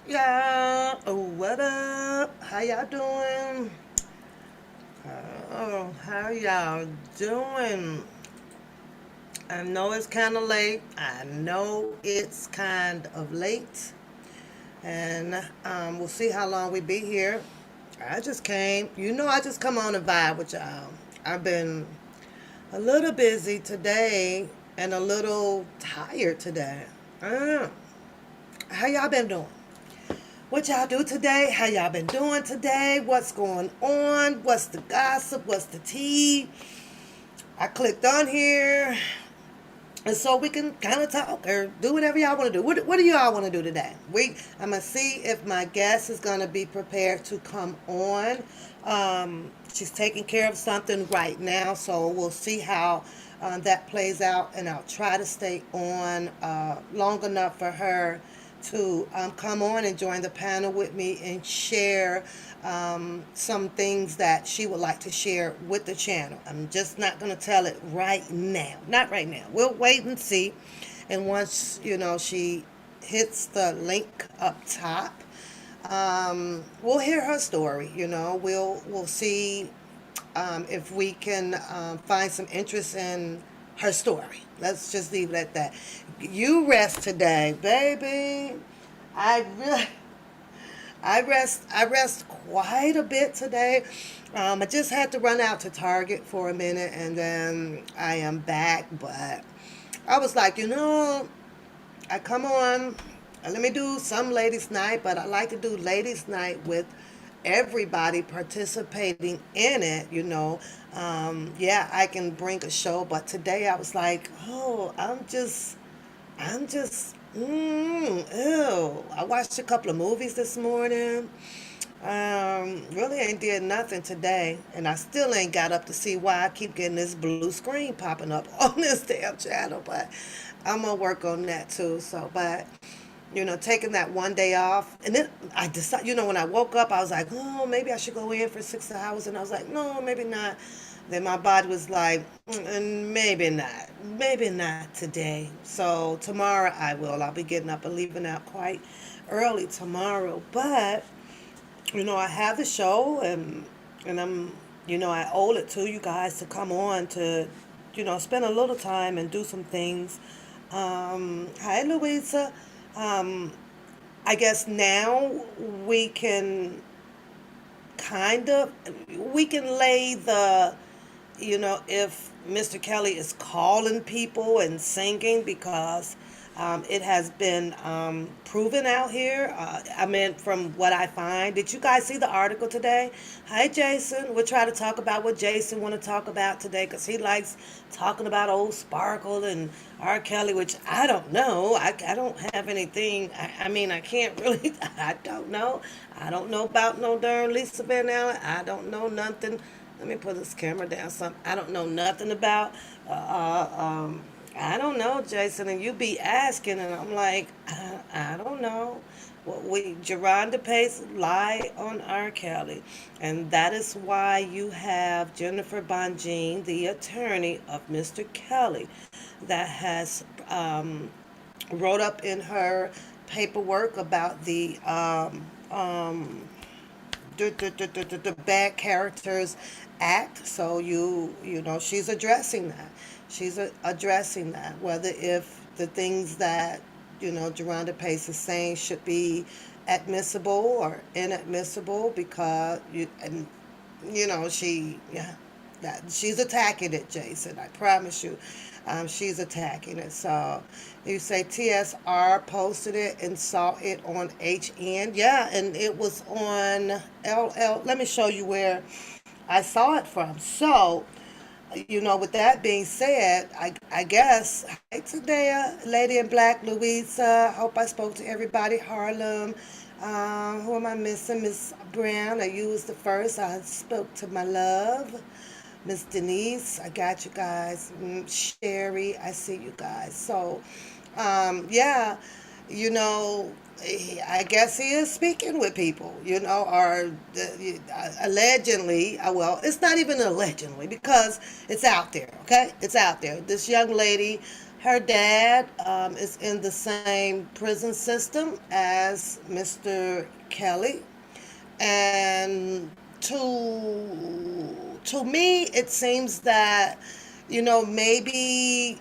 Yeah, what up? How y'all doing? How y'all doing? I know it's kind of late. I know it's kind of late. And we'll see how long we be here. I just came. I just come on and vibe with y'all. I've been a little busy today and a little tired today. Uh, how y'all been doing? What y'all do today? How y'all been doing today? What's going on? What's the gossip? What's the tea? I clicked on here, and so we can kind of talk or do whatever y'all want to do. What do y'all want to do today? I'm gonna see if my guest is gonna be prepared to come on. She's taking care of something right now, so we'll see how that plays out, and I'll try to stay on long enough for her to come on and join the panel with me and share some things that she would like to share with the channel. I'm just not going to tell it right now. Not right now. We'll wait and see. And once, she hits the link up top, we'll hear her story. We'll see if we can find some interest in her story. Let's just leave it at that. You rest today, baby. I really, I rest quite a bit today. I just had to run out to Target for a minute, and then I am back. But I was like, I come on, let me do some ladies' night, but I like to do ladies' night with everybody participating in it. Yeah, I can bring a show, but today I was like, oh, ew. I watched a couple of movies this morning. Really ain't did nothing today, and I still ain't got up to see why I keep getting this blue screen popping up on this damn channel. But I'm gonna work on that too. So, but taking that one day off, and then I decided, when I woke up, I was like, oh, maybe I should go in for 6 hours, and I was like, no, maybe not. Then my body was like, maybe not today. So tomorrow I will. I'll be getting up and leaving out quite early tomorrow, but I have the show, and I owe it to you guys to come on to, spend a little time and do some things. Hi, Louisa. Um, I guess now we can kind of we can lay if Mr. Kelly is calling people and singing, because it has been proven out here. I mean, from what I find. Did you guys see the article today? Hi, Jason. We'll try to talk about what Jason want to talk about today, because he likes talking about old Sparkle and R. Kelly, which I don't know. I don't have anything. I mean, I can't really. I don't know. I don't know about no darn Lisa Van Allen. I don't know nothing. Let me put this camera down. I don't know nothing about. Uh, uh, um, I don't know, Jason, and you be asking, and I'm like, I don't know. Well, Geronda Pace lie on R. Kelly, and that is why you have Jennifer Bonjean, the attorney of Mr. Kelly, that has wrote up in her paperwork about the Bad Characters Act. So she's addressing that. She's addressing that, whether if the things that Geronda Pace is saying should be admissible or inadmissible, because she, yeah, that she's attacking it, Jason. I promise you, she's attacking it. So you say TSR posted it and saw it on HN. Yeah, and it was on LL. Let me show you where I saw it from. So, with that being said, I guess, hi today, Lady in Black, Louisa. Hope I spoke to everybody. Harlem. Who am I missing? Miss Brown. You was the first. I spoke to my love. Miss Denise, I got you guys. Sherry, I see you guys. So, yeah, you know, I guess he is speaking with people, or allegedly. Well, it's not even allegedly, because it's out there, okay? It's out there. This young lady, Her dad is in the same prison system as Mr. Kelly, and to me it seems that maybe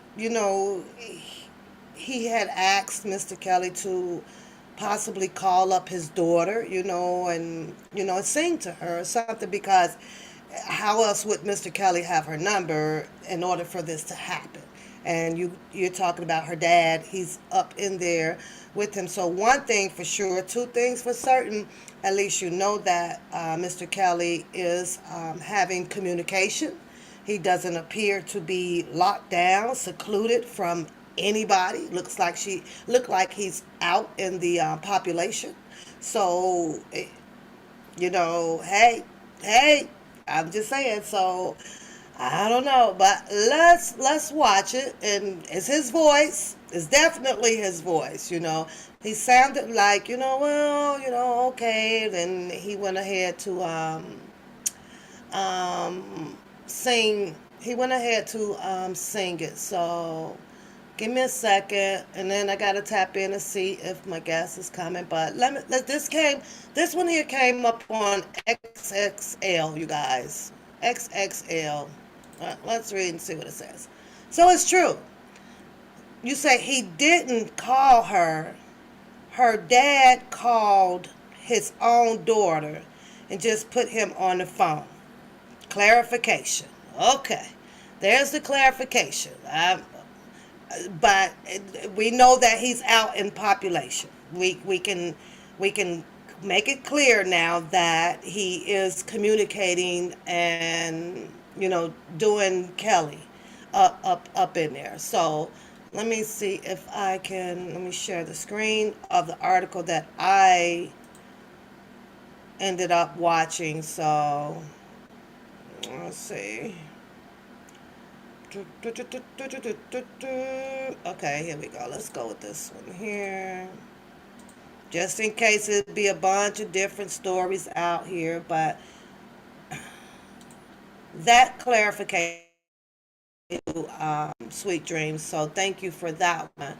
he had asked Mr. Kelly to possibly call up his daughter, and sing to her or something, because how else would Mr. Kelly have her number in order for this to happen? And you're talking about her dad. He's up in there with him. So one thing for sure, two things for certain. At least you know that Mr. Kelly is having communication. He doesn't appear to be locked down, secluded from anybody. Looked like he's out in the population. So hey, I'm just saying. So I don't know, but let's watch it. And it's his voice. It's definitely his voice. He sounded like well, okay. Then he went ahead to sing. He went ahead to sing it. So give me a second, and then I gotta tap in and see if my guest is coming. But this one here came up on XXL, you guys. XXL. Let's read and see what it says. So it's true. You say he didn't call her. Her dad called his own daughter and just put him on the phone. Clarification. Okay. There's the clarification. But we know that he's out in population. We can make it clear now that he is communicating and doing Kelly up in there. So let me see if I can. Let me share the screen of the article that I ended up watching. So let's see. Okay, here we go. Let's go with this one here. Just in case it'd be a bunch of different stories out here, but that clarification, sweet dreams. So thank you for that one.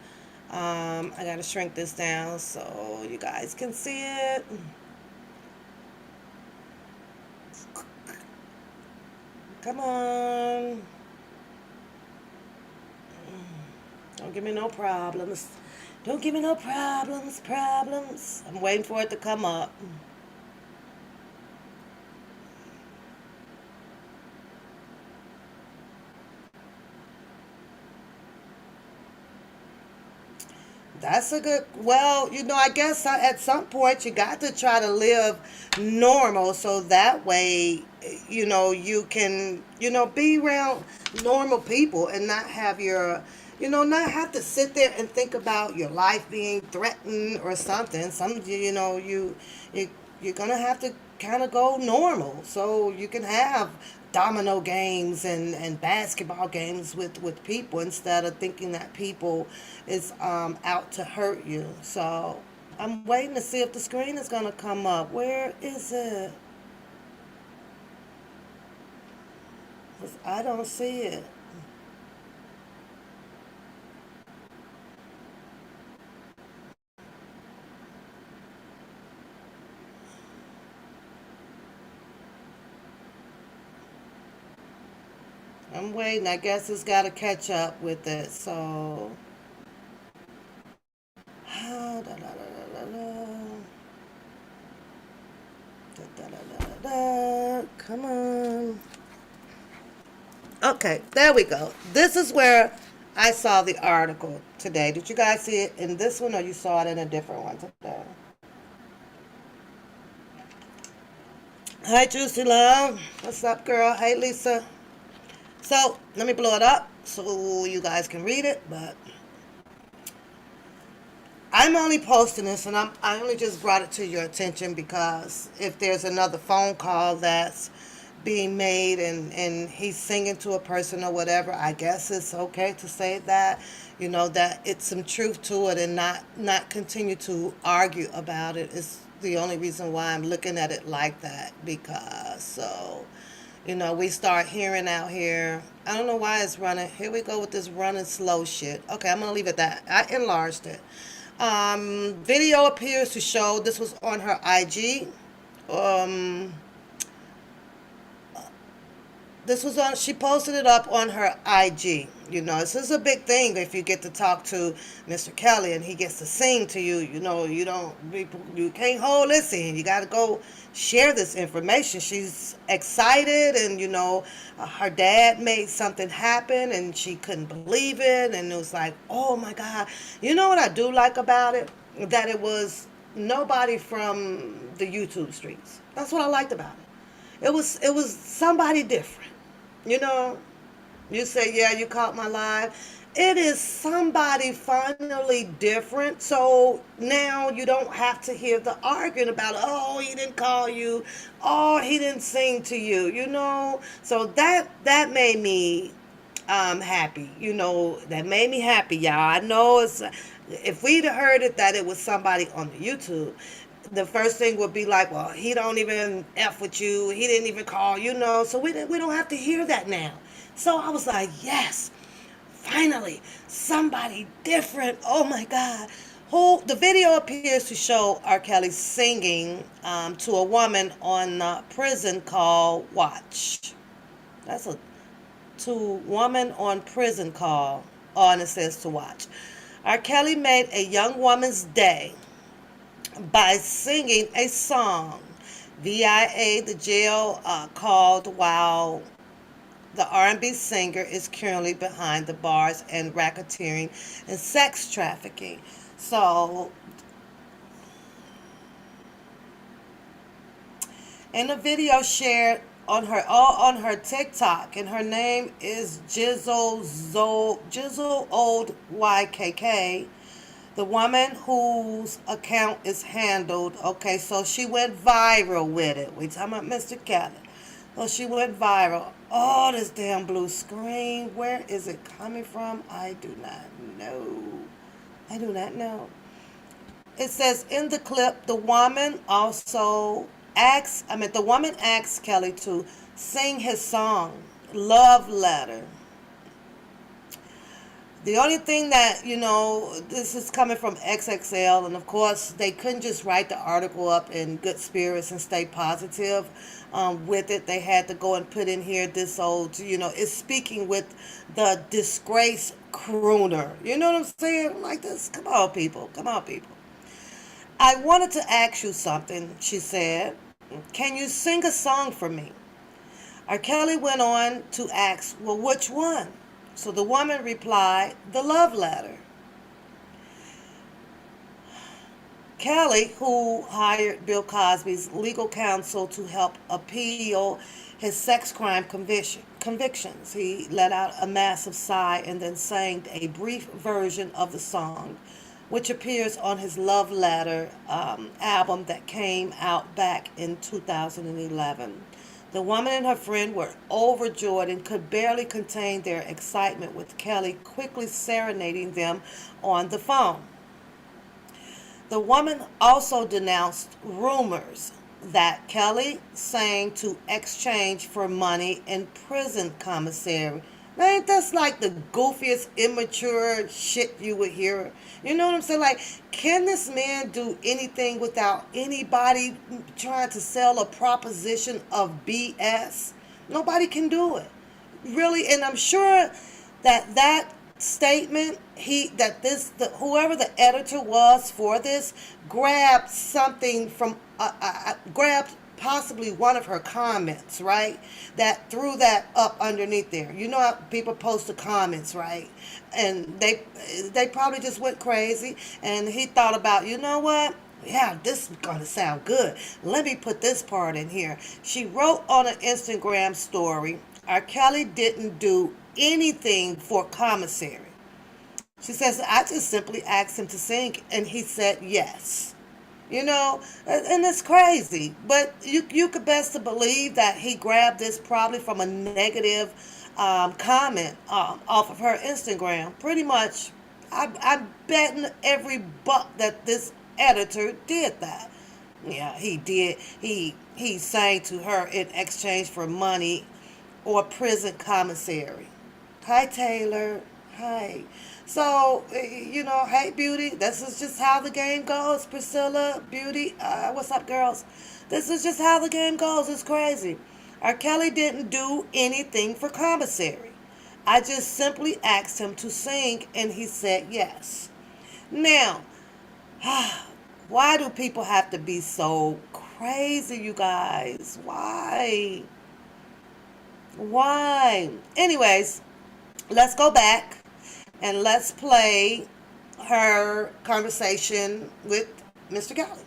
I gotta shrink this down so you guys can see it. Come on. Don't give me no problems. Don't give me no problems. I'm waiting for it to come up. That's a good, well, I guess at some point you got to try to live normal so that way, you can, be around normal people and not have not have to sit there and think about your life being threatened or something. You, you're going to have to kind of go normal so you can have domino games and basketball games with people instead of thinking that people is out to hurt you. So I'm waiting to see if the screen is going to come up. Where is it? 'Cause I don't see it. I'm waiting. I guess it's got to catch up with it. So, da, da, da, da, da, da, da, da. Come on. Okay, there we go. This is where I saw the article today. Did you guys see it in this one, or you saw it in a different one today? Hi, Juicy Love. What's up, girl? Hey, Lisa. So let me blow it up so you guys can read it. But I'm only posting this, and I only just brought it to your attention because if there's another phone call that's being made and he's singing to a person or whatever, I guess it's okay to say that, that it's some truth to it and not continue to argue about it. Is the only reason why I'm looking at it like that, because so We start hearing out here. I don't know why it's running. Here we go with this running slow shit. Okay, I'm gonna leave it that. I enlarged it. Video appears to show this was on her IG. Um, this was on, she posted it up on her IG. This is a big thing if you get to talk to Mr. Kelly and he gets to sing to you. You can't hold this in. You got to go share this information. She's excited, and her dad made something happen and she couldn't believe it, and it was like, oh my God. You know what I do like about it? That it was nobody from the YouTube streets. That's what I liked about it. It was somebody different. You know, you say, yeah, you caught my live. It is somebody finally different. So now you don't have to hear the arguing about, oh, he didn't call you. Oh, he didn't sing to you. So that made me happy. That made me happy, y'all. I know if we'd heard it that it was somebody on the YouTube, the first thing would be like, well, he don't even F with you. He didn't even call, So we don't have to hear that now. So I was like, yes, finally, somebody different. Oh my God. The video appears to show R. Kelly singing to a woman on prison call. Watch. That's a to woman on prison call. Oh, and it says to watch. R. Kelly made a young woman's day by singing a song via the jail called while the R&B singer is currently behind the bars and racketeering and sex trafficking. So, in a video shared on her TikTok, and her name is Jizzle Old YKK, the woman whose account is handled. Okay, so she went viral with it. We talking about Mr. Kelly. So she went viral. Oh, this damn blue screen. Where is it coming from? I do not know. I do not know. It says in the clip, the woman asks Kelly to sing his song, Love Letter. The only thing that, this is coming from XXL, and of course, they couldn't just write the article up in good spirits and stay positive with it. They had to go and put in here this old, it's speaking with the disgraced crooner. You know what I'm saying? I'm like this. Come on, people. Come on, people. I wanted to ask you something, she said. Can you sing a song for me? R. Kelly went on to ask, well, which one? So the woman replied, the love letter. Kelly, who hired Bill Cosby's legal counsel to help appeal his sex crime convictions, he let out a massive sigh and then sang a brief version of the song, which appears on his Love Letter album that came out back in 2011. The woman and her friend were overjoyed and could barely contain their excitement, with Kelly quickly serenading them on the phone. The woman also denounced rumors that Kelly sang to exchange for money in prison commissary. Man, that's like the goofiest, immature shit you would hear. You know what I'm saying? Like, can this man do anything without anybody trying to sell a proposition of BS? Nobody can do it. Really, and I'm sure that statement, whoever the editor was for this grabbed something from grabbed possibly one of her comments, right? That threw that up underneath there. You know how people post the comments, right? And they probably just went crazy, and he thought about, you know what? Yeah, this is going to sound good. Let me put this part in here. She wrote on an Instagram story, R. Kelly didn't do anything for commissary. She says, I just simply asked him to sing, and he said yes. And it's crazy. But you could best to believe that he grabbed this probably from a negative comment off of her Instagram. Pretty much, I'm betting every buck that this editor did that. Yeah, he did. He sang to her in exchange for money or prison commissary. Hi, Taylor. Hi. So, hey, Beauty. This is just how the game goes. Priscilla, Beauty. What's up, girls? This is just how the game goes. It's crazy. R. Kelly didn't do anything for commissary. I just simply asked him to sing, and he said yes. Now, why do people have to be so crazy, you guys? Why? Why? Anyways, let's go back and let's play her conversation with Mr. Kelly.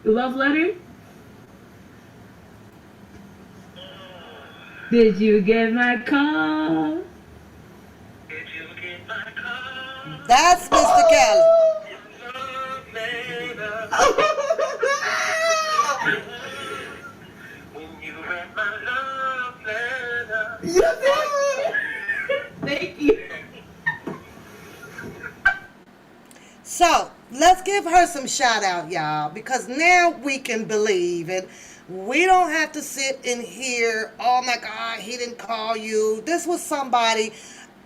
The love letter? Did you get my call? That's Mr. Kelly. You did. Thank you. So let's give her some shout out, y'all, because now we can believe it. We don't have to sit in here, oh my God, he didn't call you. This was somebody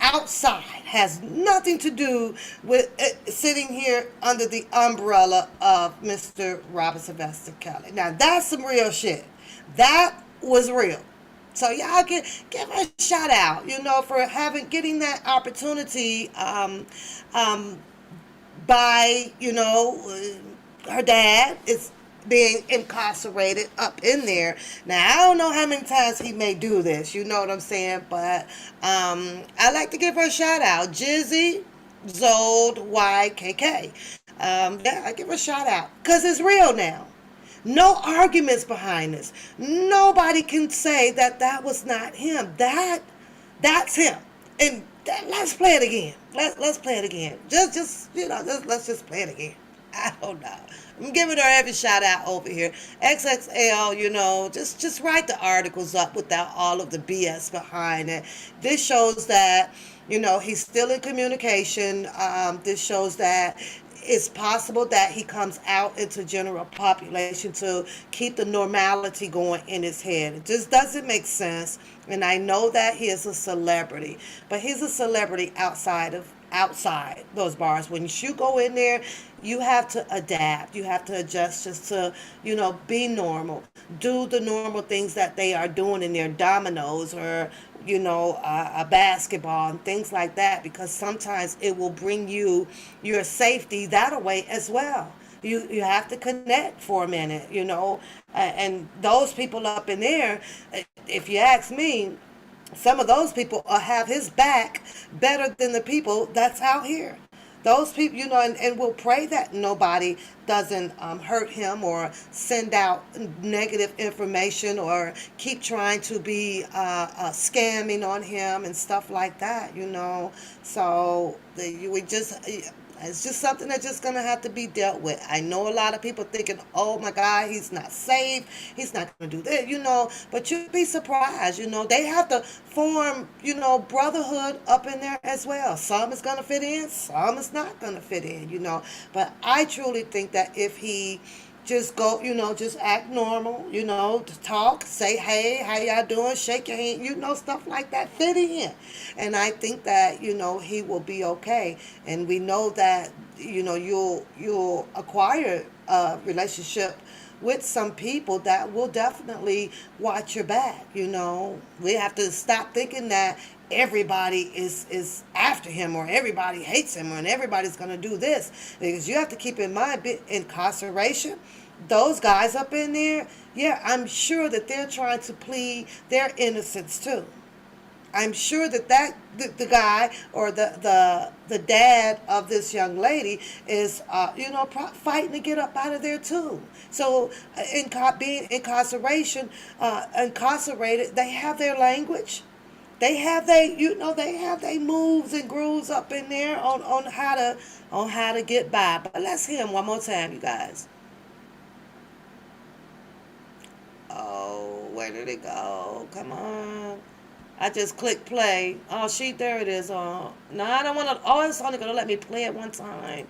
outside, has nothing to do with sitting here under the umbrella of Mr. Robert Sylvester Kelly. Now that's some real shit. That was real. So y'all can give her a shout out, for getting that opportunity um, by, her dad is being incarcerated up in there. Now, I don't know how many times he may do this, you know what I'm saying? But I like to give her a shout out. Jizzy Zold YKK. Yeah, I give her a shout out because it's real now. No arguments behind this. Nobody can say that that was not him. That's him. And let's play it again. Let's play it again. Let's just play it again. I don't know. I'm giving her every shout out over here. XXL, just write the articles up without all of the BS behind it. This shows that, he's still in communication. This shows that it's possible that he comes out into general population to keep the normality going in his head. It just doesn't make sense. And I know that he is a celebrity, but he's a celebrity outside those bars. When you go in there, you have to adapt. You have to adjust just to, be normal. Do the normal things that they are doing in their dominoes or, a basketball and things like that, because sometimes it will bring you your safety that way as well. You have to connect for a minute, and those people up in there, if you ask me, some of those people have his back better than the people that's out here. Those people, and we'll pray that nobody doesn't hurt him or send out negative information or keep trying to be scamming on him and stuff like that, So we just it's just something that's just going to have to be dealt with. I know a lot of people thinking, oh my God, he's not safe. He's not going to do this, but you'd be surprised, they have to form, brotherhood up in there as well. Some is going to fit in, some is not going to fit in. But I truly think that if he just go, just act normal, to talk, say, hey, how y'all doing, shake your hand, stuff like that, fit in. And I think that, he will be okay. And we know that, you'll acquire a relationship with some people that will definitely watch your back. We have to stop thinking that everybody is after him or everybody hates him and everybody's going to do this, because you have to keep in mind, incarceration, those guys up in there, yeah, I'm sure that they're trying to plead their innocence too. I'm sure that the guy or the dad of this young lady is fighting to get up out of there too. So being incarcerated, they have their language. They have they moves and grooves up in there on how to get by. But let's hear him one more time, you guys. Oh, where did it go? Come on. I just clicked play. Oh, there it is. Oh, no, I don't want to. Oh, it's only going to let me play it one time.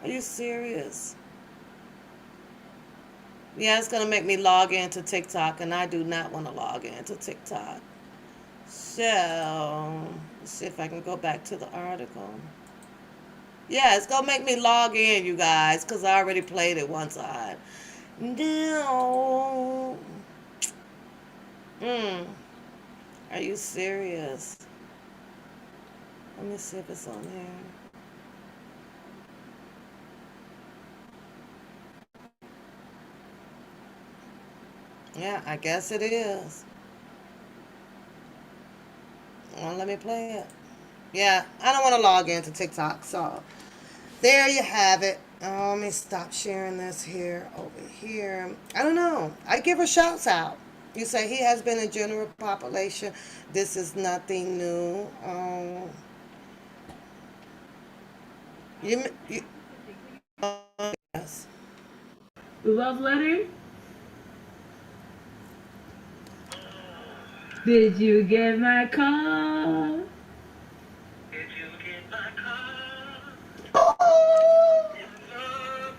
Are you serious? Yeah, it's gonna make me log into TikTok, and I do not want to log into TikTok. So let's see if I can go back to the article. Yeah, it's gonna make me log in, you guys, because I already played it one time. No. Mm. Are you serious? Let me see if it's on here. Yeah, I guess it is. Well, let me play it. Yeah, I don't want to log into TikTok, so there you have it. Oh, let me stop sharing this here, over here. I don't know. I give her shouts out. You say he has been in general population. This is nothing new. You yes. Love letter? Did you get my call? Did you get my call? Love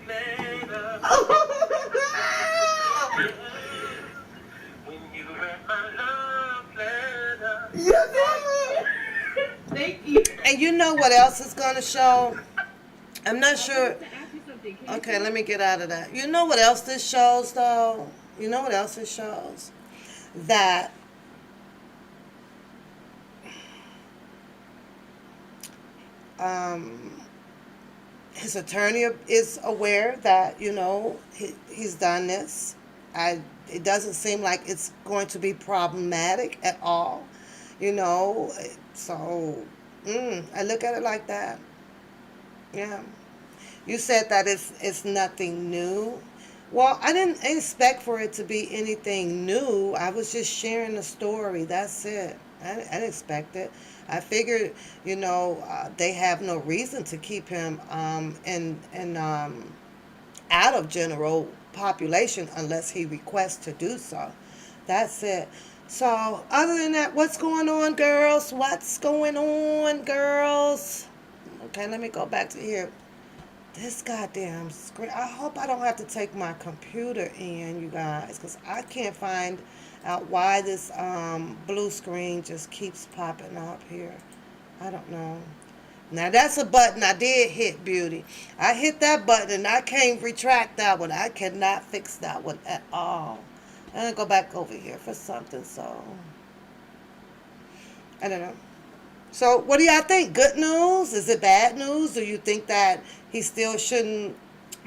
letter. When you read my love letter. Yes, thank you. And you know what else is going to show? I'm not sure. Okay, let me get out of that. You know what else this shows, though? You know what else it shows? That um, his attorney is aware that he's done this. It doesn't seem like it's going to be problematic at all. You know, so I look at it like that. Yeah. You said that it's nothing new. Well, I didn't expect for it to be anything new. I was just sharing the story. That's it. I didn't expect it. I figured, they have no reason to keep him out of general population unless he requests to do so. That's it. So, other than that, what's going on, girls? What's going on, girls? Okay, let me go back to here. This goddamn screen. I hope I don't have to take my computer in, you guys, because I can't find out why this blue screen just keeps popping up here. I don't know. Now that's a button I did hit, beauty. I hit that button and I can't retract that one. I cannot fix that one at all. I'm gonna go back over here for something. So I don't know. So what do y'all think? Good news? Is it bad news? Do you think that he still shouldn't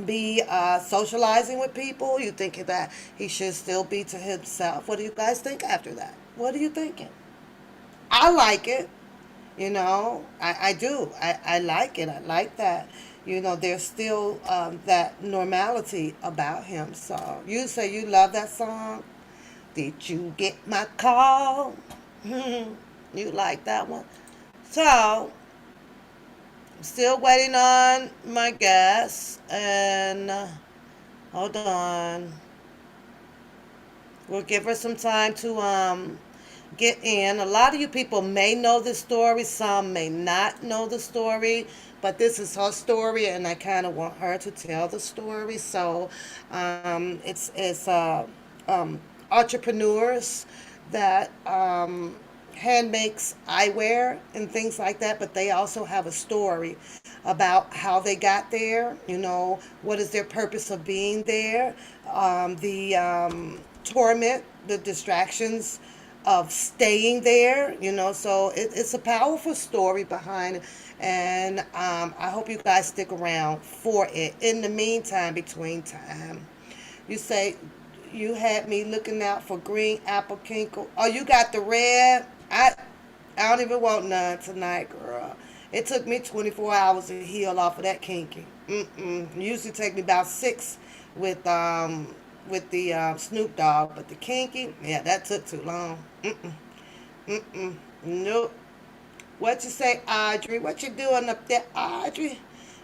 be socializing with people? You think that he should still be to himself? What do you guys think after that? What are you thinking? I like it. I do. I like it. I like that. There's still that normality about him. So you say you love that song. Did you get my call? You like that one? So I'm still waiting on my guess. And hold on. We'll give her some time to get in. A lot of you people may know the story, some may not know the story, but this is her story, and I kind of want her to tell the story. So it's entrepreneurs that hand makes eyewear and things like that, but they also have a story about how they got there. What is their purpose of being there, the torment, the distractions of staying there. So it's a powerful story behind it, and I hope you guys stick around for it. In the meantime, between time, you say you had me looking out for green apple kinkle. Oh, you got the red. I don't even want none tonight, girl. It took me 24 hours to heal off of that kinky. Usually take me about 6 with the Snoop Dogg, but the kinky, yeah, that took too long. Nope. What you say, Audrey? What you doing up there, Audrey?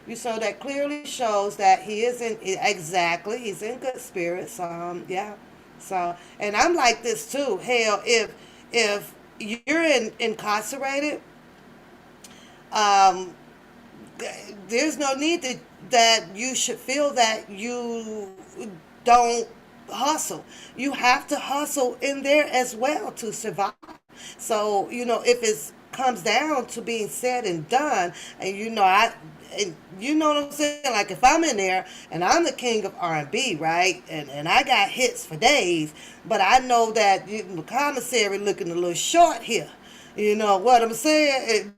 You so that clearly shows that he is in exactly. He's in good spirits. Yeah. So, and I'm like this too. Hell, if you're incarcerated, um, there's no need that you should feel that you don't hustle. You have to hustle in there as well to survive. So, if it comes down to being said and done, and you know what I'm saying? Like if I'm in there and I'm the king of R&B, right? And I got hits for days, but I know that the commissary looking a little short here. You know what I'm saying?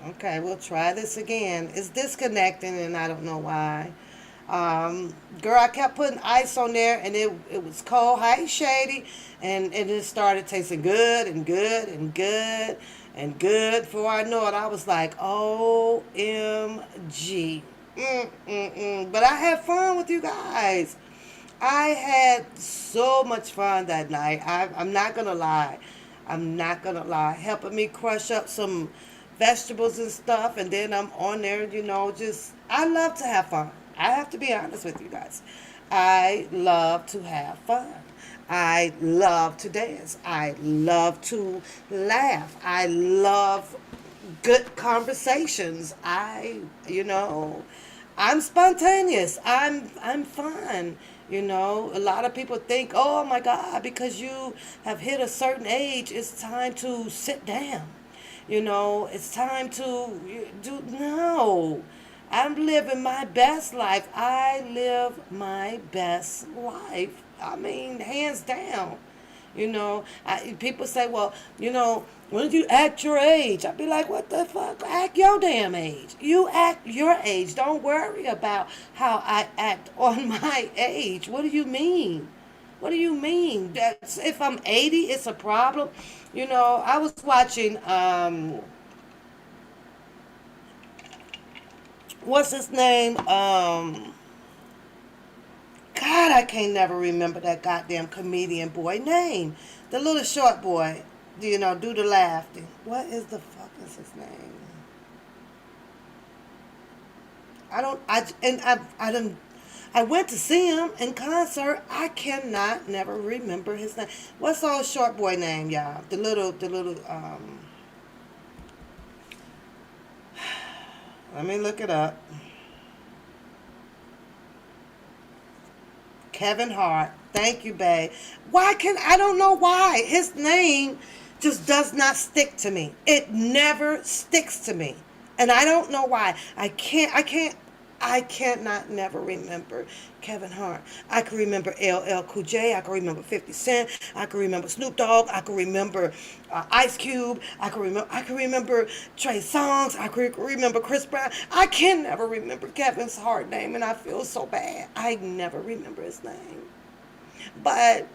Okay, we'll try this again. It's disconnecting, and I don't know why. Girl, I kept putting ice on there, and it was cold, hot, shady, and it started tasting good and good and good and good. Before I know it, I was like, OMG. But I had fun with you guys. I had so much fun that night. I'm not gonna lie. I'm not gonna lie. Helping me crush up some vegetables and stuff, and then I'm on there, just I love to have fun. I have to be honest with you guys. I love to have fun. I love to dance. I love to laugh. I love good conversations. I'm spontaneous. I'm fun. A lot of people think, "Oh my God, because you have hit a certain age, it's time to sit down." It's time to do no. I'm living my best life. I live my best life. I mean, hands down. People say, well, when did you act your age? I'd be like, what the fuck? Act your damn age. You act your age. Don't worry about how I act on my age. What do you mean? What do you mean? That's if I'm 80, it's a problem. I was watching what's his name? God, I can't never remember that goddamn comedian boy name. The little short boy, do the laughing. What is the fuck is his name? I don't. I didn't. I went to see him in concert. I cannot never remember his name. What's the old short boy name, y'all? The little. Let me look it up. Kevin Hart. Thank you, babe. I don't know why. His name just does not stick to me. It never sticks to me. And I don't know why. I cannot never remember Kevin Hart. I can remember LL Cool J. I can remember 50 Cent. I can remember Snoop Dogg. I can remember Ice Cube. I can remember Trey Songz. I can remember Chris Brown. I can never remember Kevin's Hart name, and I feel so bad. I never remember his name. But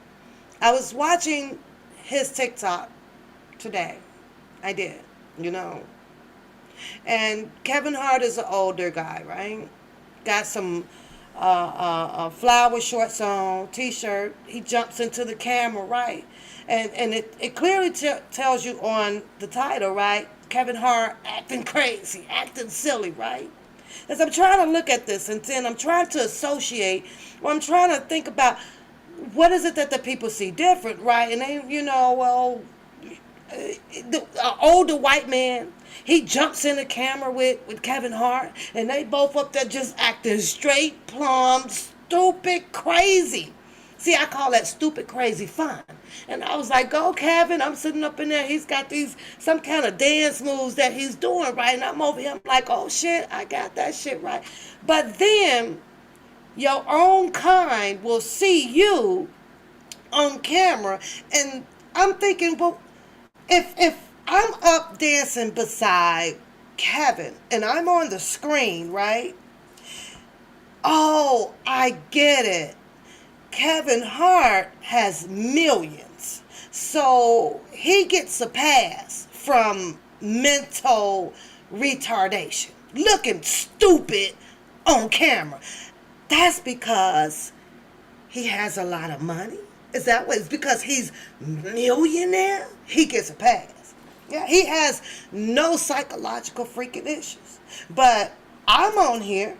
I was watching his TikTok today. I did, you know. And Kevin Hart is an older guy, right? Got some flower shorts on, t-shirt. He jumps into the camera, right? And it clearly tells you on the title, right? Kevin Hart acting crazy, acting silly, right? As I'm trying to look at this, and then I'm trying to associate, or I'm trying to think about what is it that the people see different, right? And they, well, the older white man, he jumps in the camera with Kevin Hart, and they both up there just acting straight, plumb, stupid, crazy. See, I call that stupid, crazy fun. And I was like, go, Kevin. I'm sitting up in there. He's got some kind of dance moves that he's doing, right? And I'm over here. I'm like, oh, shit, I got that shit right. But then your own kind will see you on camera, and I'm thinking, well, if I'm up dancing beside Kevin and I'm on the screen, right? Oh, I get it. Kevin Hart has millions. So he gets a pass from mental retardation, looking stupid on camera. That's because he has a lot of money. Is that what? It's because he's millionaire. He gets a pass. Yeah, he has no psychological freaking issues. But I'm on here,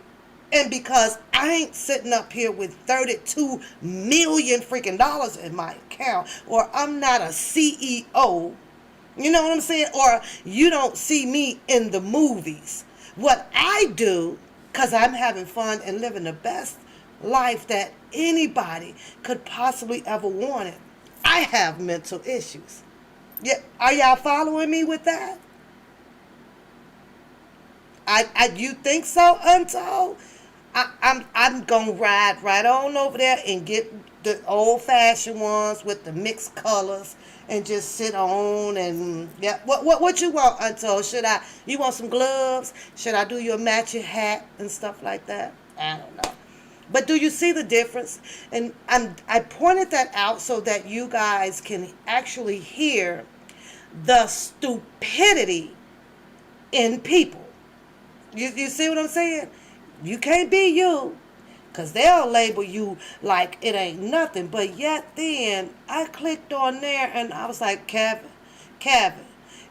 and because I ain't sitting up here with 32 million freaking dollars in my account, or I'm not a CEO, you know what I'm saying? Or you don't see me in the movies. What I do, because I'm having fun and living the best life that anybody could possibly ever want it, I have mental issues. Yeah, are y'all following me with that? You think so, Untold? I'm gonna ride right on over there and get the old fashioned ones with the mixed colors and just sit on and yeah. What you want, Untold? Should I? You want some gloves? Should I do your matching hat and stuff like that? I don't know. But do you see the difference? And I pointed that out so that you guys can actually hear the stupidity in people. You see what I'm saying? You can't be you, because they'll label you like it ain't nothing. But yet then, I clicked on there and I was like, Kevin,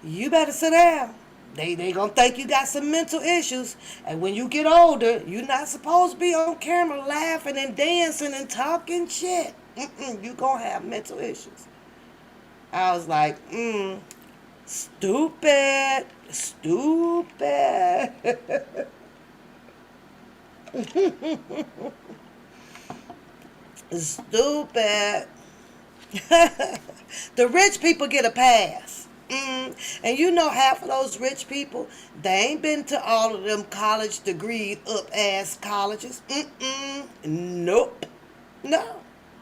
you better sit down. They gonna think you got some mental issues. And when you get older, you're not supposed to be on camera laughing and dancing and talking shit. You gonna have mental issues. I was like, stupid, stupid. Stupid. The rich people get a pass. And you know half of those rich people, they ain't been to all of them college degree up ass colleges. Nope. No.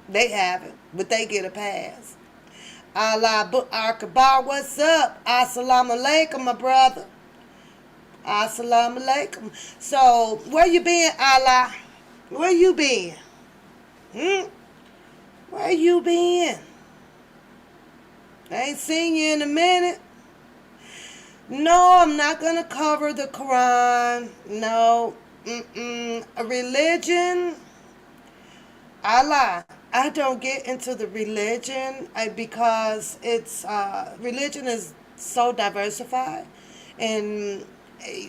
They haven't. But they get a pass. Allah Akabar, what's up? Assalamu alaikum, my brother. Assalamu alaikum. So, where you been, Allah? Where you been? Where you been? I ain't seen you in a minute. No, I'm not going to cover the Quran. No. A religion. Allah. I don't get into the religion because it's religion is so diversified. And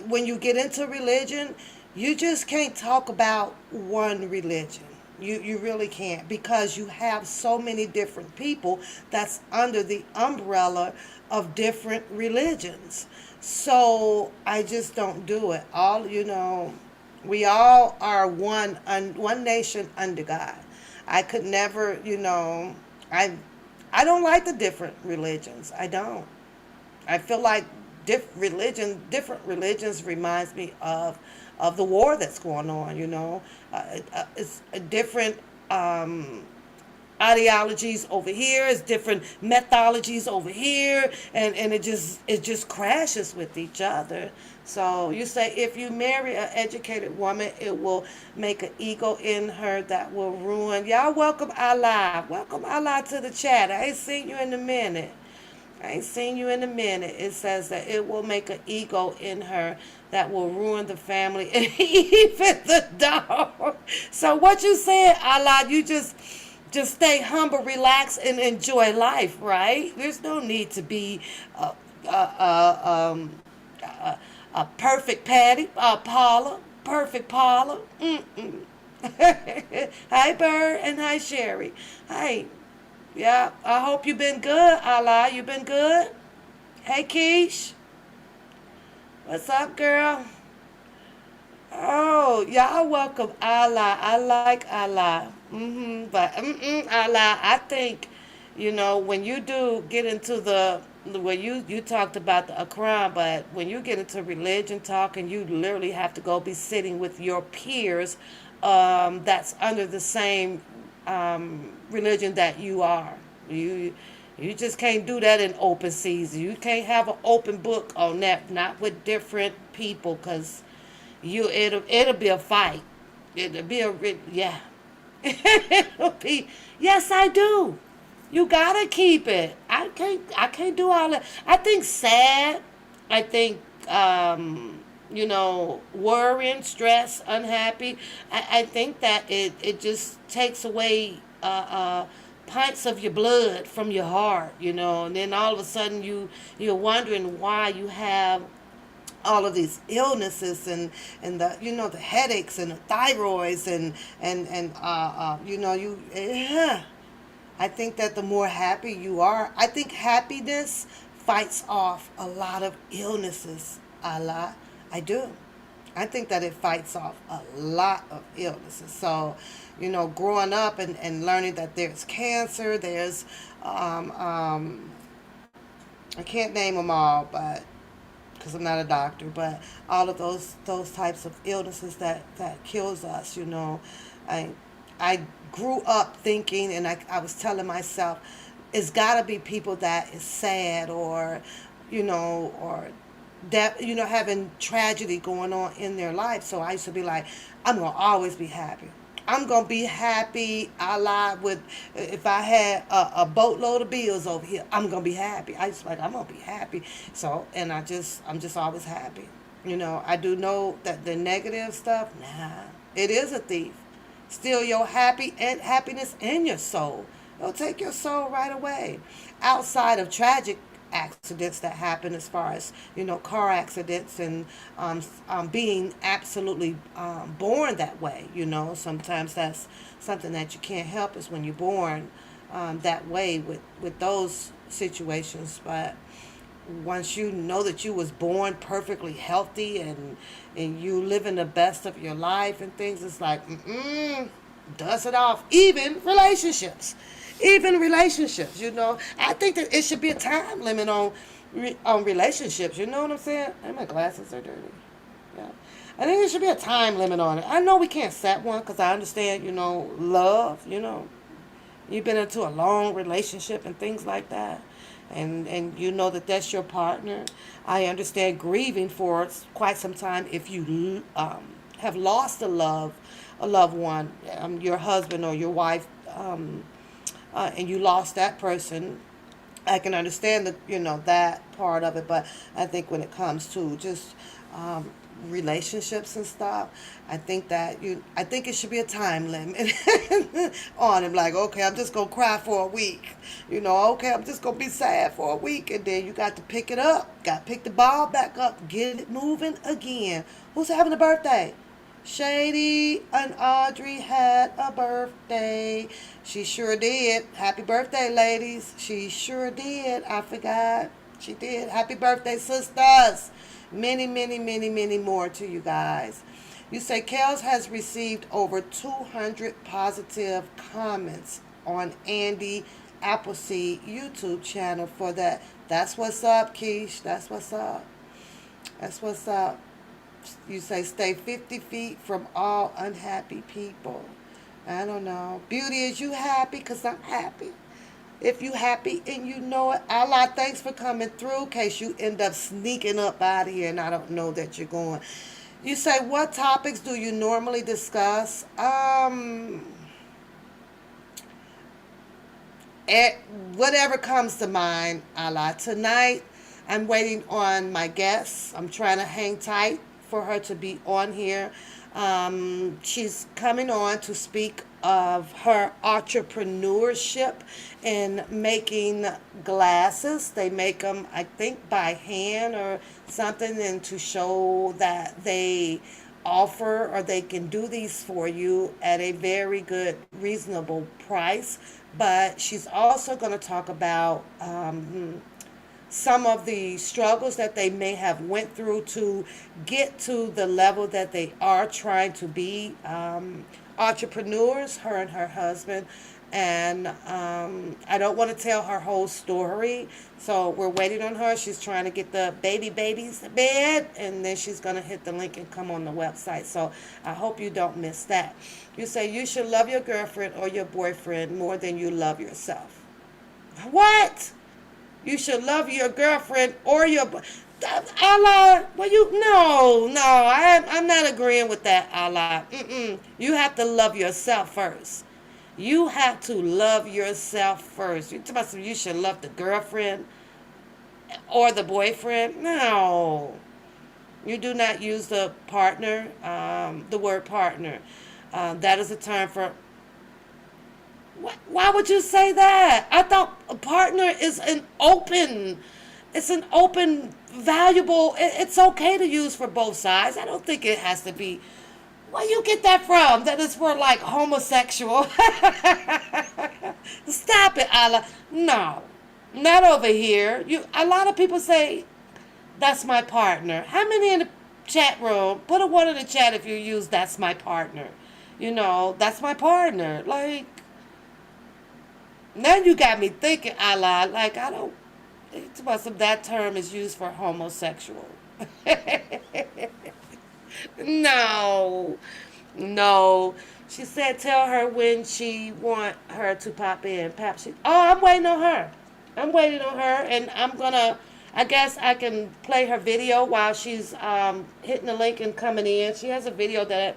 when you get into religion, you just can't talk about one religion. You really can't, because you have so many different people that's under the umbrella of different religions. So I just don't do it. We all are one nation under God. I could never, I don't like the different religions. I don't. I feel like different religions reminds me of the war that's going on. It's a different ideologies over here, it's different methodologies over here, and it just crashes with each other. So you say if you marry an educated woman, it will make an ego in her that will ruin. Y'all welcome Allah to the chat. I ain't seen you in a minute. It says that it will make an ego in her that will ruin the family and even the dog. So what you saying, Allah? You just stay humble, relax, and enjoy life, right? There's no need to be a perfect Patty, Paula, perfect Paula. Hi, Bird, and hi, Sherry. Hi. Yeah, I hope you've been good, Allah. You been good? Hey, Keish. What's up, girl? Oh, y'all welcome Allah. I like Allah. But Allah, I think, when you do get into well, you talked about the Quran, but when you get into religion talking, you literally have to go be sitting with your peers that's under the same religion that you are. You just can't do that in open season. You can't have an open book on that, not with different people, because it'll be a fight. It'll be yeah. It'll be, yes, I do. You gotta keep it. I can't do all that. I think sad. I think worrying, stress, unhappy. I think that it just takes away pints of your blood from your heart, and then all of a sudden you're wondering why you have all of these illnesses and the headaches and the thyroids and you I think that the more happy you are, I think happiness fights off a lot of illnesses. A lot. I do. I think that it fights off a lot of illnesses. So, growing up and learning that there's cancer, there's, I can't name them all, but because I'm not a doctor, but all of those types of illnesses that kills us, I I grew up thinking, and I was telling myself, it's got to be people that is sad or that having tragedy going on in their life. So I used to be like, I'm gonna always be happy. I'm gonna be happy. I lie with if I had a boatload of bills over here, I'm gonna be happy. I just like I'm gonna be happy. So and I'm just always happy. I do know that the negative stuff, nah, it is a thief. Steal your happiness and your soul. It'll take your soul right away. Outside of tragic accidents that happen, as far as car accidents and being absolutely born that way. Sometimes that's something that you can't help, is when you're born that way with those situations. But once you know that you was born perfectly healthy and you living the best of your life and things, it's like dust it off. Even relationships. I think that it should be a time limit on relationships. You know what I'm saying? And my glasses are dirty. Yeah, I think there should be a time limit on it. I know we can't set one because I understand love. You've been into a long relationship and things like that, and you know that that's your partner. I understand grieving for quite some time if you have lost a loved one, your husband or your wife, and you lost that person. I can understand that part of it, but I think when it comes to just um, relationships and stuff, I think it should be a time limit on it. Like, okay, I'm just gonna cry for a week. Okay, I'm just gonna be sad for a week, and then you got to pick it up. Got to pick the ball back up, get it moving again. Who's having a birthday? Shady and Audrey had a birthday. She sure did. Happy birthday, ladies. She sure did. I forgot. She did. Happy birthday, sisters. Many, many, many, many more to you guys. You say Kels has received over 200 positive comments on Andy Appleseed YouTube channel for that. That's what's up, Keish. That's what's up. That's what's up. You say stay 50 feet from all unhappy people. I don't know. Beauty, is you happy? Because I'm happy. If you happy and you know it, Allah, thanks for coming through. In case you end up sneaking up out of here and I don't know that you're going. You say, what topics do you normally discuss? Whatever comes to mind, Allah. Tonight, I'm waiting on my guests. I'm trying to hang tight for her to be on here. She's coming on to speak of her entrepreneurship in making glasses. They make them, I think, by hand or something, and to show that they offer or they can do these for you at a very good, reasonable price. But she's also going to talk about some of the struggles that they may have went through to get to the level that they are trying to be entrepreneurs, her and her husband. And I don't want to tell her whole story, so we're waiting on her. She's trying to get the babies to bed, and then she's going to hit the link and come on the website. So I hope you don't miss that. You say you should love your girlfriend or your boyfriend more than you love yourself. What? You should love your girlfriend or your Allah. Well, I'm not agreeing with that, Allah. You have to love yourself first. You have to love yourself first. You talk about some, you should love the girlfriend or the boyfriend. No, you do not use the partner, the word partner. That is a term for. Why would you say that? I thought a partner is an open. It's an open, valuable. It's okay to use for both sides. I don't think it has to be. Where you get that from? That is for like homosexual. Stop it, Allah. No, not over here. You. A lot of people say that's my partner. How many in the chat room? Put a one in the chat if you use that's my partner. You know, that's my partner. Like, now you got me thinking, Allah. Like, I don't. It's about some, that term is used for homosexual. No, no. She said, tell her when she want her to pop in. Pap, oh, I'm waiting on her. I'm waiting on her, and I'm gonna. I guess I can play her video while she's hitting the link and coming in. She has a video that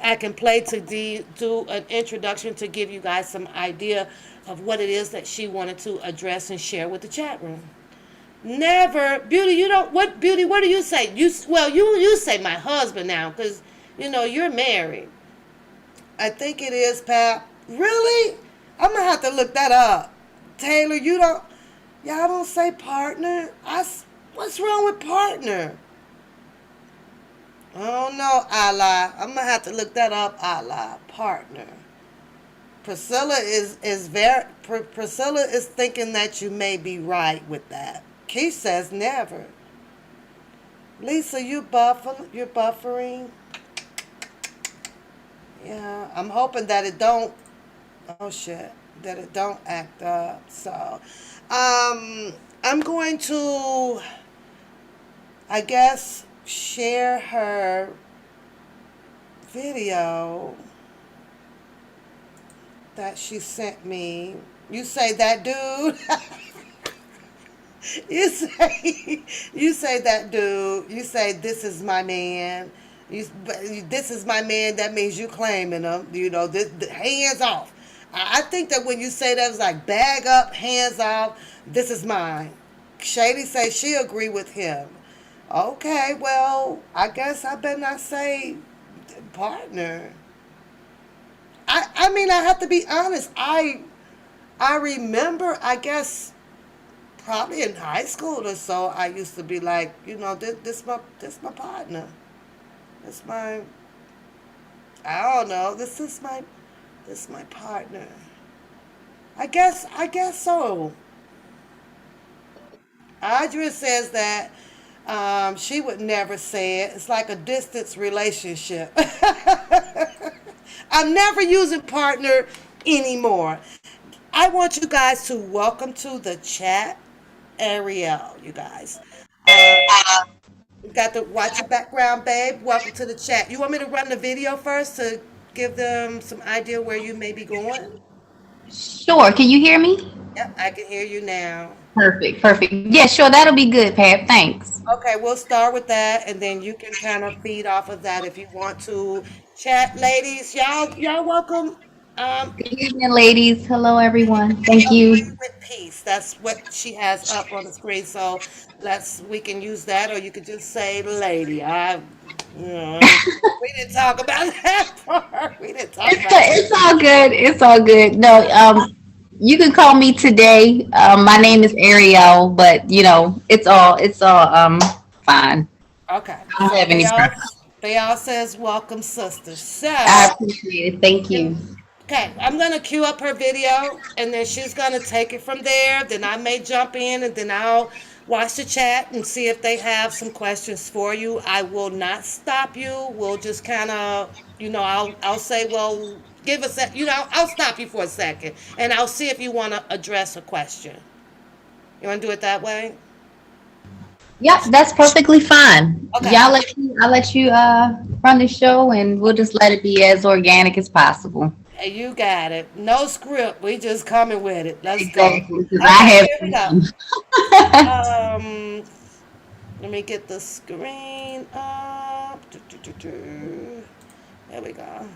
I can play to do an introduction to give you guys some idea of what it is that she wanted to address and share with the chat room. Never, beauty. You don't. What beauty? What do you say? You say my husband now because you're married. I think it is, Pap. Really? I'm gonna have to look that up. Taylor, you don't. Y'all don't say partner. What's wrong with partner? Oh no, Allah. I'm gonna have to look that up. Allah, partner. Priscilla is thinking that you may be right with that. Keith says never. Lisa, you're buffering. Yeah, I'm hoping that it don't. Oh shit, that it don't act up. So, I'm going to, I guess, share her video that she sent me. You say that dude. You say you say that dude. You say this is my man. This is my man. That means you claiming him. Hands off. I think that when you say that, it's like bag up, hands off. This is mine. Shady say she agree with him. Okay, well, I guess I better not say partner. I mean, I have to be honest. I remember, I guess, probably in high school or so, I used to be like, this my partner. This my, I don't know. This my partner. I guess so. Audra says that she would never say it. It's like a distance relationship. I'm never using partner anymore. I want you guys to welcome to the chat, Ariel. You guys, you got to watch your background, babe. Welcome to the chat. You want me to run the video first to give them some idea where you may be going? Sure. Can you hear me? Yep, I can hear you now. Perfect. Perfect. Yeah, sure. That'll be good, Pat. Thanks. Okay, we'll start with that, and then you can kind of feed off of that if you want to. Chat, ladies, y'all welcome. Good evening, ladies. Hello, everyone. Thank you. Agree with peace. That's what she has up on the screen. So we can use that, or you could just say lady. We didn't talk about that part. We didn't talk about that. It's all good. It's all good. No, you can call me today. My name is Ariel, but it's all fine. Okay, I don't so have any preference. they all says welcome, sisters. I So appreciate it. Thank and you. okay, I'm gonna cue up her video, and then she's gonna take it from there. Then I may jump in, and then I'll watch the chat and see if they have some questions for you. I will not stop you. We'll just kind of, I'll say, well, give us that. I'll stop you for a second, and I'll see if you want to address a question. You want to do it that way? Yep, that's perfectly fine. Okay. I'll let you run the show, and we'll just let it be as organic as possible. Hey, you got it. No script. We just coming with it. Let's go. Exactly, because I Okay, have here we go. fun. Um, Let me get the screen up. There we go.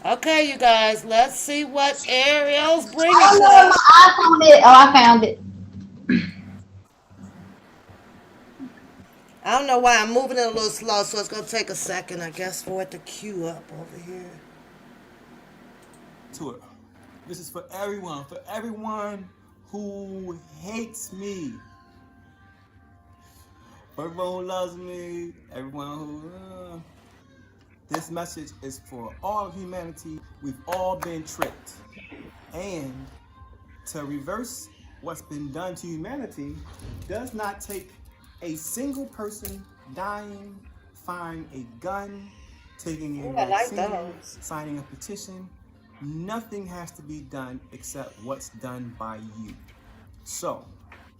Okay, you guys, let's see what Ariel's bringing Oh to no, us. my iPhone it. Oh, I found it. I don't know why I'm moving it a little slow, so it's gonna take a second, I guess, for it to queue up over here. To it. This is for everyone who hates me, for everyone who loves me, everyone who. This message is for all of humanity. We've all been tricked. And to reverse what's been done to humanity does not take a single person dying, firing a gun, taking a Ooh, I like vaccine, those. signing a petition. Nothing has to be done except what's done by you. So,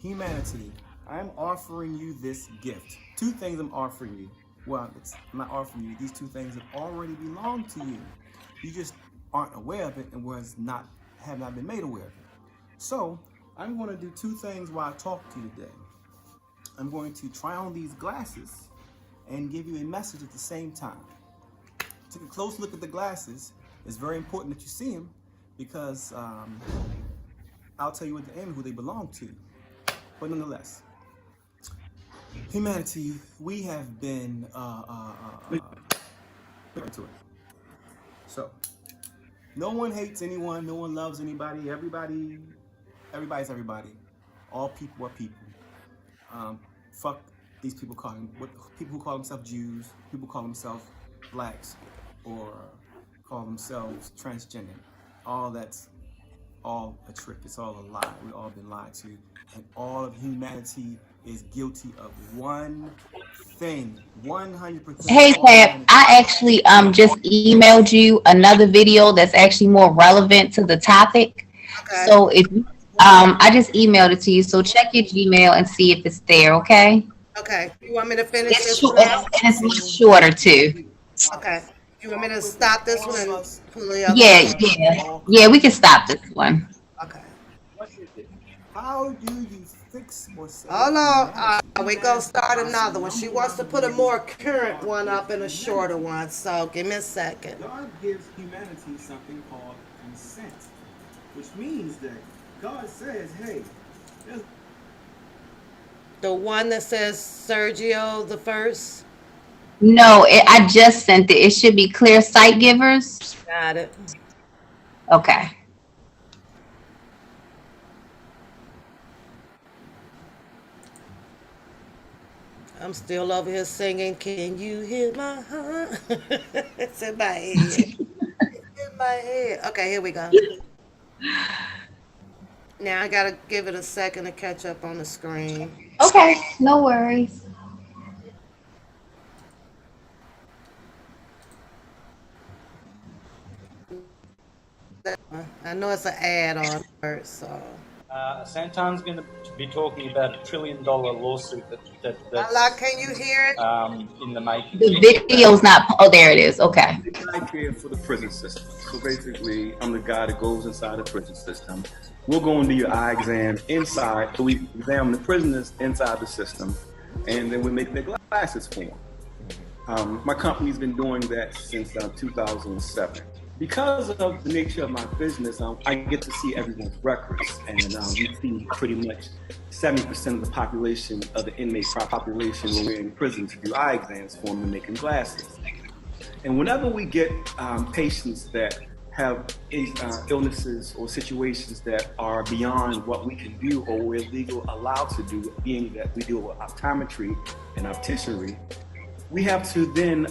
humanity, I'm offering you this gift. Two things I'm offering you. Well, I'm not offering you. These two things have already belonged to you. You just aren't aware of it and have not been made aware of it. So, I'm going to do two things while I talk to you today. I'm going to try on these glasses and give you a message at the same time. Take a close look at the glasses. It's very important that you see them because I'll tell you at the end who they belong to. But nonetheless, humanity, we have been to it. So, no one hates anyone. No one loves anybody. Everybody's everybody. All people are people. Fuck these people people who call themselves Jews, people call themselves blacks, or call themselves transgender. All that's all a trick. It's all a lie. We've all been lied to, and all of humanity is guilty of one thing. 100% Hey, all Tab, humanity. I actually just emailed you another video that's actually more relevant to the topic. Okay. So if I just emailed it to you, so check your Gmail and see if it's there. Okay. Okay. You want me to finish It's this short, one out? and it's much shorter too. Okay. You want me to stop this one All of and us pull the other Yeah, one? yeah, all yeah. We created. can stop this one. Okay. How do you fix or save Hold on. humanity? We're going to start another one. She wants to put a more current one up and a shorter one. So give me a second. God gives humanity something called consent, which means that God says, hey, there's The one that says Sergio the first. No, I just sent it. It should be Clear Sight Givers. Got it. Okay. I'm still over here singing. Can you hear my heart? It's in my head. In my head. Okay, here we go. Now I gotta give it a second to catch up on the screen. Okay, no worries. I know it's an ad on first, so. Santan's going to be talking about $1 trillion lawsuit Allah, that's can you hear it? in the making. The video's not. Oh, there it is. Okay. I care for the prison system. So basically, I'm the guy that goes inside the prison system. We'll go and do your eye exam inside. So we examine the prisoners inside the system, and then we make their glasses for them. My company's been doing that since 2007. Because of the nature of my business, I get to see everyone's records, and we see pretty much 70% of the population of the inmate population when we're in prison to do eye exams for them and make them glasses. And whenever we get patients that have illnesses or situations that are beyond what we can do or we're legally allowed to do, being that we deal with optometry and opticianry, we have to then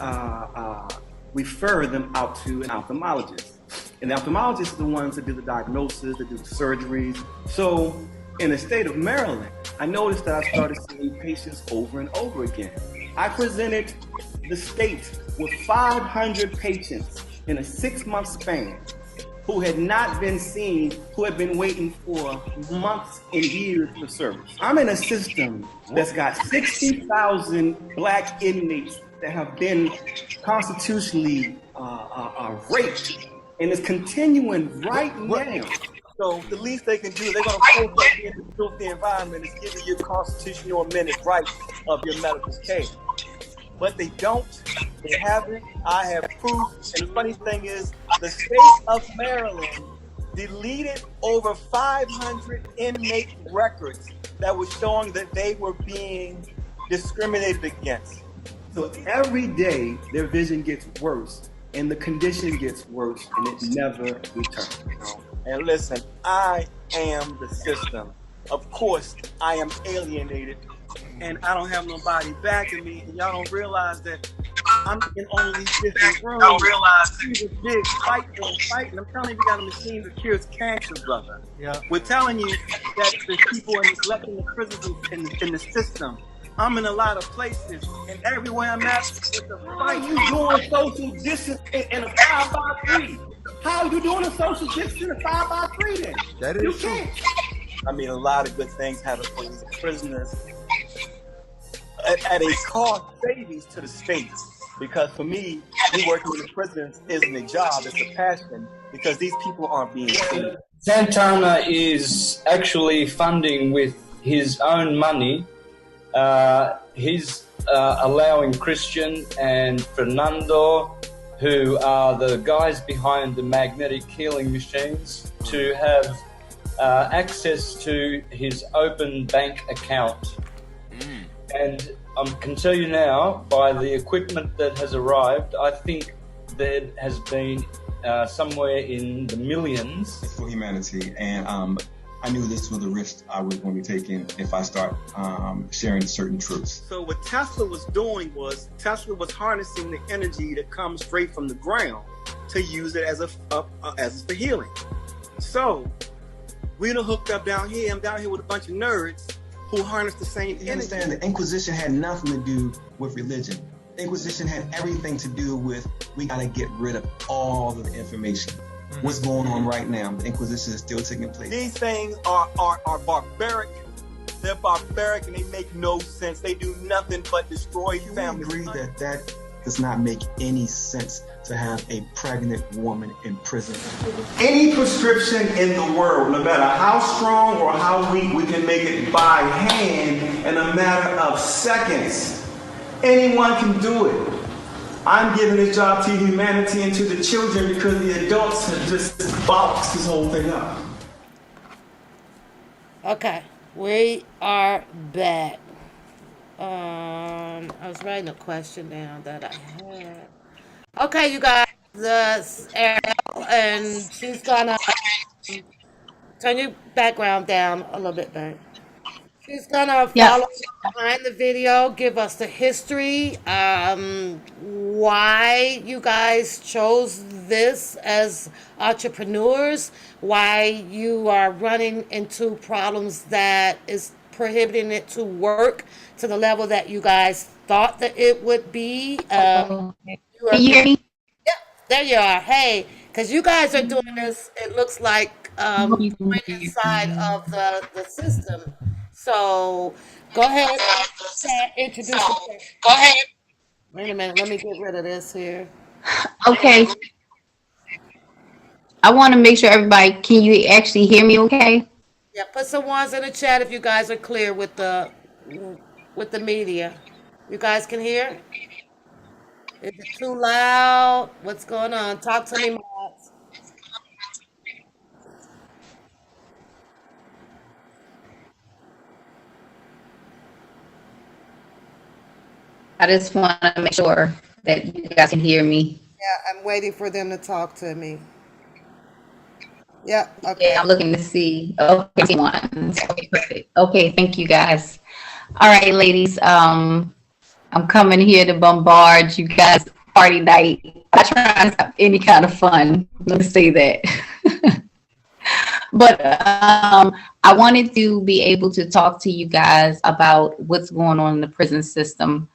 refer them out to an ophthalmologist. And the ophthalmologists are the ones that do the diagnosis, that do the surgeries. So in the state of Maryland, I noticed that I started seeing patients over and over again. I presented the state with 500 patients in a 6-month span who had not been seen, who had been waiting for months and years for service. I'm in a system that's got 60,000 black inmates that have been constitutionally raped, and it's continuing right now. So the least they can do, they're going to force you in the environment is giving you constitutional amendment rights of your medical care. but they don't. They haven't. I have proof. And the funny thing is, the state of Maryland deleted over 500 inmate records that were showing that they were being discriminated against. So every day their vision gets worse and the condition gets worse and it never returns. And listen, I am the system. Of course, I am alienated and I don't have nobody backing me. And y'all don't realize that I'm in all these different rooms. I don't realize this big fighting. I'm telling you, we got a machine that cures cancer, brother. Yeah. We're telling you that the people are neglecting the prisons in the system. I'm in a lot of places, and everywhere I'm at, it's a fight. How you doing social distance in a 5x3? How are you doing a social distance in a 5x3 then? That is you true. can't. I mean, a lot of good things happen for these prisoners at a cost savings to the state. Because for me working in the prisons isn't a job, it's a passion, because these people aren't being paid. Santana is actually funding with his own money. He's allowing Christian and Fernando, who are the guys behind the magnetic healing machines, to have access to his open bank account. And I can tell you now, by the equipment that has arrived, I think there has been somewhere in the millions. For humanity, and I knew this was a risk I was going to be taking if I start sharing certain truths. So what Tesla was doing was, Tesla was harnessing the energy that comes straight from the ground to use it as for healing. So we done hooked up down here. I'm down here with a bunch of nerds who harness the same energy. You understand, the Inquisition had nothing to do with religion. The Inquisition had everything to do with, we got to get rid of all of the information. What's going on right now? The Inquisition is still taking place. These things are barbaric. They're barbaric and they make no sense. They do nothing but destroy families. We agree that does not make any sense to have a pregnant woman in prison. Any prescription in the world, no matter how strong or how weak, we can make it by hand in a matter of seconds. Anyone can do it. I'm giving this job to humanity and to the children because the adults have just boxed this whole thing up. Okay, we are back. I was writing a question down that I had. Okay, you guys, this Ariel, and she's gonna turn your background down a little bit, babe. She's gonna Yeah. follow behind the video, give us the history, why you guys chose this as entrepreneurs, why you are running into problems that is prohibiting it to work to the level that you guys thought that it would be. Can you hear me? There you are. Hey, because you guys are doing this, it looks like going inside of the system. So go ahead and introduce yourself. Go ahead. Wait a minute, let me get rid of this here. Okay. I want to make sure everybody, can you actually hear me okay? Yeah, put some ones in the chat if you guys are clear with the media. You guys can hear? Is it too loud? What's going on? Talk to me, mods. I just want to make sure that you guys can hear me. Yeah, I'm waiting for them to talk to me. Yeah, okay. Yeah, I'm looking to see. Okay, okay, perfect. Okay, thank you guys. All right, ladies. I'm coming here to bombard you guys. Party night. I try to have any kind of fun. Let me say that. But I wanted to be able to talk to you guys about what's going on in the prison system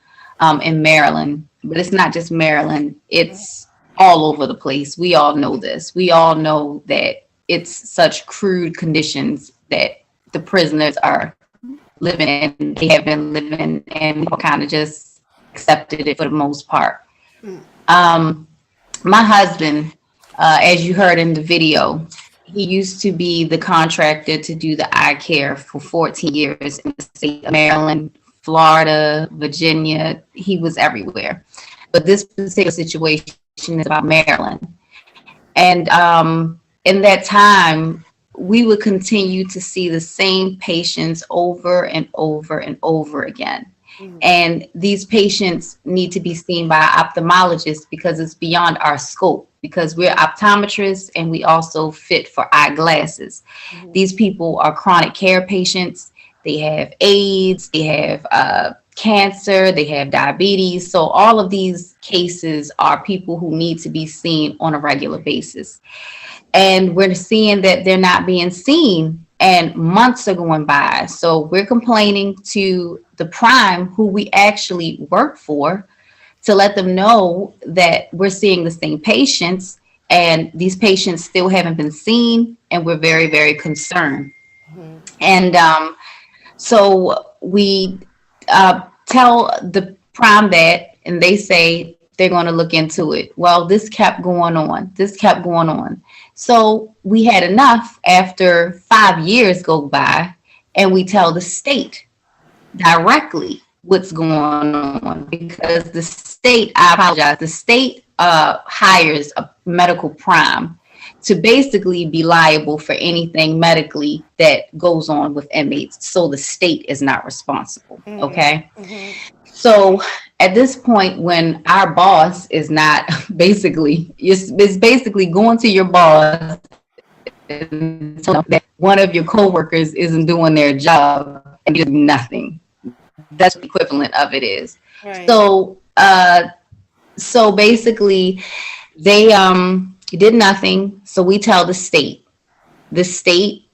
in Maryland. But it's not just Maryland. It's all over the place. We all know this. We all know that it's such crude conditions that the prisoners are living in. They have been living and kind of just accepted it for the most part. My husband, as you heard in the video, he used to be the contractor to do the eye care for 14 years in the state of Maryland Florida, Virginia. He was everywhere. But this particular situation is about Maryland. And in that time, we would continue to see the same patients over and over and over again. And these patients need to be seen by ophthalmologists because it's beyond our scope, because we're optometrists and we also fit for eyeglasses. These people are chronic care patients. They have AIDS, they have cancer, they have diabetes. So all of these cases are people who need to be seen on a regular basis. And we're seeing that they're not being seen and months are going by. So we're complaining to the prime who we actually work for to let them know that we're seeing the same patients and these patients still haven't been seen, and we're very, very concerned. And so we tell the prime that, and they say they're going to look into it. Well, this kept going on. This kept going on. So we had enough after 5 years go by, and we tell the state directly what's going on, because the state, I apologize, the state hires a medical prime to basically be liable for anything medically that goes on with inmates. So the state is not responsible. Okay. So at this point, when our boss is not basically, it's basically going to your boss and telling them that one of your coworkers isn't doing their job and you do nothing. That's what the equivalent of it is. Right. So basically they did nothing. So we tell the state. The state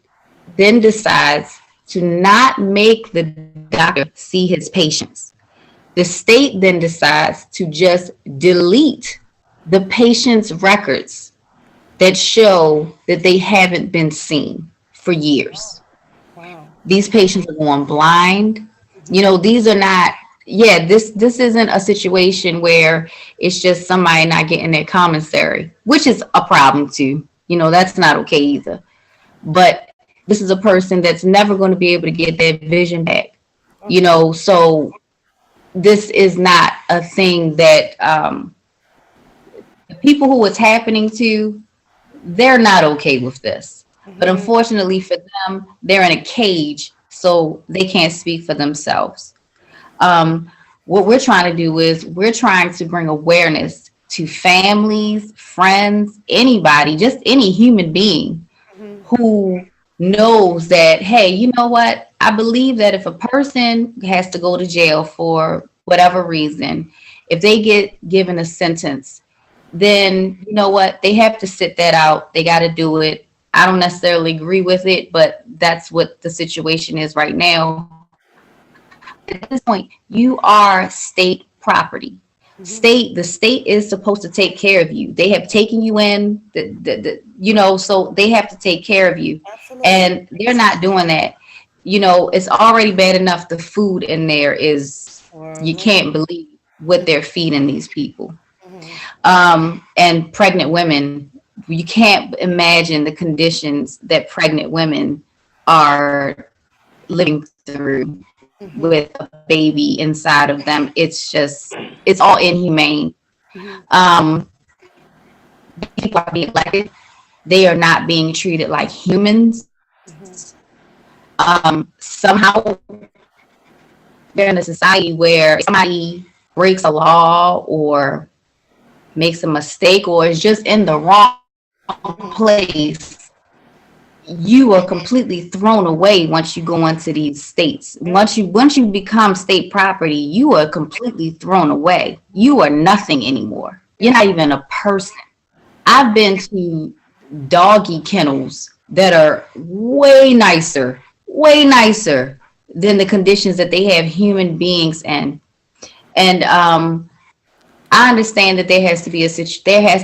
then decides to not make the doctor see his patients. The state then decides to just delete the patient's records that show that they haven't been seen for years. Wow. These patients are going blind. You know, these are not, this isn't a situation where it's just somebody not getting their commissary, which is a problem too. You know, that's not okay either. But this is a person that's never going to be able to get their vision back. You know, so this is not a thing that the people who it's happening to, they're not okay with this. But unfortunately for them, they're in a cage, so they can't speak for themselves. What we're trying to do is we're trying to bring awareness to families, friends, anybody, just any human being who knows that, hey, you know what? I believe that if a person has to go to jail for whatever reason, if they get given a sentence, then you know what? They have to sit that out. They got to do it. I don't necessarily agree with it, but that's what the situation is right now. At this point, you are state property. The state is supposed to take care of you. They have taken you in, so they have to take care of you. Absolutely. And they're not doing that. You know, it's already bad enough the food in there is, you can't believe what they're feeding these people. And pregnant women, you can't imagine the conditions that pregnant women are living through with a baby inside of them. It's all inhumane. People are being elected. They are not being treated like humans. Somehow they're in a society where if somebody breaks a law or makes a mistake or is just in the wrong place, you are completely thrown away once you go into these states. Once you become state property, you are completely thrown away. You are nothing anymore. You're not even a person. I've been to doggy kennels that are way nicer than the conditions that they have human beings in. And I understand that there has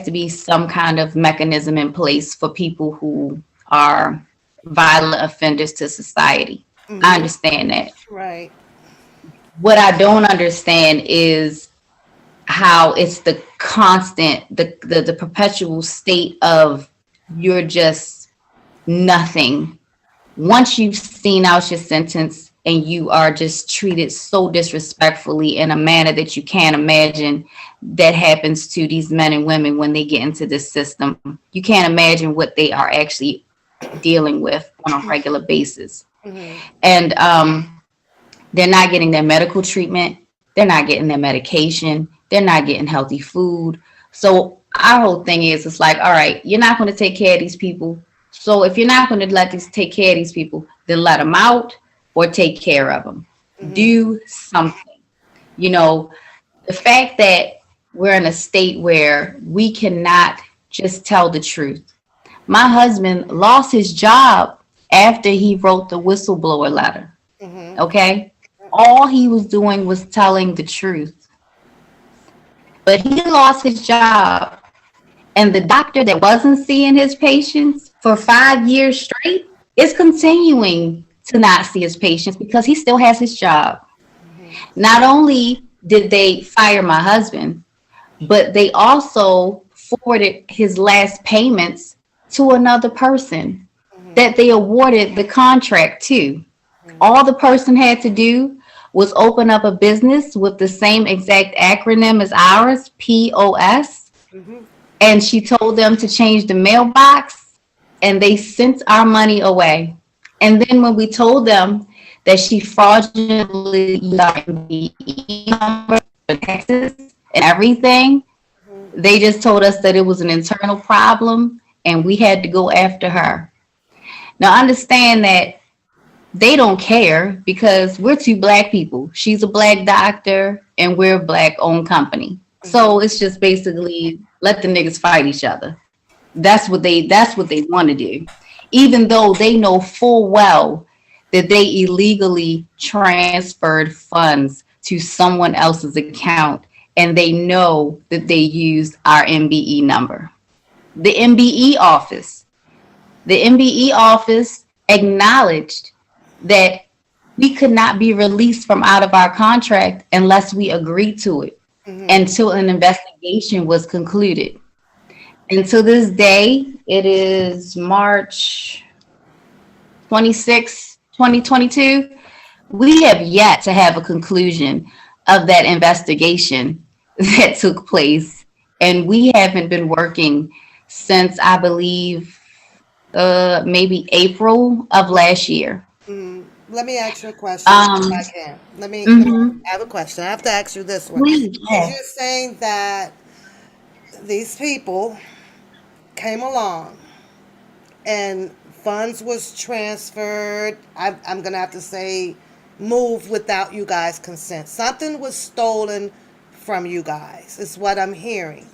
to be some kind of mechanism in place for people who are violent offenders to society. I understand that. Right. What I don't understand is how it's the constant, the perpetual state of you're just nothing. Once you've seen out your sentence, and you are just treated so disrespectfully in a manner that you can't imagine that happens to these men and women when they get into this system. You can't imagine what they are actually dealing with on a regular basis. And they're not getting their medical treatment. They're not getting their medication. They're not getting healthy food. So our whole thing is, it's like, all right, you're not going to take care of these people. So if you're not going to take care of these people, then let them out or take care of them. Do something. You know, the fact that we're in a state where we cannot just tell the truth. My husband lost his job after he wrote the whistleblower letter. Okay? All he was doing was telling the truth. But he lost his job. And the doctor that wasn't seeing his patients for 5 years straight is continuing to not see his patients because he still has his job. Not only did they fire my husband, but they also forwarded his last payments to another person that they awarded the contract to. All the person had to do was open up a business with the same exact acronym as ours, POS. And she told them to change the mailbox, and they sent our money away. And then when we told them that she fraudulently used our MBE number for taxes and everything, they just told us that it was an internal problem and we had to go after her. Now understand that they don't care because we're two black people. She's a black doctor and we're a black owned company. So it's just basically let the niggas fight each other. That's what they want to do. Even though they know full well that they illegally transferred funds to someone else's account, and they know that they used our MBE number. The MBE office acknowledged that we could not be released from out of our contract unless we agreed to it until an investigation was concluded. And to this day, it is March 26, 2022. We have yet to have a conclusion of that investigation that took place. And we haven't been working since, I believe, maybe April of last year. Let me ask you a question if I can. I have a question. I have to ask you this one. Please, You're saying that these people came along and funds was transferred. I'm going to have to say moved without you guys' consent. Something was stolen from you guys, is what I'm hearing.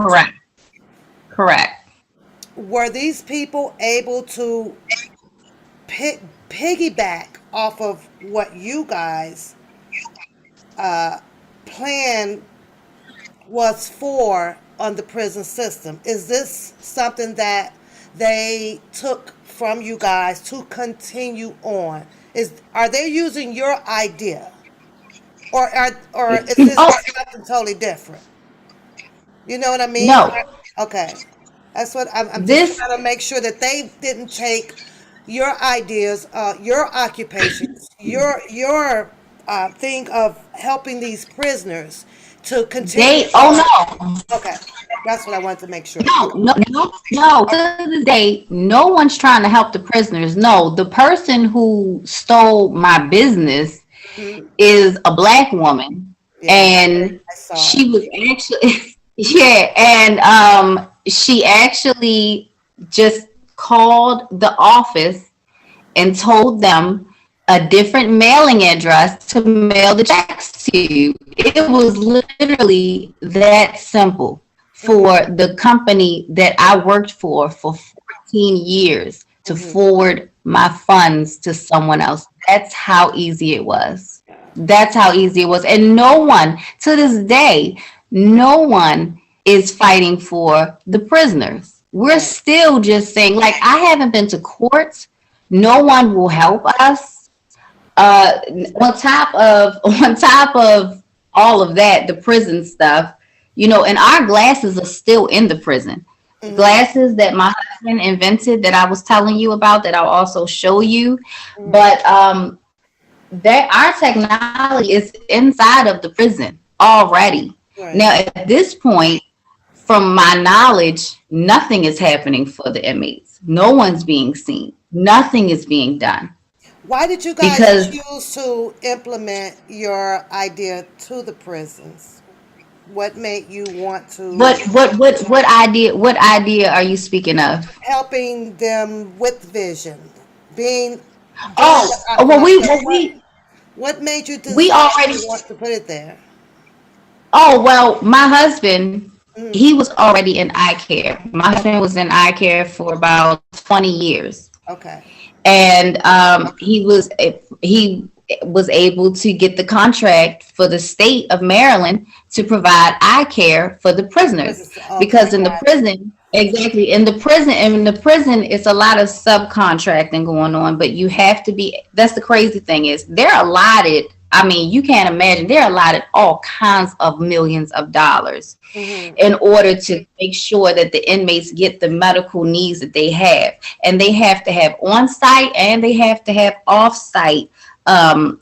Correct. Were these people able to piggyback off of what you guys plan was for on the prison system? Is this something that they took from you guys to continue on? Are they using your idea, or is this something totally different? You know what I mean? No. Okay, that's what I'm This- just trying to make sure that they didn't take your ideas, your occupations, your thing of helping these prisoners to continue. No. Okay, that's what I wanted to make sure. No. To this day, no one's trying to help the prisoners. No, the person who stole my business is a black woman, and I saw she was actually she actually just called the office and told them a different mailing address to mail the checks to. It was literally that simple for the company that I worked for 14 years to forward my funds to someone else. That's how easy it was. And no one, to this day, no one is fighting for the prisoners. We're still just saying, like, I haven't been to court. No one will help us. On top of all of that, the prison stuff, and our glasses are still in the prison. Glasses that my husband invented that I was telling you about, that I'll also show you. But that our technology is inside of the prison already. Right. Now, at this point, from my knowledge, nothing is happening for the inmates. No one's being seen. Nothing is being done Why did you guys because choose to implement your idea to the prisons? What made you want to what idea are you speaking of? helping them with vision, being doing Oh, the well, what made you we decide already. to want to put it there? Oh, well, my husband, Mm, he was already in eye care. My husband was in eye care for about 20 years. okay. And he was able to get the contract for the state of Maryland to provide eye care for the prisoners, Okay, because in the got it. prison, exactly, in the prison it's a lot of subcontracting going on, but you have to be, that's the crazy thing, is they're allotted, I mean, you can't imagine, they're allotted all kinds of millions of dollars Hmm. in order to make sure that the inmates get the medical needs that they have. And they have to have on site and they have to have off site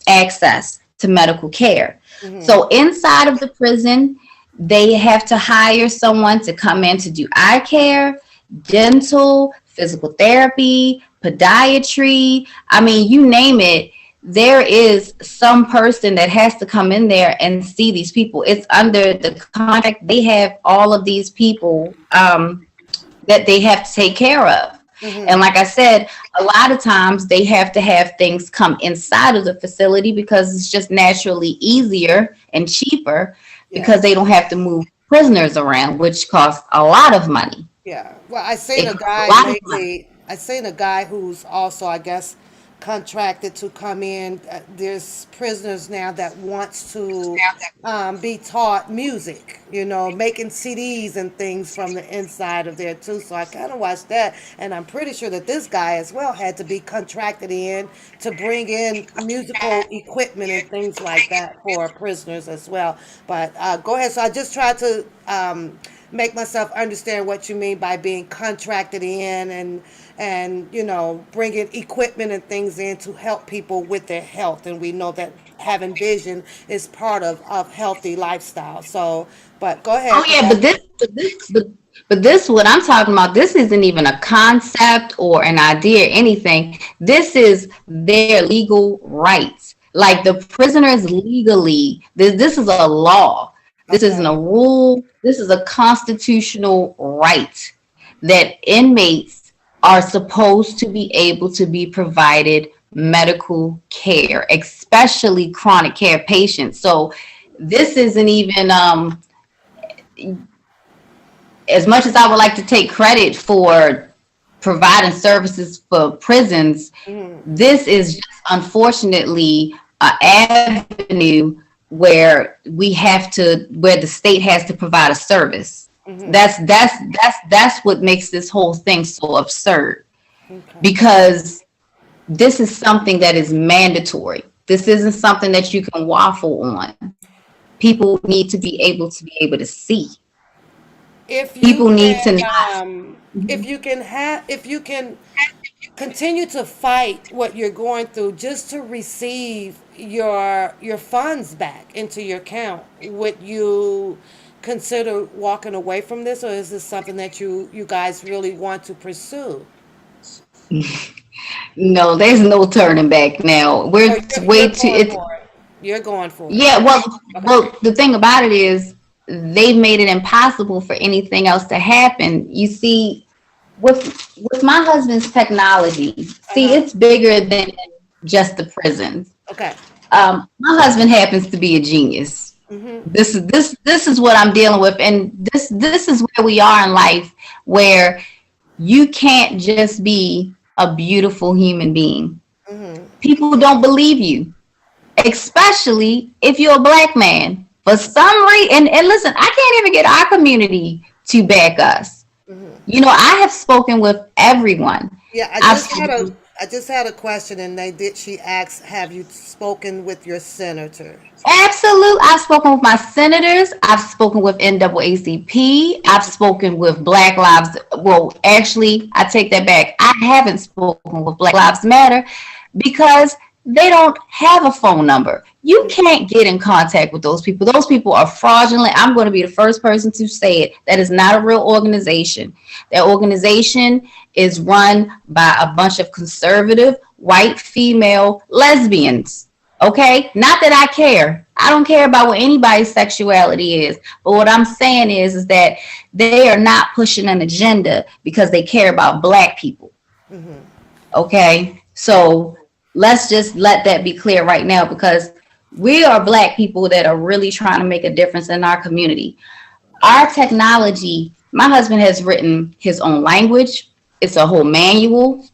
access to medical care. Hmm. So inside of the prison, they have to hire someone to come in to do eye care, dental, physical therapy, podiatry. I mean, you name it, there is some person that has to come in there and see these people. It's under the contract. They have all of these people that they have to take care of. And Hmm. like I said, a lot of times they have to have things come inside of the facility because it's just naturally easier and cheaper, Yeah. because they don't have to move prisoners around, which costs a lot of money. Yeah. Well, I seen It a costs a guy lot of money. lately. I seen a guy who's also, I guess, contracted to come in. There's prisoners now that wants to be taught music, making CDs and things from the inside of there too. So I kind of watched that, and I'm pretty sure that this guy as well had to be contracted in to bring in musical equipment and things like that for prisoners as well. But go ahead. So I just tried to make myself understand what you mean by being contracted in, and bringing equipment and things in to help people with their health. And we know that having vision is part of healthy lifestyle. So, but go ahead Oh because yeah, but this what I'm talking about. This isn't even a concept or an idea or anything. This is their legal rights. Like the prisoners legally, this is a law. This isn't okay. a rule. This is a constitutional right that inmates are supposed to be able to be provided medical care, especially chronic care patients. So this isn't even as much as I would like to take credit for providing services for prisons, Hmm. this is just unfortunately an avenue where the state has to provide a service. Hmm. That's what makes this whole thing so absurd, Okay. because this is something that is mandatory. This isn't something that you can waffle on. People need to be able to see. If you People need to can, not. if you can continue to fight what you're going through just to receive your funds back into your account, would you consider walking away from this, or is this something that you guys really want to pursue? No, there's no turning back now. So We're you're way too. going It's for it. You're going for it. Yeah. Well, Okay. well, the thing about it is they've made it impossible for anything else to happen. You see, with my husband's technology, see, Uh-huh. it's bigger than just the prisons. Okay. My husband happens to be a genius. Mhm. This is what I'm dealing with, and this is where we are in life, where you can't just be a beautiful human being. Mhm. People don't believe you, especially if you're a black man. For some reason, and listen, I can't even get our community to back us. Mhm. I have spoken with everyone. Yeah, I've spoken, I just had a question, and she asked, have you spoken with your senator? absolute. I've spoken with my senators. I've spoken with NAACP. I've spoken with Black Lives. Well, actually, I take that back. I haven't spoken with Black Lives Matter because they don't have a phone number. You can't get in contact with those people. Those people are fraudulent. I'm going to be the first person to say it. That is not a real organization. That organization is run by a bunch of conservative, white, female lesbians. Okay? Not that I care. I don't care about what anybody's sexuality is. But what I'm saying is that they are not pushing an agenda because they care about black people. Okay? So let's just let that be clear right now, because we are black people that are really trying to make a difference in our community. Our technology, my husband has written his own language. It's a whole manual.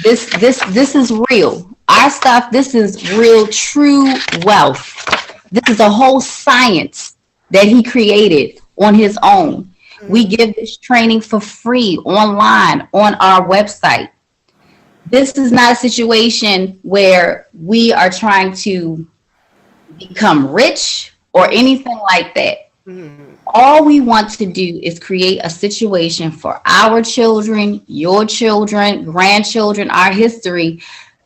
This is real. Our stuff, this is real, true wealth. This is a whole science that he created on his own. We give this training for free online on our website. This is not a situation where we are trying to become rich or anything like that. All we want to do is create a situation for our children, your children, grandchildren, our history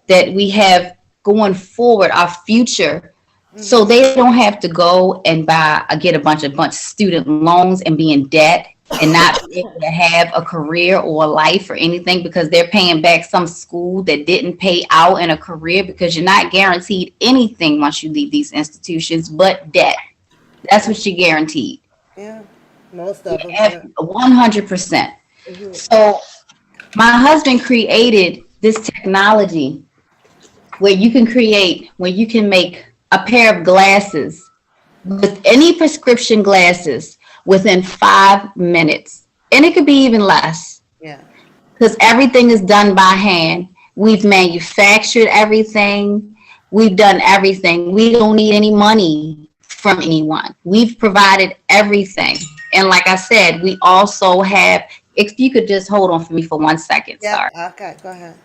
that we have going forward, our future, so they don't have to go and get a bunch of student loans and be in debt and not be able to have a career or a life or anything, because they're paying back some school that didn't pay out in a career, because you're not guaranteed anything once you leave these institutions but debt. That's what you're guaranteed. Yeah, most of them. 100%. So my husband created this technology where you can make a pair of glasses with any prescription glasses within 5 minutes. And it could be even less. Yeah. Because everything is done by hand. We've manufactured everything. We've done everything. We don't need any money from anyone. We've provided everything. And like I said, we also have, if you could just hold on for me for 1 second. Yeah. Sorry. Okay, go ahead.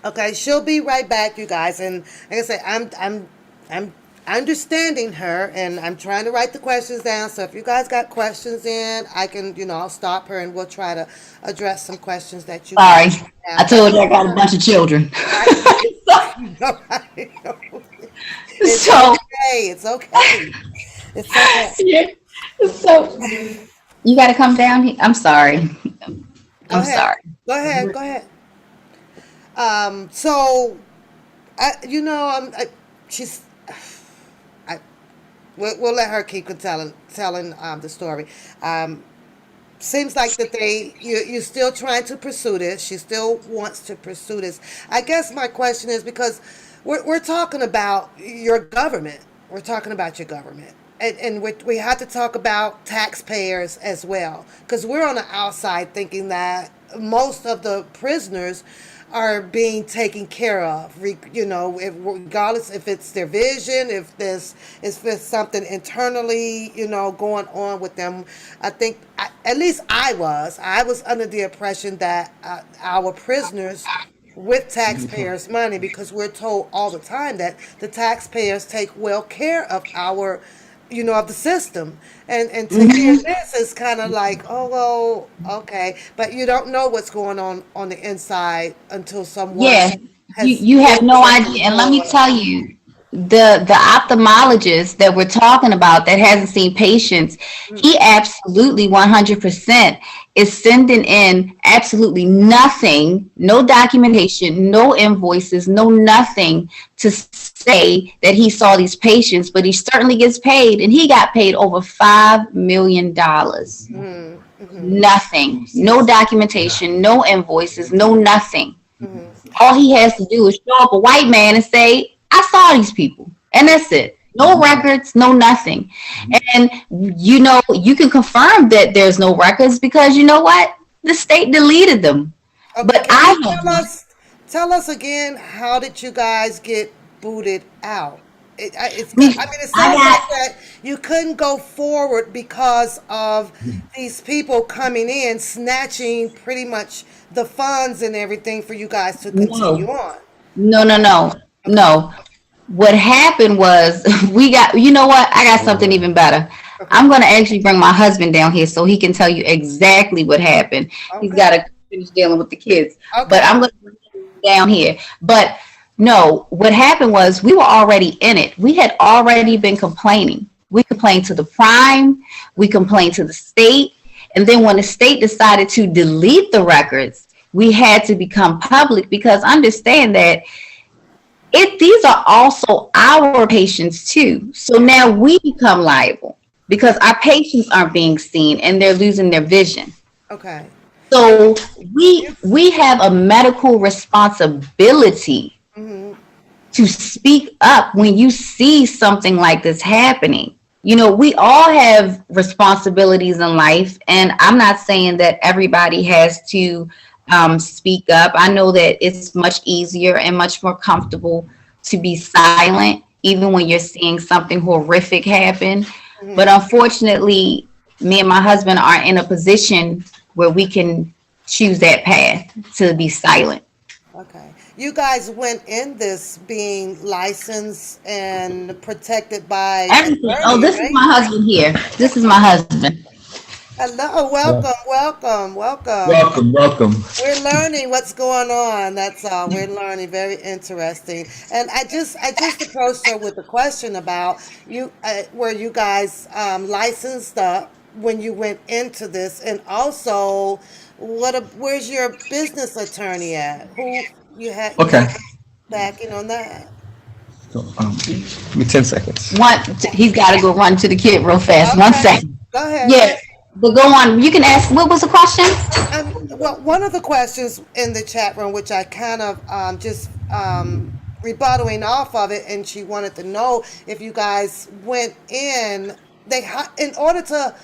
Okay, she'll be right back, you guys. And like I said, I'm understanding her, and I'm trying to write the questions down. So if you guys got questions in, I can, I'll stop her and we'll try to address some questions that you Sorry. guys have. I told you I got a bunch of children. It's So okay. It's okay. It's okay. yeah. So you got to come down here. I'm sorry. Go ahead. Sorry. Go ahead. Go ahead. So, she's. We'll let her keep telling the story. Seems like that you're still trying to pursue this. She still wants to pursue this. I guess my question is, because we're talking about your government. We're talking about your government. And we have to talk about taxpayers as well, because we're on the outside thinking that most of the prisoners are being taken care of, regardless if it's their vision, if there's something internally, going on with them. I think, at least I was under the impression that our prisoners with taxpayers' money, because we're told all the time that the taxpayers take well care of our of the system, and to hear this is kind of like, oh well, okay, but you don't know what's going on the inside until someone you have no idea. And let me tell you, the ophthalmologist that we're talking about that hasn't seen patients, he absolutely 100% is sending in absolutely nothing, no documentation, no invoices, no nothing to say that he saw these patients, but he certainly gets paid, and he got paid over $5 million. Nothing, no documentation, no invoices, no nothing. All he has to do is show up a white man and say, I saw these people, and that's it. No records, no nothing. And you can confirm that there's no records, because you know what? The state deleted them. Okay, but tell us again, how did you guys get booted out? It sounds like that you couldn't go forward because of these people coming in, snatching pretty much the funds and everything for you guys to continue on. No. What happened was we got, I got something even better. Okay. I'm going to actually bring my husband down here so he can tell you exactly what happened. Okay. He's got to finish dealing with the kids. Okay. But I'm going to bring him down here. But no, what happened was we were already in it. We had already been complaining. We complained to the prime, we complained to the state, and then when the state decided to delete the records, we had to become public, because understand that these are also our patients too. So now we become liable because our patients aren't being seen and they're losing their vision. Okay. So we have a medical responsibility to speak up when you see something like this happening. You know, we all have responsibilities in life, and I'm not saying that everybody has to speak up. I know that it's much easier and much more comfortable to be silent, even when you're seeing something horrific happen. But unfortunately, me and my husband are in a position where we can choose that path to be silent. Okay. You guys went in this being licensed and protected by Everything. Oh, attorney, this is right? my husband here. This is my husband. Hello, welcome, welcome, welcome. Welcome, welcome. We're learning what's going on. That's all. We're learning. Very interesting. And I just approached her with a question about you, were you guys licensed up when you went into this, and also, where's your business attorney at? Who you had Okay. backing on that? So, give me 10 seconds. He's got to go run to the kid real fast. 1 second. Go ahead. Yeah, but go on. You can ask. What was the question? Well, one of the questions in the chat room, which I kind of just rebuttaling off of it, and she wanted to know if you guys went in, in order to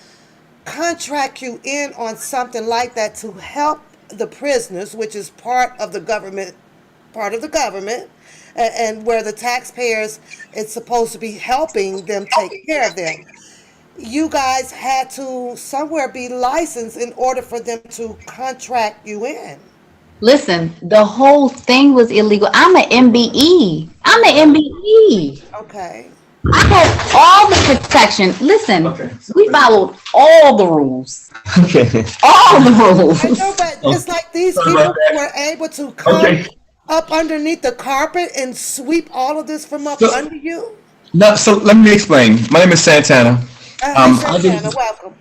contract you in on something like that to help the prisoners, which is part of the government, and where the taxpayers, it's supposed to be helping them take care of them. You guys had to somewhere be licensed in order for them to contract you in. Listen, the whole thing was illegal. I'm an MBE. Okay. I had all the protection. Listen, we followed all the rules. Okay. All the rules. I know, but it's like these people were able to come up underneath the carpet and sweep all of this from up under you. No, so let me explain. My name is Santana. Welcome.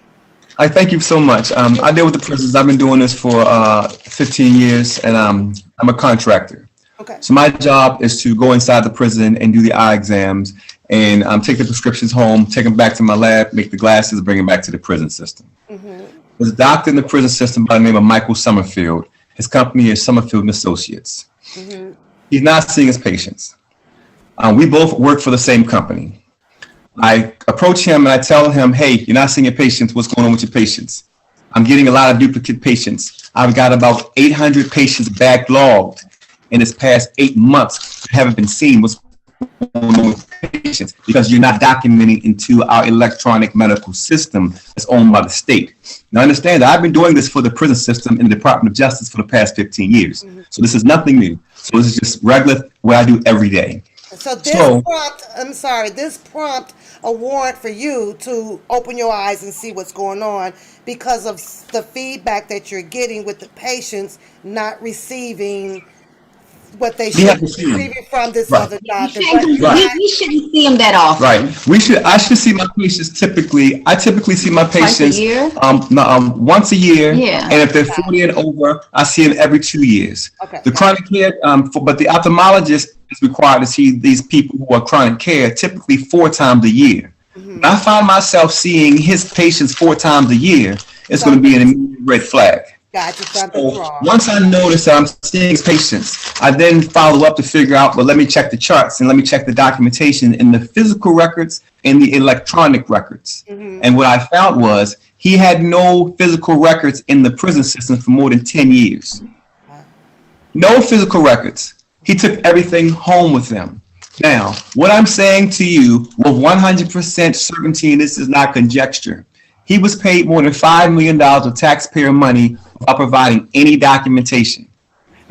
I thank you so much. I deal with the prisons. I've been doing this for 15 years, and I'm a contractor. Okay. So my job is to go inside the prison and do the eye exams and take the prescriptions home, take them back to my lab, make the glasses, bring them back to the prison system. There's a doctor in the prison system by the name of Michael Summerfield. His company is Summerfield and Associates. He's not seeing his patients. We both work for the same company. I approach him and I tell him, hey, you're not seeing your patients. What's going on with your patients? I'm getting a lot of duplicate patients. I've got about 800 patients backlogged in this past 8 months that haven't been seen. What's going on with patients? Because you're not documenting into our electronic medical system that's owned by the state. Now understand that I've been doing this for the prison system in the Department of Justice for the past 15 years. So this is nothing new. So this is just regular what I do every day. So this prompt a warrant for you to open your eyes and see what's going on because of the feedback that you're getting with the patients not receiving what they should be receiving from this other doctor. We shouldn't see them that often. Right. I should see my patients typically. I typically see my patients once a year. Yeah. And if they're 40 and over, I see them every 2 years. Okay. The chronic care, but the ophthalmologist is required to see these people who are chronic care typically 4 times a year. When I find myself seeing his patients 4 times a year, it's going to be an immediate red flag. Gotcha, something's wrong. Once I notice that I'm seeing his patients, I then follow up to figure out, well, let me check the charts and let me check the documentation in the physical records and the electronic records. And what I found was he had no physical records in the prison system for more than 10 years. No physical records. He took everything home with him. Now, what I'm saying to you with 100% certainty, and this is not conjecture, he was paid more than $5 million of taxpayer money without providing any documentation.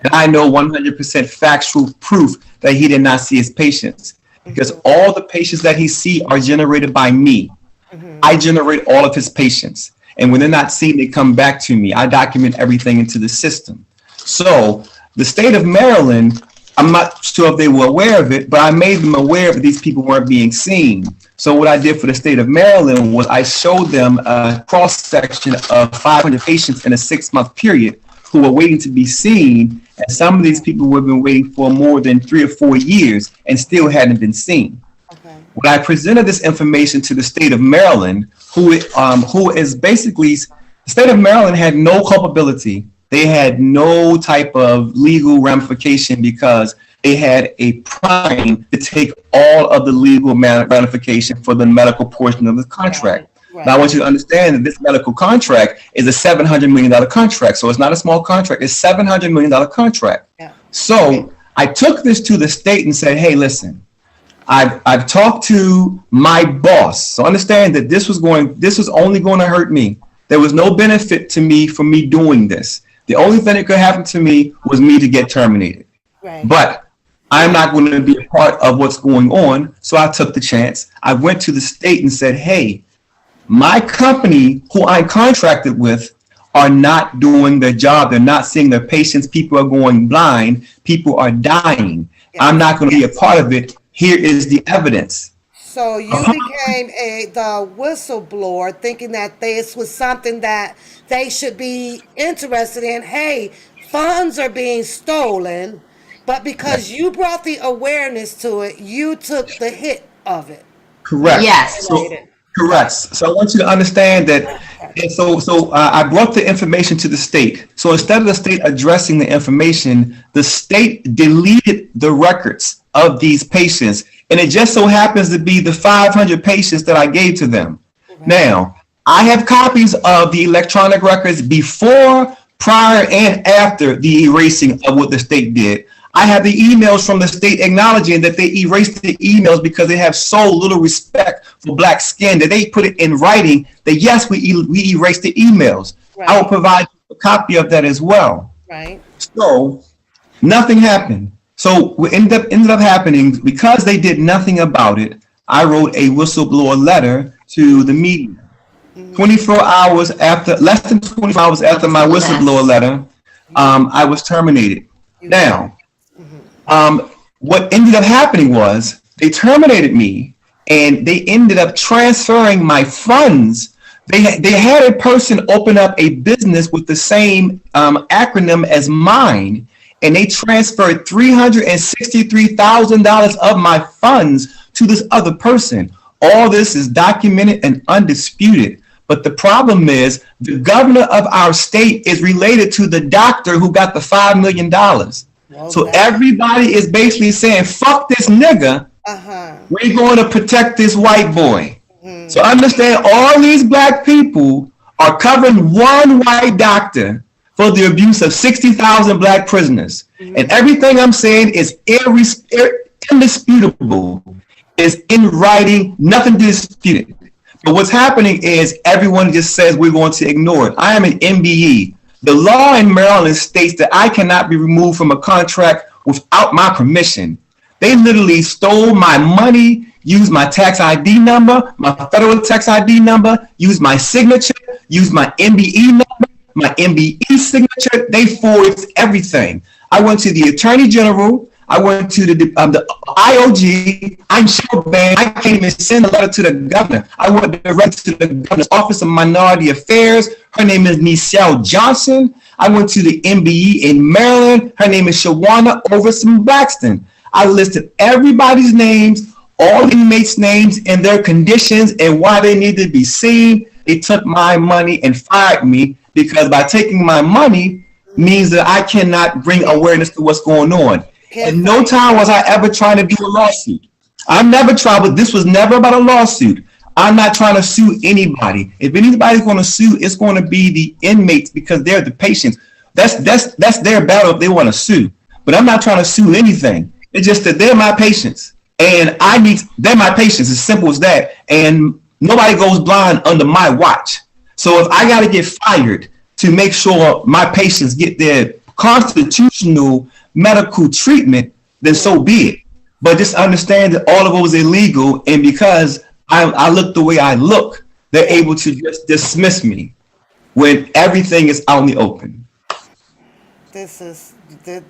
And I know 100% factual proof that he did not see his patients because all the patients that he see are generated by me. I generate all of his patients. And when they're not seen, they come back to me. I document everything into the system. So The state of Maryland, I'm not sure if they were aware of it, but I made them aware that these people weren't being seen. So what I did for the state of Maryland was I showed them a cross-section of 500 patients in a 6-month period who were waiting to be seen. And some of these people have been waiting for more than 3 or 4 years and still hadn't been seen. Okay. When I presented this information to the state of Maryland, who is basically, the state of Maryland had no culpability. They had no type of legal ramification because they had a prime to take all of the legal ramification for the medical portion of the contract. Right. Now, I want you to understand that this medical contract is a $700 million contract. So it's not a small contract. It's a $700 million contract. Yeah. So I took this to the state and said, hey, listen, I've talked to my boss. So understand that this was only going to hurt me. There was no benefit to me for me doing this. The only thing that could happen to me was me to get terminated. Right. But I'm not going to be a part of what's going on. So I took the chance. I went to the state and said, hey, my company, who I'm contracted with, are not doing their job. They're not seeing their patients. People are going blind. People are dying. Yes. I'm not going to be a part of it. Here is the evidence. So you became the whistleblower, thinking that this was something that they should be interested in. Hey, funds are being stolen, but because you brought the awareness to it, you took the hit of it. Correct. Yes. Correct. So I want you to understand that. And so I brought the information to the state. So instead of the state addressing the information, the state deleted the records of these patients. And it just so happens to be the 500 patients that I gave to them. Right. Now, I have copies of the electronic records before, prior, and after the erasing of what the state did. I have the emails from the state acknowledging that they erased the emails because they have so little respect for black skin that they put it in writing that, yes, we erased the emails. Right. I will provide a copy of that as well. Right. So nothing happened. So what ended up happening, because they did nothing about it, I wrote a whistleblower letter to the media. 24 hours after, less than 24 hours after my whistleblower letter, I was terminated. Now, what ended up happening was they terminated me and they ended up transferring my funds. They had a person open up a business with the same acronym as mine, and they transferred $363,000 of my funds to this other person. All this is documented and undisputed. But the problem is the governor of our state is related to the doctor who got the $5 million. Okay. So everybody is basically saying, fuck this nigga. We're going to protect this white boy. So understand, all these black people are covering one white doctor for the abuse of 60,000 black prisoners. And everything I'm saying is indisputable, is in writing, nothing to dispute it. But what's happening is everyone just says we're going to ignore it. I am an MBE. The law in Maryland states that I cannot be removed from a contract without my permission. They literally stole my money, used my tax ID number, my federal tax ID number, used my signature, used my MBE number, my MBE signature. They forged everything. I went to the Attorney General. I went to the IOG. I'm so bad. I can't even send a letter to the governor. I went directly to the governor's Office of Minority Affairs. Her name is Michelle Johnson. I went to the MBE in Maryland. Her name is Shawana Overson-Blackston. I listed everybody's names, all the inmates' names and their conditions and why they need to be seen. They took my money and fired me because by taking my money means that I cannot bring awareness to what's going on. And no time was I ever trying to do a lawsuit. I'm never trying, but this was never about a lawsuit. I'm not trying to sue anybody. If anybody's going to sue, it's going to be the inmates because they're the patients. That's their battle if they want to sue. But I'm not trying to sue anything. It's just that they're my patients. And they're my patients, as simple as that. And nobody goes blind under my watch. So if I got to get fired to make sure my patients get their constitutional medical treatment, then so be it. But just understand that all of it was illegal. And because I look the way I look, they're able to just dismiss me when everything is out in the open. this is,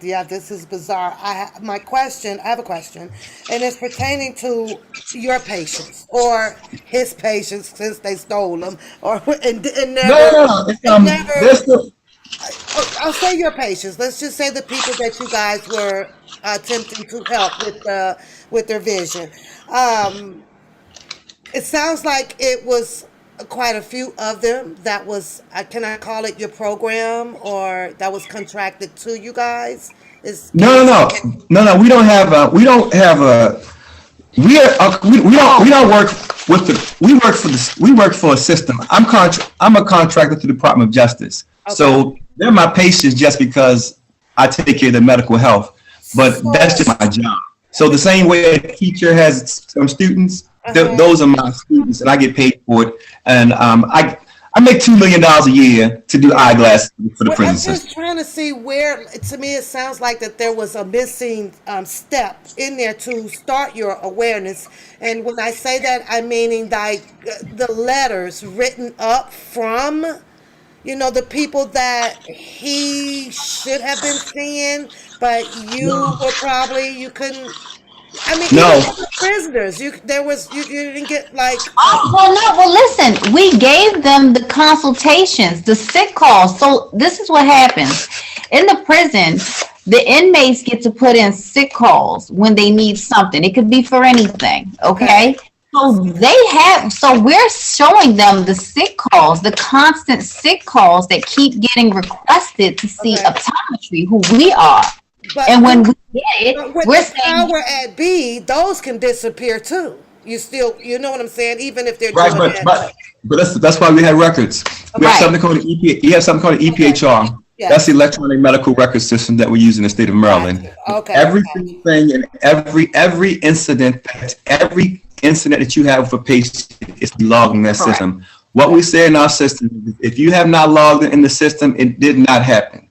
yeah, this is bizarre. I have a question, and it's pertaining to your patients or his patients since they stole them, or and never, No, it's, and never. there's the, I'll say your patients. Let's just say the people that you guys were attempting to help with their vision. Um, it sounds like it was quite a few of them that was, can I call it your program, or that was contracted to you guys? Is no, no, no, no, no. We don't have a. We don't work with the. We work for a system. I'm a contractor to the Department of Justice. Okay. So they're my patients just because I take care of their medical health. But that's just my job. So the same way a teacher has some students, those are my students, and I get paid for it. And I make $2 million a year to do eyeglasses for the Well, prison I'm system. just trying to see where, to me, it sounds like that there was a missing step in there to start your awareness. And when I say that, I'm meaning like the letters written up from, the people that he should have been seeing, but you couldn't. I mean, No. even the prisoners, you didn't get like. Oh, well, no, well, listen, we gave them the consultations, the sick calls. So this is what happens. In the prison, the inmates get to put in sick calls when they need something. It could be for anything, okay? So we're showing them the sick calls, the constant sick calls that keep getting requested to see optometry, who we are. And when we get it, with we're the saying, power at B, those can disappear too. You still, you know what I'm saying? Even if they're Right, doing but that's why we have records. We have something called the EPA. You have something called the EPHR. Yes. That's the electronic medical record system that we use in the state of Maryland. Okay. Every single thing and every incident that you have with a patient is logged in that system. What we say in our system, if you have not logged it in the system, it did not happen.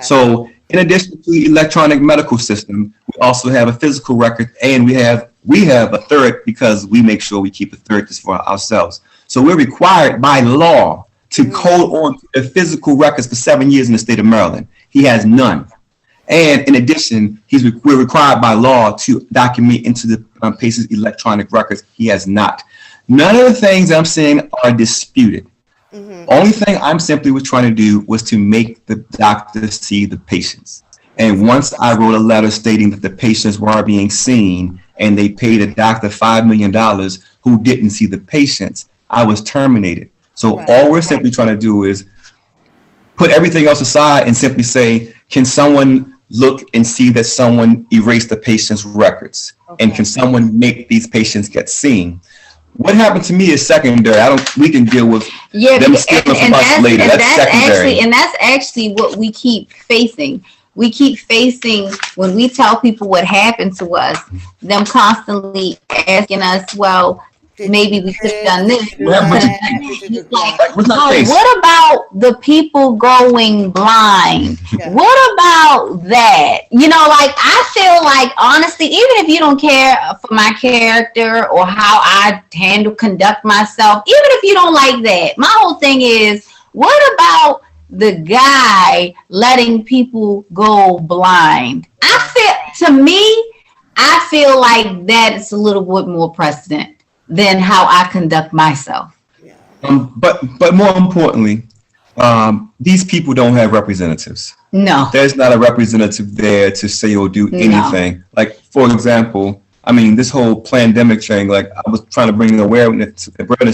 So in addition to the electronic medical system, we also have a physical record, and we have a third because we make sure we keep a third just for ourselves. So we're required by law to hold on to the physical records for 7 years in the state of Maryland. He has none. And in addition, we're required by law to document into the patient's electronic records. He has not. None of the things I'm saying are disputed. Only thing I'm simply was trying to do was to make the doctor see the patients. And once I wrote a letter stating that the patients were being seen and they paid a doctor $5 million who didn't see the patients, I was terminated. So all we're simply trying to do is put everything else aside and simply say, can someone look and see that someone erased the patient's records? And can someone make these patients get seen? What happened to me is secondary. We can deal with them stealing from us later. That's secondary. And that's actually what we keep facing. We keep facing when we tell people what happened to us, them constantly asking us, well, maybe we could have done this. What about the people going blind? What about that? I feel like, honestly, even if you don't care for my character or how I conduct myself, even if you don't like that, my whole thing is, what about the guy letting people go blind? I feel like that's a little bit more precedent than how I conduct myself. But more importantly, these people don't have representatives. No. There's not a representative there to say or do anything. No. Like, for example, this whole pandemic thing, like I was trying to bring awareness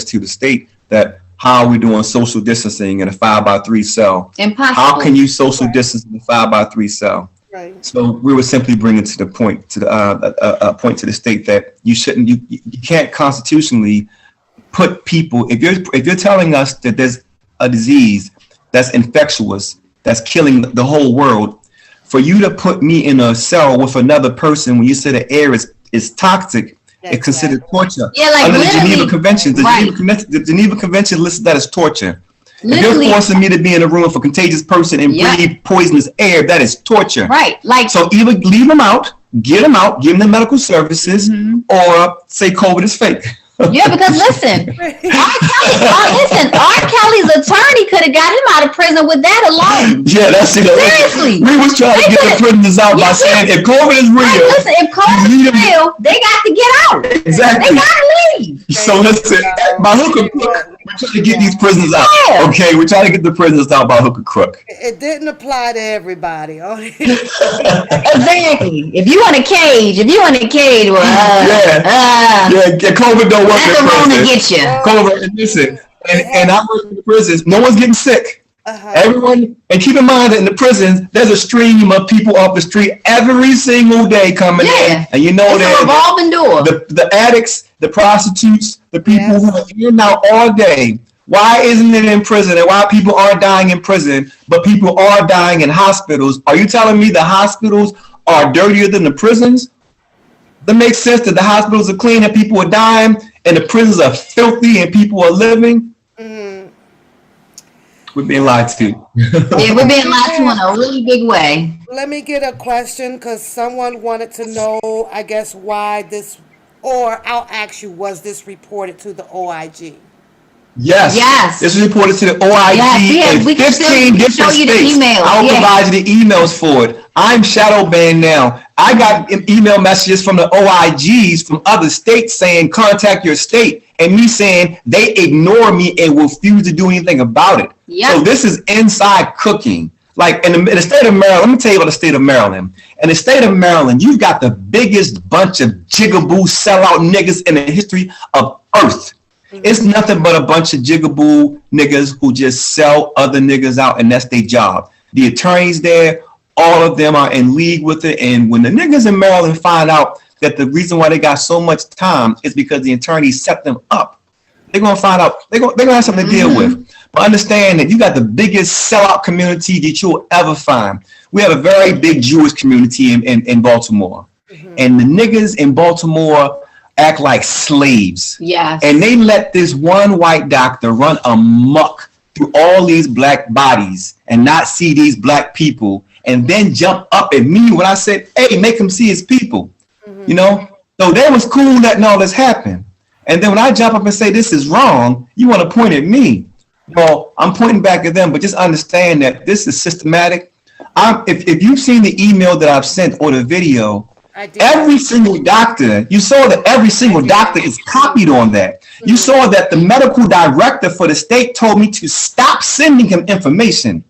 to the state that how are we doing social distancing in a 5x3 cell? Impossible. How can you social distance in a 5x3 cell? Right. So we were simply bringing to the point to the state that you can't constitutionally put people, if you're telling us that there's a disease that's infectious, that's killing the whole world, for you to put me in a cell with another person when you say the air is toxic, it's considered torture. Yeah, like under the Geneva Convention. The Geneva Convention lists that as torture. If you're forcing me to be in a room with a contagious person and breathe poisonous air, that is torture. Right. So either leave them out, get them out, give them the medical services, or say COVID is fake. Yeah, because listen, R. Kelly's attorney could have got him out of prison with that alone. Yeah, that's it. Seriously. We was trying to get the prisoners out by saying if COVID is real. Right, listen, if COVID is real, they got to get out. Exactly. They got to leave. So listen, by hook or crook, we're trying to get these prisoners out. Yeah. Okay, we're trying to get the prisoners out by hook or crook. It didn't apply to everybody. Exactly. If you in a cage, well, COVID don't work. let the Rona get you. COVID, and listen, and I work in the prisons. No one's getting sick. Everyone, and keep in mind that in the prisons, there's a stream of people off the street every single day coming in, and you know that a revolving door. The addicts, the prostitutes, the people who are in and out all day. Why isn't it in prison, and why people aren't dying in prison, but people are dying in hospitals? Are you telling me the hospitals are dirtier than the prisons? That makes sense that the hospitals are clean and people are dying, and the prisons are filthy and people are living. We're being lied to. Yeah, we're being lied to in a really big way. Let me get a question, because someone wanted to know, I guess, why this, or I'll ask you, was this reported to the OIG? Yes. This was reported to the OIG in 15 different states. I'll provide you the emails for it. I'm shadow banned now. I got email messages from the OIGs from other states saying contact your state, and me saying they ignore me and refuse to do anything about it. So this is inside cooking. Like in the state of Maryland, let me tell you about the state of Maryland. In the state of Maryland, you've got the biggest bunch of jigaboo sellout niggas in the history of Earth. It's nothing but a bunch of jigaboo niggas who just sell other niggas out, and that's their job. The attorneys there, all of them are in league with it. And when the niggas in Maryland find out that the reason why they got so much time is because the attorneys set them up, they're gonna find out they're gonna have something to deal with. But understand that you got the biggest sellout community that you'll ever find. We have a very big Jewish community in Baltimore, and the niggas in Baltimore act like slaves. Yes. And they let this one white doctor run amok through all these black bodies and not see these black people, and then jump up at me when I said, hey, make him see his people. You know? So they was cool letting all this happen. And then when I jump up and say this is wrong, you want to point at me. Well, I'm pointing back at them, but just understand that this is systematic. If you've seen the email that I've sent or the video, every single doctor, you saw that every single doctor is copied on that. You saw that the medical director for the state told me to stop sending him information.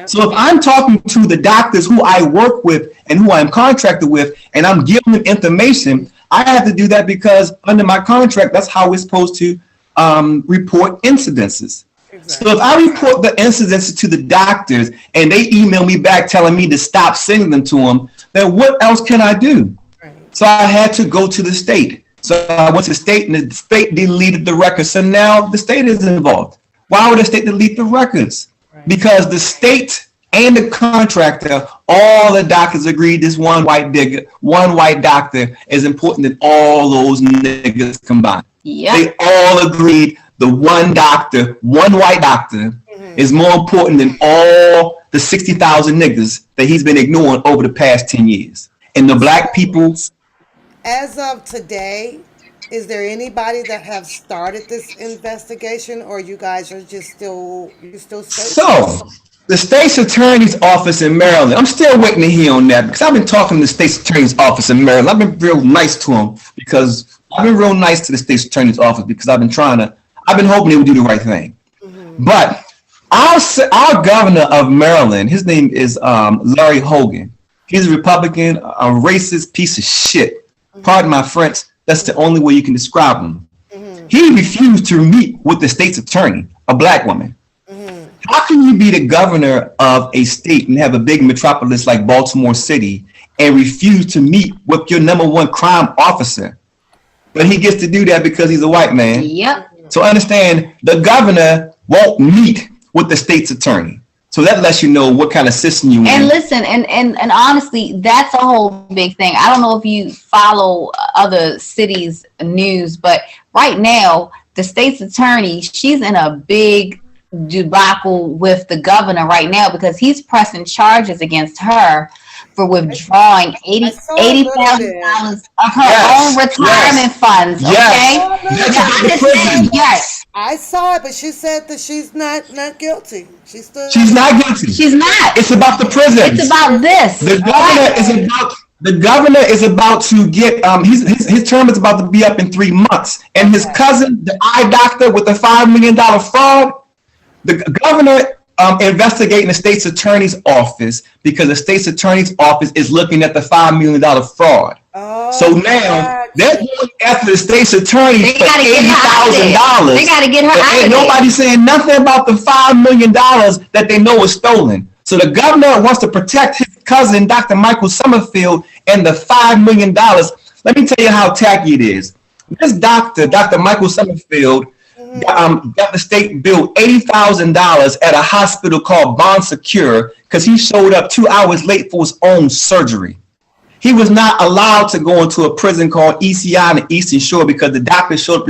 So if I'm talking to the doctors who I work with and who I'm contracted with, and I'm giving them information, I have to do that because under my contract, that's how we're supposed to report incidences. So if I report the incidences to the doctors and they email me back telling me to stop sending them to them, then what else can I do? So I had to go to the state. So I went to the state, and the state deleted the records. So now the state is involved. Why would the state delete the records? Because the state and the contractor, all the doctors agreed this one white doctor is important than all those niggas combined. They all agreed the one doctor, one white doctor, is more important than all the 60,000 niggas that he's been ignoring over the past 10 years. And the black people. As of today, is there anybody that have started this investigation, or you guys are just still searching? So the state's attorney's office in Maryland, I'm still waiting to hear on that, because I've been talking to the state's attorney's office in Maryland. I've been real nice to them because I've been real nice to the state's attorney's office because I've been hoping they would do the right thing. But our governor of Maryland, his name is Larry Hogan. He's a Republican, a racist piece of shit. Pardon my French. That's the only way you can describe him. He refused to meet with the state's attorney, a black woman. How can you be the governor of a state and have a big metropolis like Baltimore City and refuse to meet with your number one crime officer? But he gets to do that because he's a white man. So understand, the governor won't meet with the state's attorney. So that lets you know what kind of system you in. And listen, and honestly, that's a whole big thing. I don't know if you follow other cities' news, but right now, the state's attorney, she's in a big debacle with the governor right now because he's pressing charges against her for withdrawing I saw a little bit. $80,000 of her Yes, own retirement yes, funds. Okay, yes. That's now about I'm the just saying, prison. yes, I saw it, but she said that she's not guilty. She's still She's not guilty. she's not. It's about the It's prisons. about this. The All governor right. is about to get his term is about to be up in 3 months, and his cousin, the eye doctor with the $5 million fraud, the governor investigating the state's attorney's office because the state's attorney's office is looking at the $5 million fraud. Oh, So now they're going after the state's attorney They for gotta get her out of there. $80,000. They gotta get her But out ain't of there. nobody saying nothing about the $5 million that they know is stolen. So the governor wants to protect his cousin, Dr. Michael Summerfield, and the $5 million. Let me tell you how tacky it is. This doctor, Dr. Michael Summerfield, got the state billed $80,000 at a hospital called Bon Secure because he showed up 2 hours late for his own surgery. He was not allowed to go into a prison called ECI in the Eastern Shore because the doctor showed up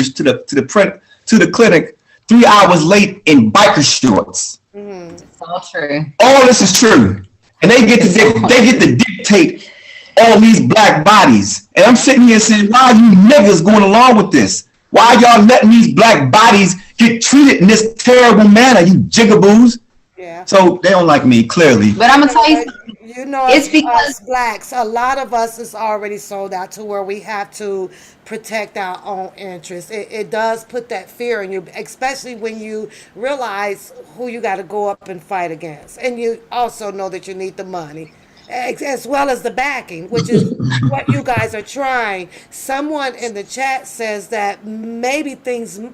to the clinic 3 hours late in biker shorts. It's all true. All this is true, and they get to dictate all these black bodies. And I'm sitting here saying, why are you niggas going along with this? Why are y'all letting these black bodies get treated in this terrible manner, you jigaboos? yeah. So they don't like me, clearly. But I'm gonna tell you something. You know, It's because- us blacks, a lot of us is already sold out to where we have to protect our own interests. It does put that fear in you, especially when you realize who you got to go up and fight against. And you also know that you need the money, as well as the backing, which is what you guys are trying. Someone in the chat says that maybe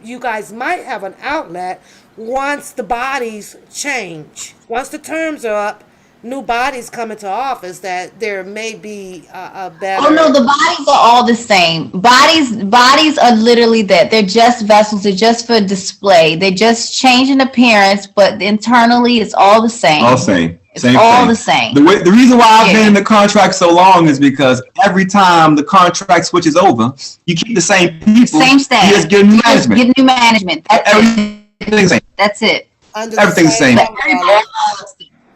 you guys might have an outlet once the bodies change. Once the terms are up, new bodies come into office, that there may be a better. Oh no, the bodies are all the same. Bodies are literally that. They're just vessels. They're just for display. They just change in appearance, but internally it's all the same. All same. It's Same all thing. the same. The reason why I've Yeah. been in the contract so long is because every time the contract switches over, you keep the same people. Same staff. You just get new management. Get new management. That's it. Everything's the same. That's it. under everything's the same. umbrella.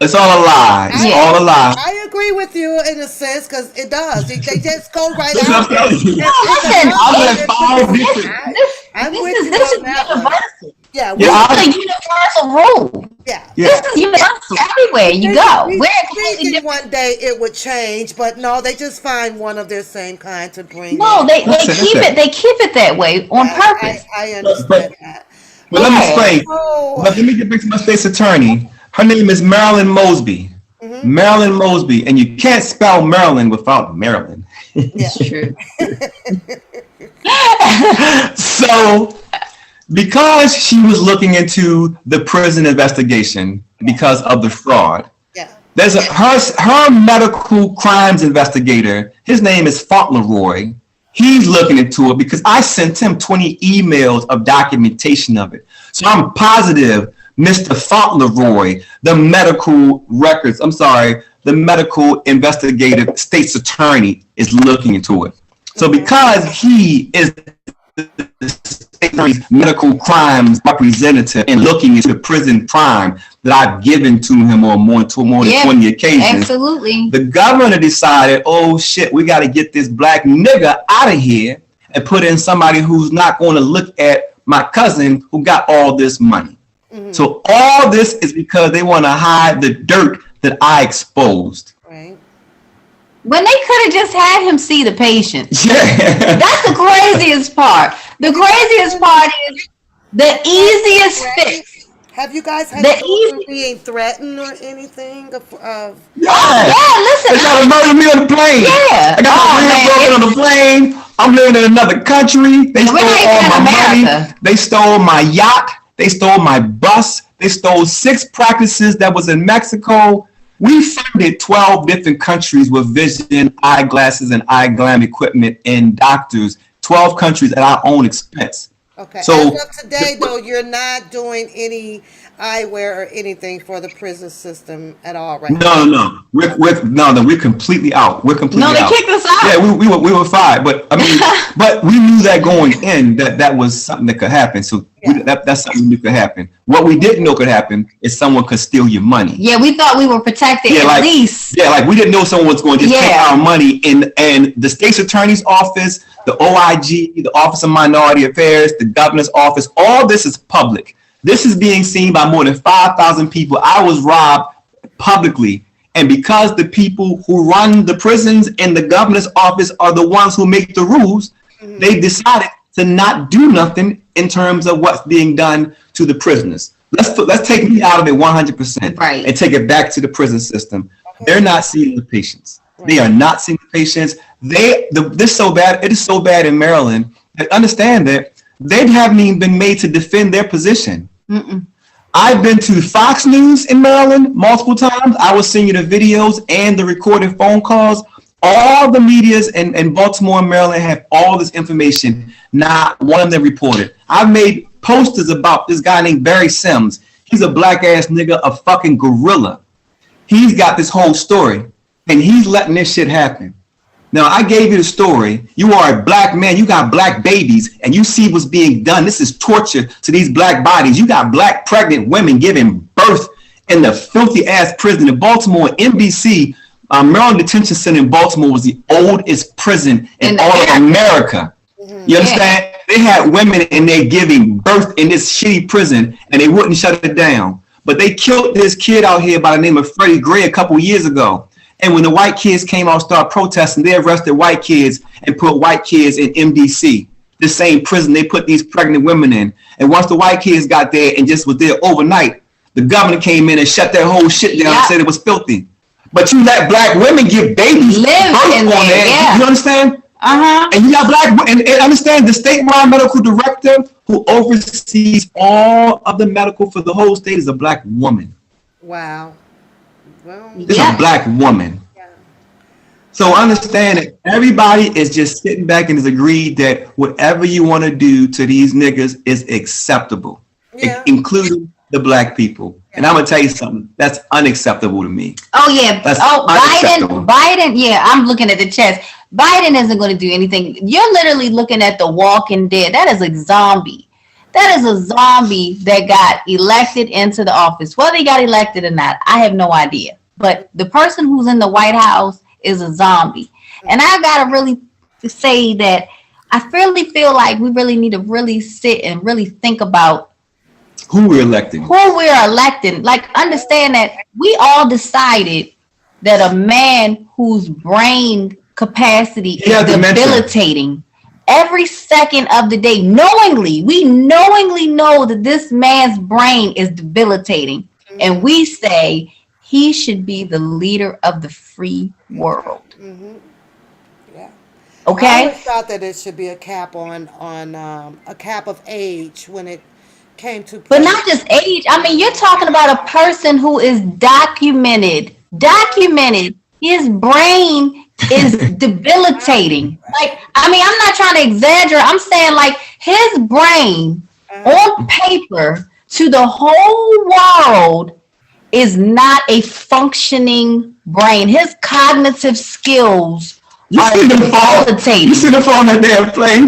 It's all a lie. It's Yeah. all a lie. I agree with you in a sense because it does. They just go right That's what out. I'm telling you. Listen, I'm at 5 different. I'm This with is you this is on that one. universal. Yeah, Yeah, This is a universal rule. yeah. Yeah. This is universal everywhere you go. We We're completely thinking different. one day it would change, but no, they just find one of their same kind to bring. No, in. they That's it, keep that's it. They keep it that way on purpose. I understand that. But let me Yeah. explain. Oh. But let me get back to my state's attorney. Her name is Marilyn Mosby. Marilyn Mosby. And you can't spell Maryland without Maryland. It's true. So, because she was looking into the prison investigation because of the fraud, Yeah. there's her medical crimes investigator. His name is Fauntleroy. He's looking into it because I sent him 20 emails of documentation of it. So I'm positive Mr. Fauntleroy, the medical investigative state's attorney, is looking into it. So because he is the state attorney's medical crimes representative and looking into the prison crime that I've given to him on more than 20 occasions, Absolutely. the governor decided, oh shit, we got to get this black nigga out of here and put in somebody who's not going to look at my cousin who got all this money. So all this is because they want to hide the dirt that I exposed. Right. When they could have just had him see the patient. Yeah. That's the craziest part. The craziest part is the easiest fix. Have you guys had The children easy- being threatened or anything? Of Yeah, listen. They try to murder me on the plane. Yeah. I got my rib broken on the plane. I'm living in another country. They We're stole not even all in my America. money. They stole my yacht. They stole my bus. They stole 6 practices that was in Mexico. We funded 12 different countries with vision, eyeglasses, and eye glam equipment and doctors. 12 countries at our own expense. Okay. So- As of today, though, you're not doing any eyewear or anything for the prison system at all right now. No. We're completely out. We're completely No, they out. kicked us out. Yeah, we were fired, but I mean, but we knew that going in that was something that could happen. So that's something that could happen. What we didn't know could happen is someone could steal your money. Yeah, we thought we were protected at least. Yeah, like we didn't know someone was going to just take our money and the state's attorney's office, the OIG, the Office of Minority Affairs, the governor's office, all this is public. This is being seen by more than 5,000 people. I was robbed publicly. And because the people who run the prisons and the governor's office are the ones who make the rules, they decided to not do nothing in terms of what's being done to the prisoners. Let's take me out of it 100% and take it back to the prison system. Okay. They're not seeing the patients. Right. They are not seeing the patients. This is so bad. It is so bad in Maryland. I understand that they haven't even been made to defend their position. Mm-mm. I've been to Fox News in Maryland multiple times. I was seeing the videos and the recorded phone calls. All the medias in Baltimore and Maryland have all this information. Not one of them reported. I've made posters about this guy named Barry Sims. He's a black ass nigga, a fucking gorilla. He's got this whole story and he's letting this shit happen. Now, I gave you the story. You are a black man. You got black babies, and you see what's being done. This is torture to these black bodies. You got black pregnant women giving birth in the filthy-ass prison in Baltimore. NBC, Maryland Detention Center in Baltimore was the oldest prison in all of America. Mm-hmm. You understand? Yeah. They had women in there giving birth in this shitty prison, and they wouldn't shut it down. But they killed this kid out here by the name of Freddie Gray a couple years ago. And when the white kids came out and started protesting, they arrested white kids and put white kids in MDC, the same prison they put these pregnant women in. And once the white kids got there and just was there overnight, the governor came in and shut that whole shit down and said it was filthy. But you let black women give babies birth on there. Yeah. You understand? Uh-huh. And you got black, and understand the statewide medical director who oversees all of the medical for the whole state is a black woman. Wow. Well, this is a black woman. Yeah. So understand that everybody is just sitting back and is agreed that whatever you want to do to these niggas is acceptable, including the black people. Yeah. And I'm gonna tell you something that's unacceptable to me. Oh yeah. That's Biden. Yeah, I'm looking at the chest. Biden isn't going to do anything. You're literally looking at the Walking Dead. That is a zombie. That is a zombie that got elected into the office. Whether he got elected or not, I have no idea. But the person who's in the White House is a zombie. And I got to really say that I really feel like we really need to really sit and really think about who we're electing. Like, understand that we all decided that a man whose brain capacity is debilitating every second of the day, we knowingly know that this man's brain is debilitating, and we say he should be the leader of the free world. Mm-hmm. Yeah. Okay. I always thought that it should be a cap on a cap of age when it came to. But not just age. I mean, you're talking about a person who is documented. His brain is debilitating. Like, I mean, I'm not trying to exaggerate. I'm saying, like, his brain on paper to the whole world is not a functioning brain. His cognitive skills are debilitating. You see the phone that damn plane.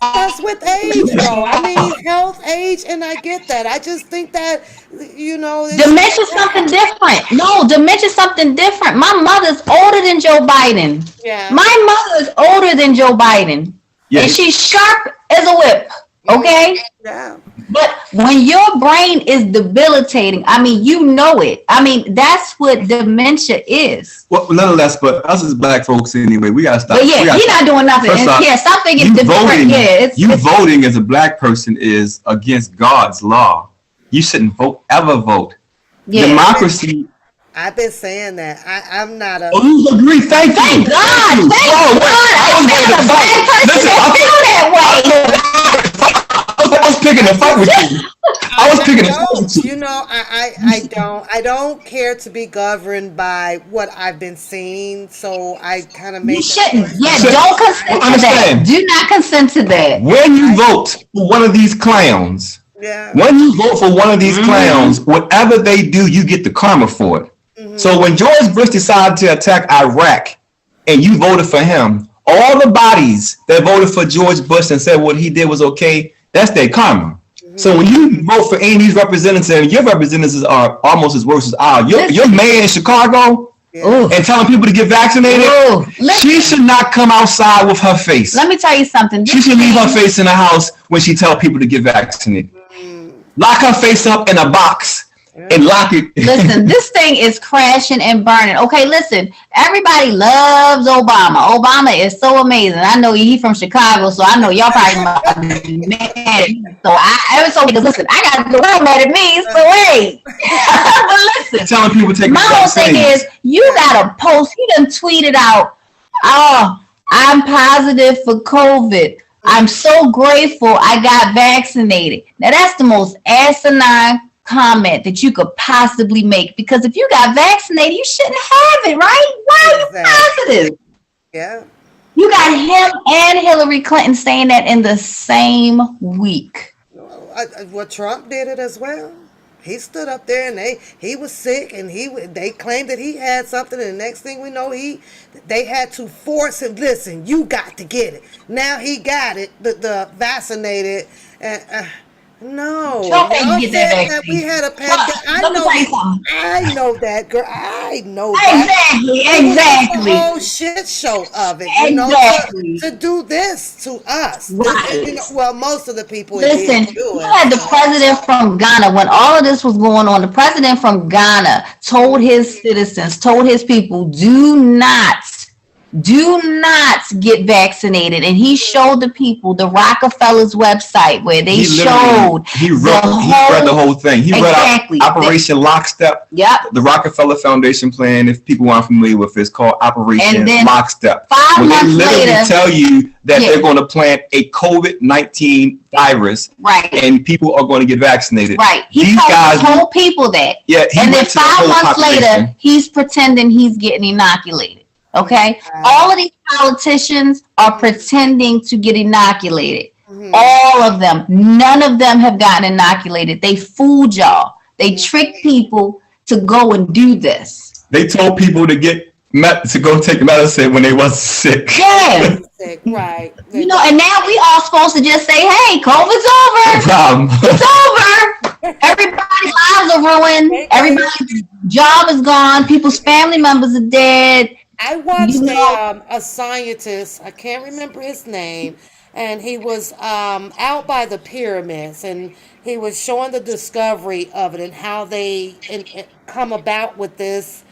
That's with age, though. I mean, health, age, and I get that. I just think that, dementia's something different. No, dementia's something different. My mother's older than Joe Biden. Yeah. My mother is older than Joe Biden. Yes. And she's sharp as a whip. Okay? Yeah. But when your brain is debilitating, I mean, you know it. I mean, that's what dementia is. Well, nonetheless, but us as black folks anyway, we gotta stop. But yeah, you're not doing nothing. Stop thinking different. Voting as a black person is against God's law. You shouldn't ever vote. Yeah. Democracy. I've been saying that. I'm not a. Oh, you agree? Thank God. Thank God. I was picking a fight with you. I don't care to be governed by what I've been seeing, so I kind of make. You shouldn't. Don't consent to that. Do not consent to that. When you vote for one of these clowns, Yeah. When you vote for one of these clowns, whatever they do, you get the karma for it. So when George Bush decided to attack Iraq and you voted for him, all the bodies that voted for George Bush and said what he did was okay, that's their karma. So when you vote for any of these representatives, and your representatives are almost as worse as ours, your mayor in Chicago, and telling people to get vaccinated, she should not come outside with her face. Let me tell you something. She should leave her face in the house when she tells people to get vaccinated. Lock her face up in a box and lock it. Listen, this thing is crashing and burning. Okay, listen, everybody loves Obama. Obama is so amazing. I know he from Chicago, so I know y'all probably mad. So I was so listen, I got the world mad at me, so wait. But listen, telling people to take my whole thing is you gotta post, he done tweeted out, oh, I'm positive for COVID. I'm so grateful I got vaccinated. Now that's the most asinine comment that you could possibly make, because if you got vaccinated, you shouldn't have it, right? Why are you positive? Yeah. You got him and Hillary Clinton saying that in the same week. Well, Trump did it as well. He stood up there and he was sick and they claimed that he had something, and the next thing we know they had to force him. Listen, you got to get it. Now he got it, the vaccinated. No, Trump ain't get that vaccine. We had a pandemic. I know that, girl. I know exactly, that. Exactly. The whole shit show of it. Exactly. To do this to us. Right. Well, most of the people. Listen, you had the president from Ghana when all of this was going on. The president from Ghana told his citizens, told his people, do not get vaccinated, and he showed the people the Rockefeller's website where they showed he read the whole thing. He read Operation Lockstep. Yep. The Rockefeller Foundation plan, if people aren't familiar with it, it's called Operation Lockstep. 5 months later, tell you that they're going to plant a COVID-19 virus, right? And people are going to get vaccinated, right? He told people that, and then 5 months later, he's pretending he's getting inoculated. Okay, all of these politicians are pretending to get inoculated. All of them. None of them have gotten inoculated. They fooled y'all. They tricked people to go and do this. They told people to go take medicine when they wasn't sick. Yeah. Right. You know, and now we all supposed to just say, hey, COVID's over. No problem. It's over. Everybody's lives are ruined. Everybody's job is gone. People's family members are dead. I watched a scientist, I can't remember his name, and he was out by the pyramids, and he was showing the discovery of it and how they come about with this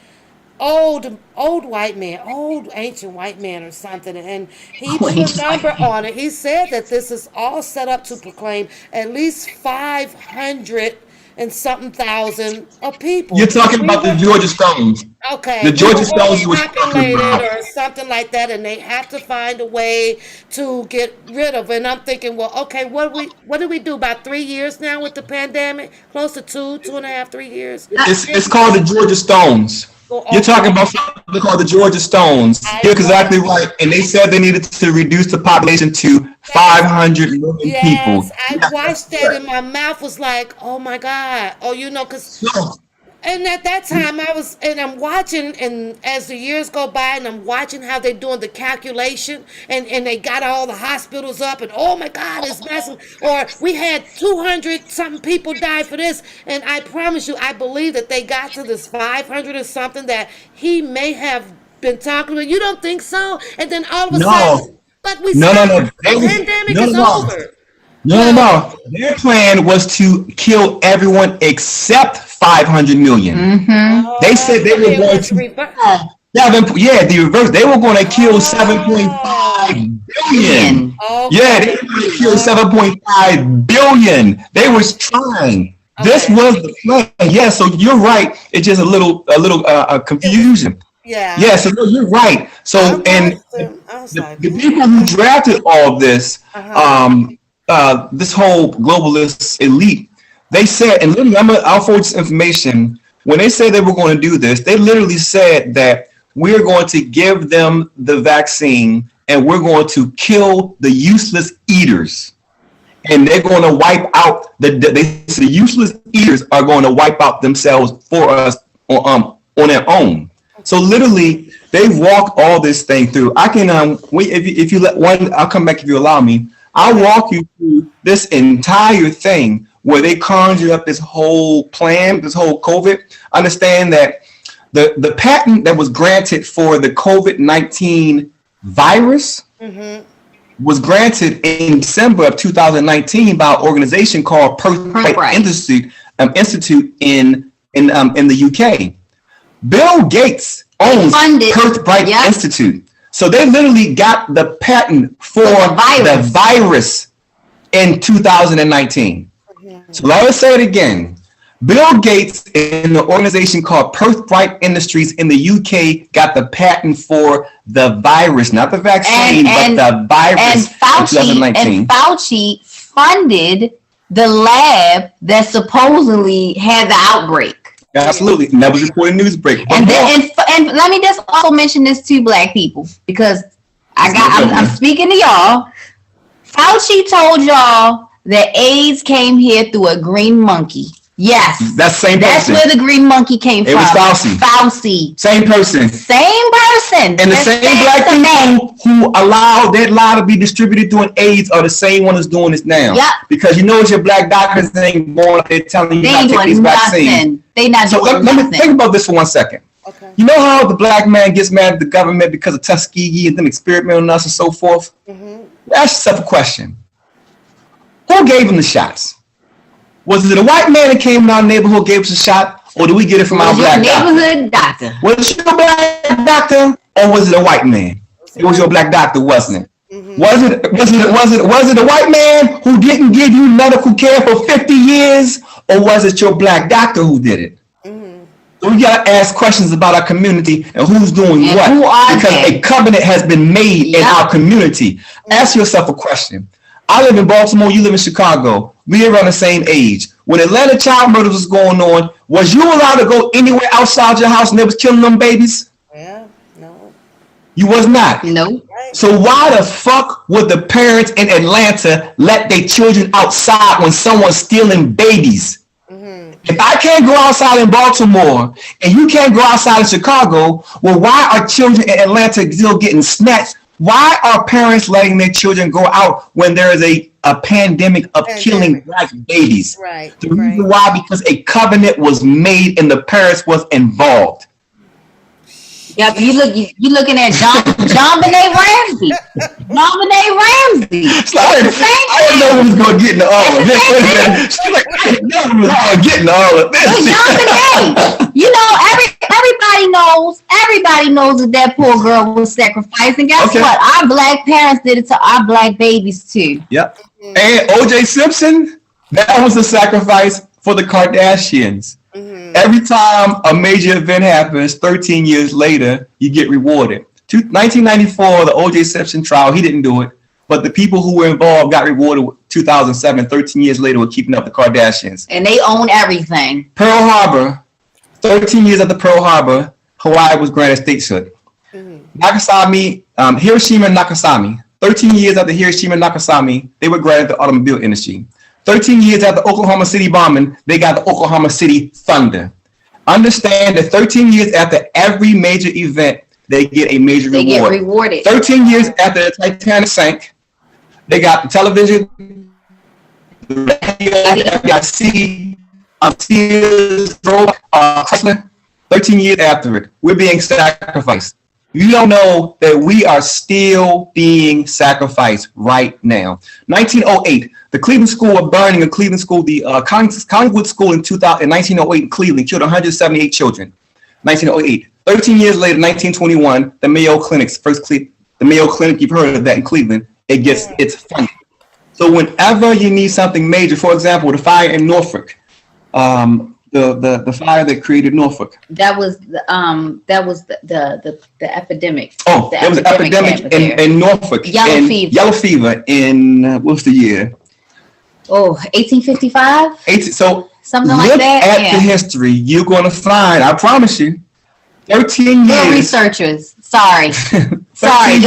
old ancient white man or something, and he put a number on it. He said that this is all set up to proclaim at least 500 and something thousand of people. You're talking about the Georgia Stones. Okay. The Georgia Stones was or something like that, and they have to find a way to get rid of it. And I'm thinking, well, okay, what did we do about 3 years now with the pandemic? Close to 2.5, 3 years. It's called the Georgia Stones. You're talking about something called the Georgia Stones. You're exactly right. And they said they needed to reduce the population to 500 million people. Yes, I watched that and my mouth was like, oh my God. Oh, because... And at that time, I'm watching, and as the years go by, and I'm watching how they're doing the calculation, and they got all the hospitals up, and oh my God, it's massive. Or we had 200 something people die for this, and I promise you, I believe that they got to this 500 or something that he may have been talking about. You don't think so? And then all of a sudden, like we said, the pandemic is over. No. Their plan was to kill everyone except 500 million. They said they were going to the reverse. They were going to kill 7.5 billion. Yeah, they were going to kill 7.5 billion. They was trying. This was the plan. Yeah, so you're right. It's just a little confusion. Yeah, so you're right. So the people who drafted all of this, this whole globalist elite, they said, and literally, I'll forward this information. When they said they were going to do this, they literally said that we're going to give them the vaccine and we're going to kill the useless eaters. and they're going to wipe out the useless eaters are going to wipe out themselves for us on their own. So literally, they've walked all this thing through. I can if you let one, I'll come back if you allow me. I'll walk you through this entire thing where they conjured up this whole plan, this whole COVID. Understand that the patent that was granted for the COVID-19 virus was granted in December of 2019 by an organization called Birthright Institute in the UK. Bill Gates owns Birthright Institute. So they literally got the patent for the virus in 2019. So let us say it again. Bill Gates and the organization called Birthright Industries in the UK got the patent for the virus, not the vaccine, but the virus in 2019. And Fauci funded the lab that supposedly had the outbreak. Absolutely. And that was reported Newsbreak. And let me just also mention this to Black people, because I'm speaking to y'all. Fauci told y'all that AIDS came here through a green monkey. Yes. That's where the green monkey came from. It was Fauci. Same person. And the same Black people who allowed that lie to be distributed doing AIDS are the same one that's doing this now. Yep. Because you know it's your Black doctors ain't going up there telling you not to take these vaccines. They not doing nothing. Let me think about this for 1 second. Okay. You know how the Black man gets mad at the government because of Tuskegee and them experimenting on us and so forth? Ask yourself a question. Who gave him the shots? Was it a white man that came in our neighborhood who gave us a shot, or did we get it from our Black neighborhood doctor? Was it your Black doctor, or was it a white man? It was your Black doctor, wasn't it? Was it a white man who didn't give you medical care for 50 years, or was it your Black doctor who did it? So we gotta ask questions about our community and who's doing what, because a covenant has been made in our community. Ask yourself a question. I live in Baltimore, you live in Chicago. We are around the same age. When Atlanta child murders was going on, was you allowed to go anywhere outside your house and they was killing them babies? Yeah, no. You was not. No. So why the fuck would the parents in Atlanta let their children outside when someone's stealing babies? If I can't go outside in Baltimore and you can't go outside in Chicago, well, why are children in Atlanta still getting snatched? Why are parents letting their children go out when there is a pandemic of killing Black babies? Right. The reason why, because a covenant was made and the parents was involved. Yeah, you looking at John Benet Ramsey. John Benet Ramsey. I didn't know we was going to get into all of this. She's like, I didn't know we was going to get into all of this. But John Benet, you know, everybody knows that poor girl was sacrificed. And guess what? Our Black parents did it to our Black babies too. Yep. And O.J. Simpson, that was the sacrifice for the Kardashians. Every time a major event happens, 13 years later, you get rewarded. 1994, the O.J. Simpson trial, he didn't do it, but the people who were involved got rewarded. 2007, 13 years later, with keeping up the Kardashians. And they own everything. Pearl Harbor, 13 years after Pearl Harbor, Hawaii was granted statehood. Nagasaki, Hiroshima and Nagasaki, 13 years after Hiroshima and Nagasaki, they were granted the automobile industry. 13 years after Oklahoma City bombing, they got the Oklahoma City Thunder. Understand that 13 years after every major event, they get a major reward. They get rewarded. 13 years after the Titanic sank, they got the television, the radio, Sears, Chrysler. 13 years after it, we're being sacrificed. You don't know that we are still being sacrificed right now. 1908, the Cleveland School of burning in Cleveland School, the Collingwood School in 1908 in Cleveland killed 178 children. 1908. 13 years later, 1921, the Mayo Clinic's the Mayo Clinic, you've heard of that in Cleveland, it gets its funding. So whenever you need something major, for example, the fire in Norfolk, the fire that created Norfolk. That was the epidemic. Oh, there was an epidemic in Norfolk. Yellow fever in what's the year? Oh, 1855. Something like that. Look at the history. You're going to find. I promise you. 13 years. Researchers. Sorry. 13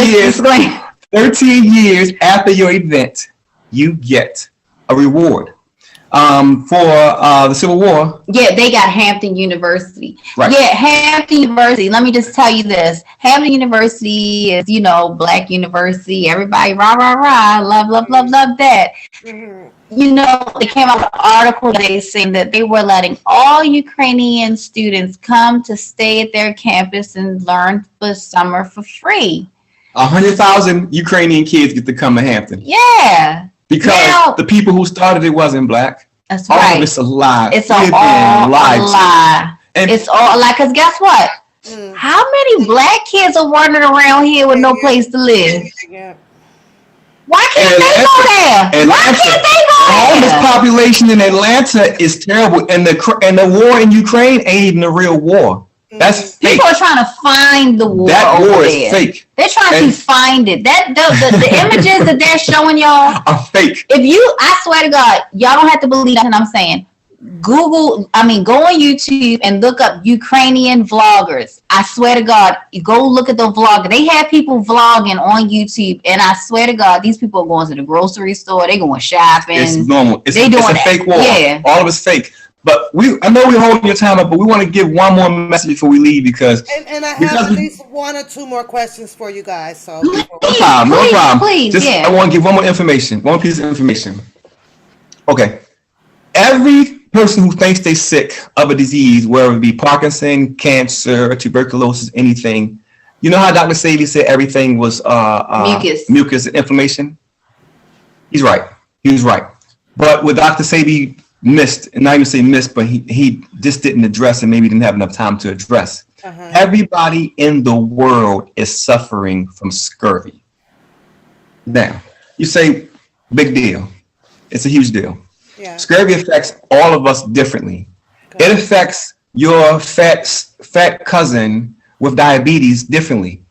years after your event, you get a reward. For the Civil War. Yeah, they got Hampton University. Right. Yeah, Hampton University. Let me just tell you this. Hampton University is, Black university. Everybody, rah, rah, rah. Love, love, love, love that. They came out with an article today saying that they were letting all Ukrainian students come to stay at their campus and learn for summer for free. 100,000 Ukrainian kids get to come to Hampton. Yeah. Because the people who started it wasn't black. That's all right. Of it's a lie. It's all a lie. And it's all a lie. Because guess what? How many black kids are wandering around here with no place to live? Why can't they go there? Why can't they go there? The homeless population in Atlanta is terrible. And the war in Ukraine ain't even a real war. That's fake. People are trying to find the war. That over war there. is fake. They're trying to find it. The images that they're showing y'all are fake. I swear to God, y'all don't have to believe nothing I'm saying. Go on YouTube and look up Ukrainian vloggers. I swear to God, you go look at the vlog. They have people vlogging on YouTube, and I swear to God, these people are going to the grocery store. They're going shopping. It's normal. It's a fake war. Yeah. All of it's fake. But I know we're holding your time up, but we want to give one more message before we leave because and I have at least one or two more questions for you guys. So no problem. Please, I want to give one piece of information. Okay, every person who thinks they're sick of a disease, whether it be Parkinson, cancer, tuberculosis, anything, you know how Dr. Sebi said everything was mucus and inflammation? He's right. He was right. But what Dr. Sebi missed, and not even say missed, but he just didn't address and maybe didn't have enough time to address. Everybody in the world is suffering from scurvy. Now, you say, big deal. It's a huge deal. Yeah. Scurvy affects all of us differently. It affects your fat cousin with diabetes differently.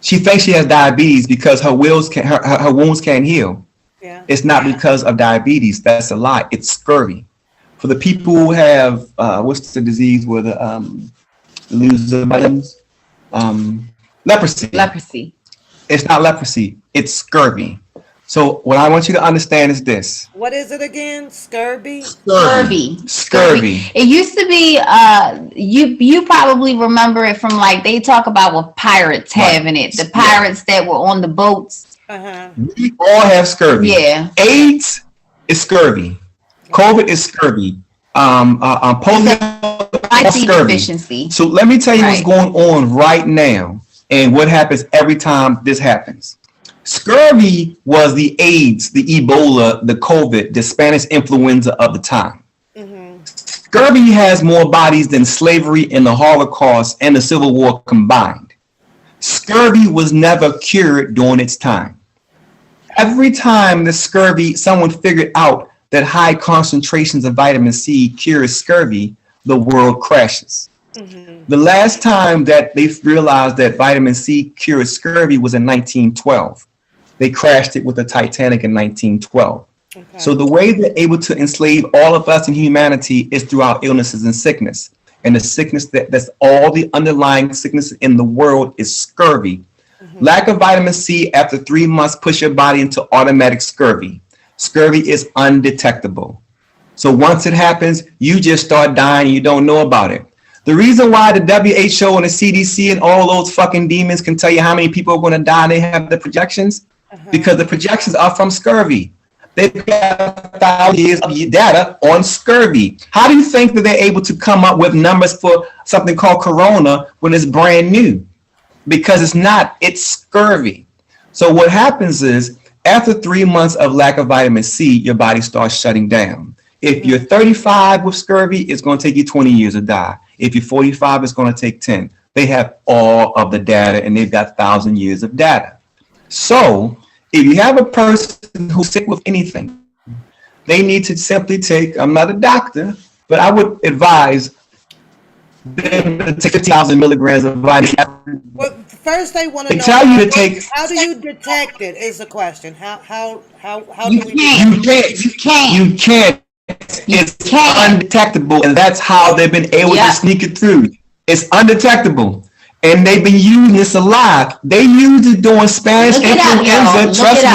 She thinks she has diabetes because her wounds can't heal. Yeah. It's not because of diabetes. That's a lie. It's scurvy. For the people who have what's the disease where the lose the vitamins? Leprosy. Leprosy. It's not leprosy. It's scurvy. So what I want you to understand is this. What is it again? Scurvy? Scurvy. It used to be, you probably remember it from they talk about with pirates having it. The pirates that were on the boats. We all have scurvy. Yeah. AIDS is scurvy. COVID is scurvy. Polio is scurvy. Deficiency. So let me tell you what's going on right now and what happens every time this happens. Scurvy was the AIDS, the Ebola, the COVID, the Spanish influenza of the time. Scurvy has more bodies than slavery and the Holocaust and the Civil War combined. Scurvy was never cured during its time. Every time the scurvy, someone figured out that high concentrations of vitamin C cures scurvy, the world crashes. The last time that they realized that vitamin C cured scurvy was in 1912. They crashed it with the Titanic in 1912. Okay. So the way they're able to enslave all of us in humanity is through our illnesses and sickness. And the sickness that's all the underlying sickness in the world is scurvy. Lack of vitamin C after 3 months puts your body into automatic scurvy. Scurvy is undetectable. So once it happens, you just start dying and you don't know about it. The reason why the WHO and the CDC and all those fucking demons can tell you how many people are going to die and they have the projections, because the projections are from scurvy. They've got 1,000 years of data on scurvy. How do you think that they're able to come up with numbers for something called corona when it's brand new? Because it's not, it's scurvy. So what happens is after 3 months of lack of vitamin C, your body starts shutting down. If you're 35 with scurvy, it's going to take you 20 years to die. If you're 45, it's going to take 10. They have all of the data and they've got 1,000 years of data. So if you have a person who's sick with anything, they need to simply take, I'm not a doctor, but I would advise them to take 50,000 milligrams of vitamin C. Well, first they want to know tell you to take. How do you detect it is the question. How do you we can't. You can't. It's undetectable, and that's how they've been able to sneak it through. It's undetectable. And they've been using this a lot. They used it during Spanish influenza. Trust me,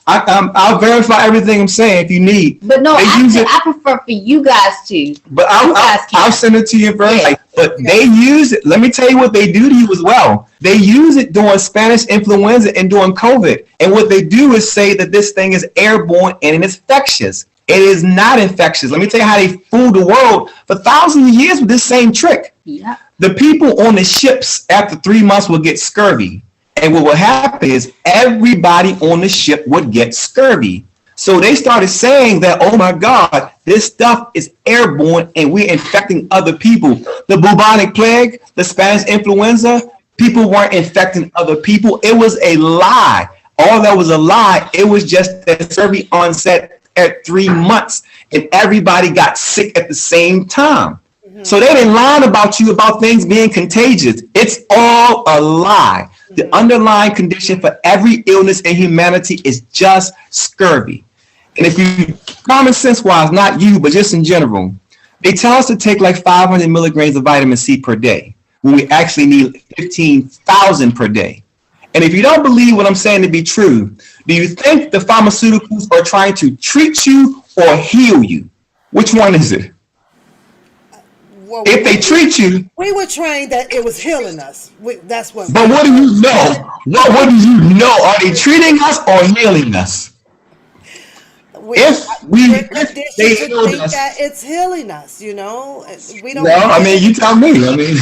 I'll verify everything I'm saying if you need. But no, They I prefer for you guys to. But I'll send it to you first. Yeah. But they use it. Let me tell you what they do to you as well. They use it during Spanish influenza and during COVID. And what they do is say that this thing is airborne and it's infectious. It is not infectious. Let me tell you how they fooled the world for thousands of years with this same trick. Yeah. The people on the ships after 3 months will get scurvy. And what would happen is everybody on the ship would get scurvy. So they started saying that, oh my God, this stuff is airborne and we're infecting other people. The bubonic plague, the Spanish influenza, people weren't infecting other people. It was a lie. All that was a lie. It was just that scurvy onset at 3 months and everybody got sick at the same time. So they didn't lie about you about things being contagious. It's all a lie. The underlying condition for every illness in humanity is just scurvy. And if you, common sense wise, not you, but just in general, they tell us to take like 500 milligrams of vitamin C per day when we actually need 15,000 per day. And if you don't believe what I'm saying to be true, do you think the pharmaceuticals are trying to treat you or heal you? Which one is it? Well, if they treat you, we were trained that it was healing us. That's what. But what do you know? What do you know? Are they treating us or healing us? We're conditioned to think that it's healing us. You know, we don't. Well, I mean, you tell me. I mean,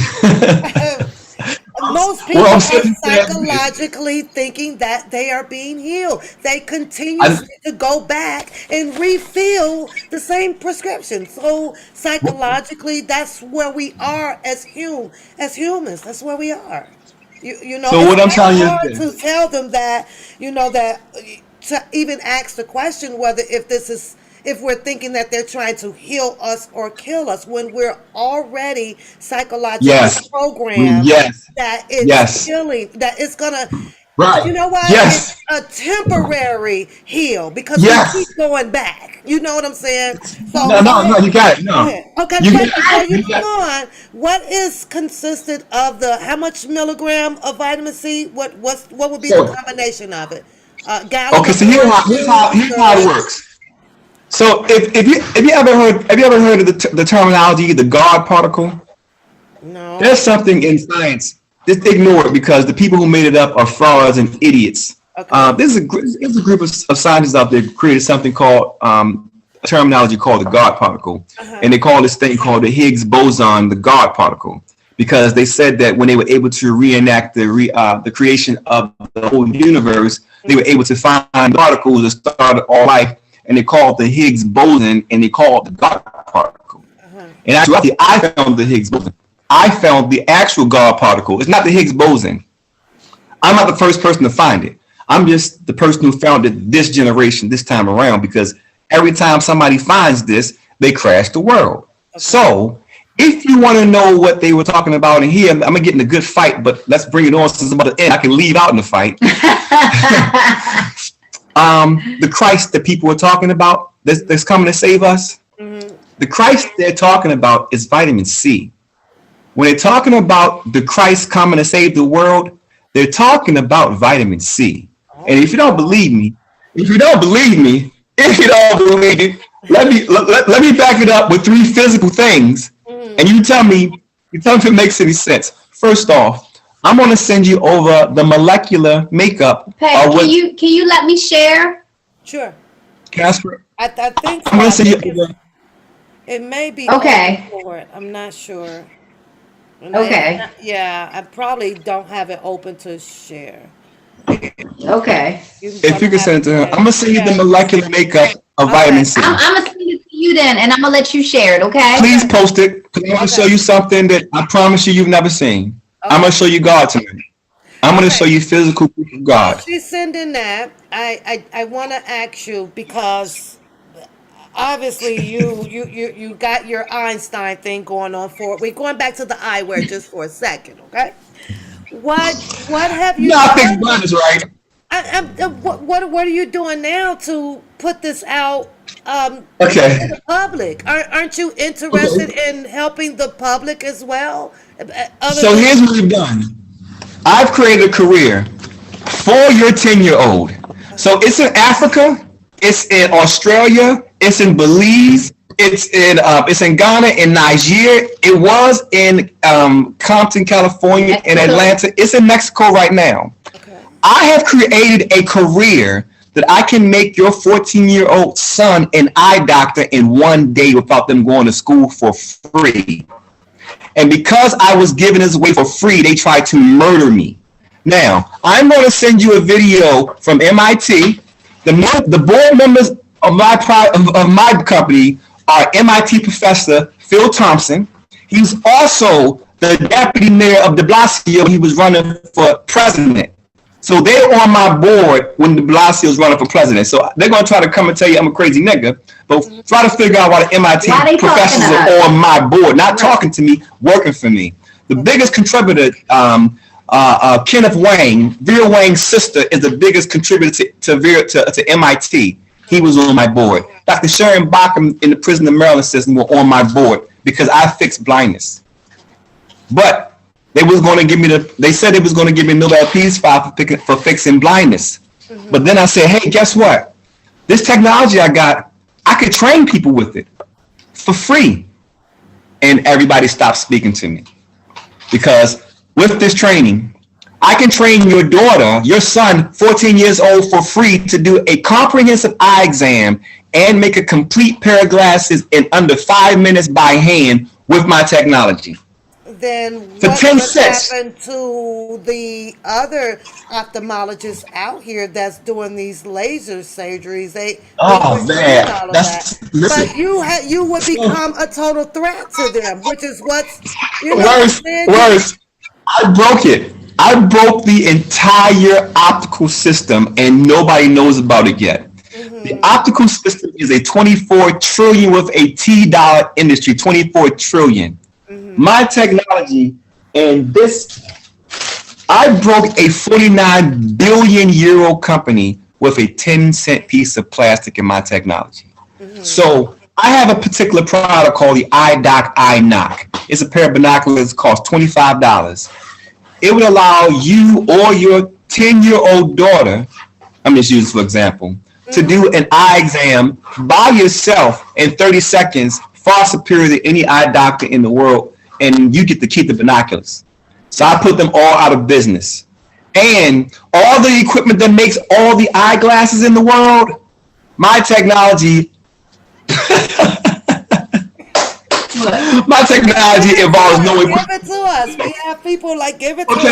most people are psychologically thinking that they are being healed. They continue to go back and refill the same prescription. So psychologically, that's where we are as humans. That's where we are. You know. So what I'm telling you is to tell them that that to even ask the question whether if we're thinking that they're trying to heal us or kill us when we're already psychologically programmed that it's healing, that it's gonna, you know what? It's a temporary heal because we keep going back. You know what I'm saying? So no, you got it. No. Okay, before you come on, what is consisted of how much milligram of vitamin C? What would be the combination of it? Okay, so here's how it works. So if you ever heard of the terminology, the God particle? No. There's something in science. Just ignore it because the people who made it up are frauds and idiots. Okay. There's a group of scientists out there who created something called a terminology called the God particle, and they call this thing called the Higgs boson the God particle because they said that when they were able to reenact the creation of the whole universe, they were able to find particles that started all life. And they call it the Higgs boson, and they call it the God particle. And actually, I found the Higgs boson. I found the actual God particle. It's not the Higgs boson. I'm not the first person to find it. I'm just the person who found it this generation, this time around, because every time somebody finds this, they crash the world. So if you want to know what they were talking about in here, I'm going to get in a good fight, but let's bring it on since I'm about to end. I can leave out in the fight. The Christ that people were talking about that's coming to save us, the Christ they're talking about is vitamin C. When they're talking about the Christ coming to save the world, they're talking about vitamin C. And if you don't believe me, let me back it up with 3 physical things, and you tell me if it makes any sense. First off, I'm going to send you over the molecular makeup. Hey, can you let me share? Sure. Casper? I think I'm going to send you over. It may be okay. For it. I'm not sure. Okay. I probably don't have it open to share. Okay. If you can send it to her, I'm going to send you the molecular makeup of vitamin C. I'm going to send it to you then, and I'm going to let you share it, okay? Please post it, because I'm going to show you something that I promise you've never seen. I'm going to show you God tonight. I'm going to show you physical proof of God. She's sending that. I want to ask you because obviously you got your Einstein thing going on for it. We're going back to the eyewear just for a second, okay? What have you done? Nothing is right. What are you doing now to put this out to the public? Aren't you interested in helping the public as well? So here's what we've done. I've created a career for your 10-year-old. So it's in Africa, it's in Australia, it's in Belize, it's in Ghana, in Nigeria. It was in Compton, California, in Atlanta. It's in Mexico right now. Okay. I have created a career that I can make your 14-year-old son an eye doctor in one day without them going to school for free. And because I was giving this away for free, they tried to murder me. Now, I'm going to send you a video from MIT. The board members of my company are MIT professor Phil Thompson. He's also the deputy mayor of de Blasio. He was running for president. So they're on my board when de Blasio was running for president. So they're going to try to come and tell you I'm a crazy nigga, but try to figure out why the MIT professors are on my board, not talking to me, working for me. The biggest contributor, Kenneth Wang, Vera Wang's sister, is the biggest contributor to MIT. He was on my board. Dr. Sharon Bacham in the prison of Maryland system were on my board because I fixed blindness. But they said they was going to give me Nobel Peace Prize for fixing blindness. Mm-hmm. But then I said, hey, guess what? This technology I got, I could train people with it for free. And everybody stopped speaking to me. Because with this training, I can train your daughter, your son, 14 years old, for free to do a comprehensive eye exam and make a complete pair of glasses in under 5 minutes by hand with my technology. Then for what 10 would cents. happen to the other ophthalmologists out here that's doing these laser surgeries? They man, all of that's that. listen. But you would become a total threat to them, which is what's worse. I broke it. I broke the entire optical system, and nobody knows about it yet. Mm-hmm. The optical system is a 24 trillion with a T dollar industry. 24 trillion. My technology and this, I broke a 49 billion euro company with a 10-cent piece of plastic in my technology. Mm-hmm. So I have a particular product called the iDoc iKnock. It's a pair of binoculars, costs $25. It would allow you or your 10-year-old daughter, I'm just using this for example, to do an eye exam by yourself in 30 seconds, far superior to any eye doctor in the world. And you get to keep the binoculars. So I put them all out of business. And all the equipment that makes all the eyeglasses in the world, my technology, involves no equipment. Give it to us. We have people like give it to us.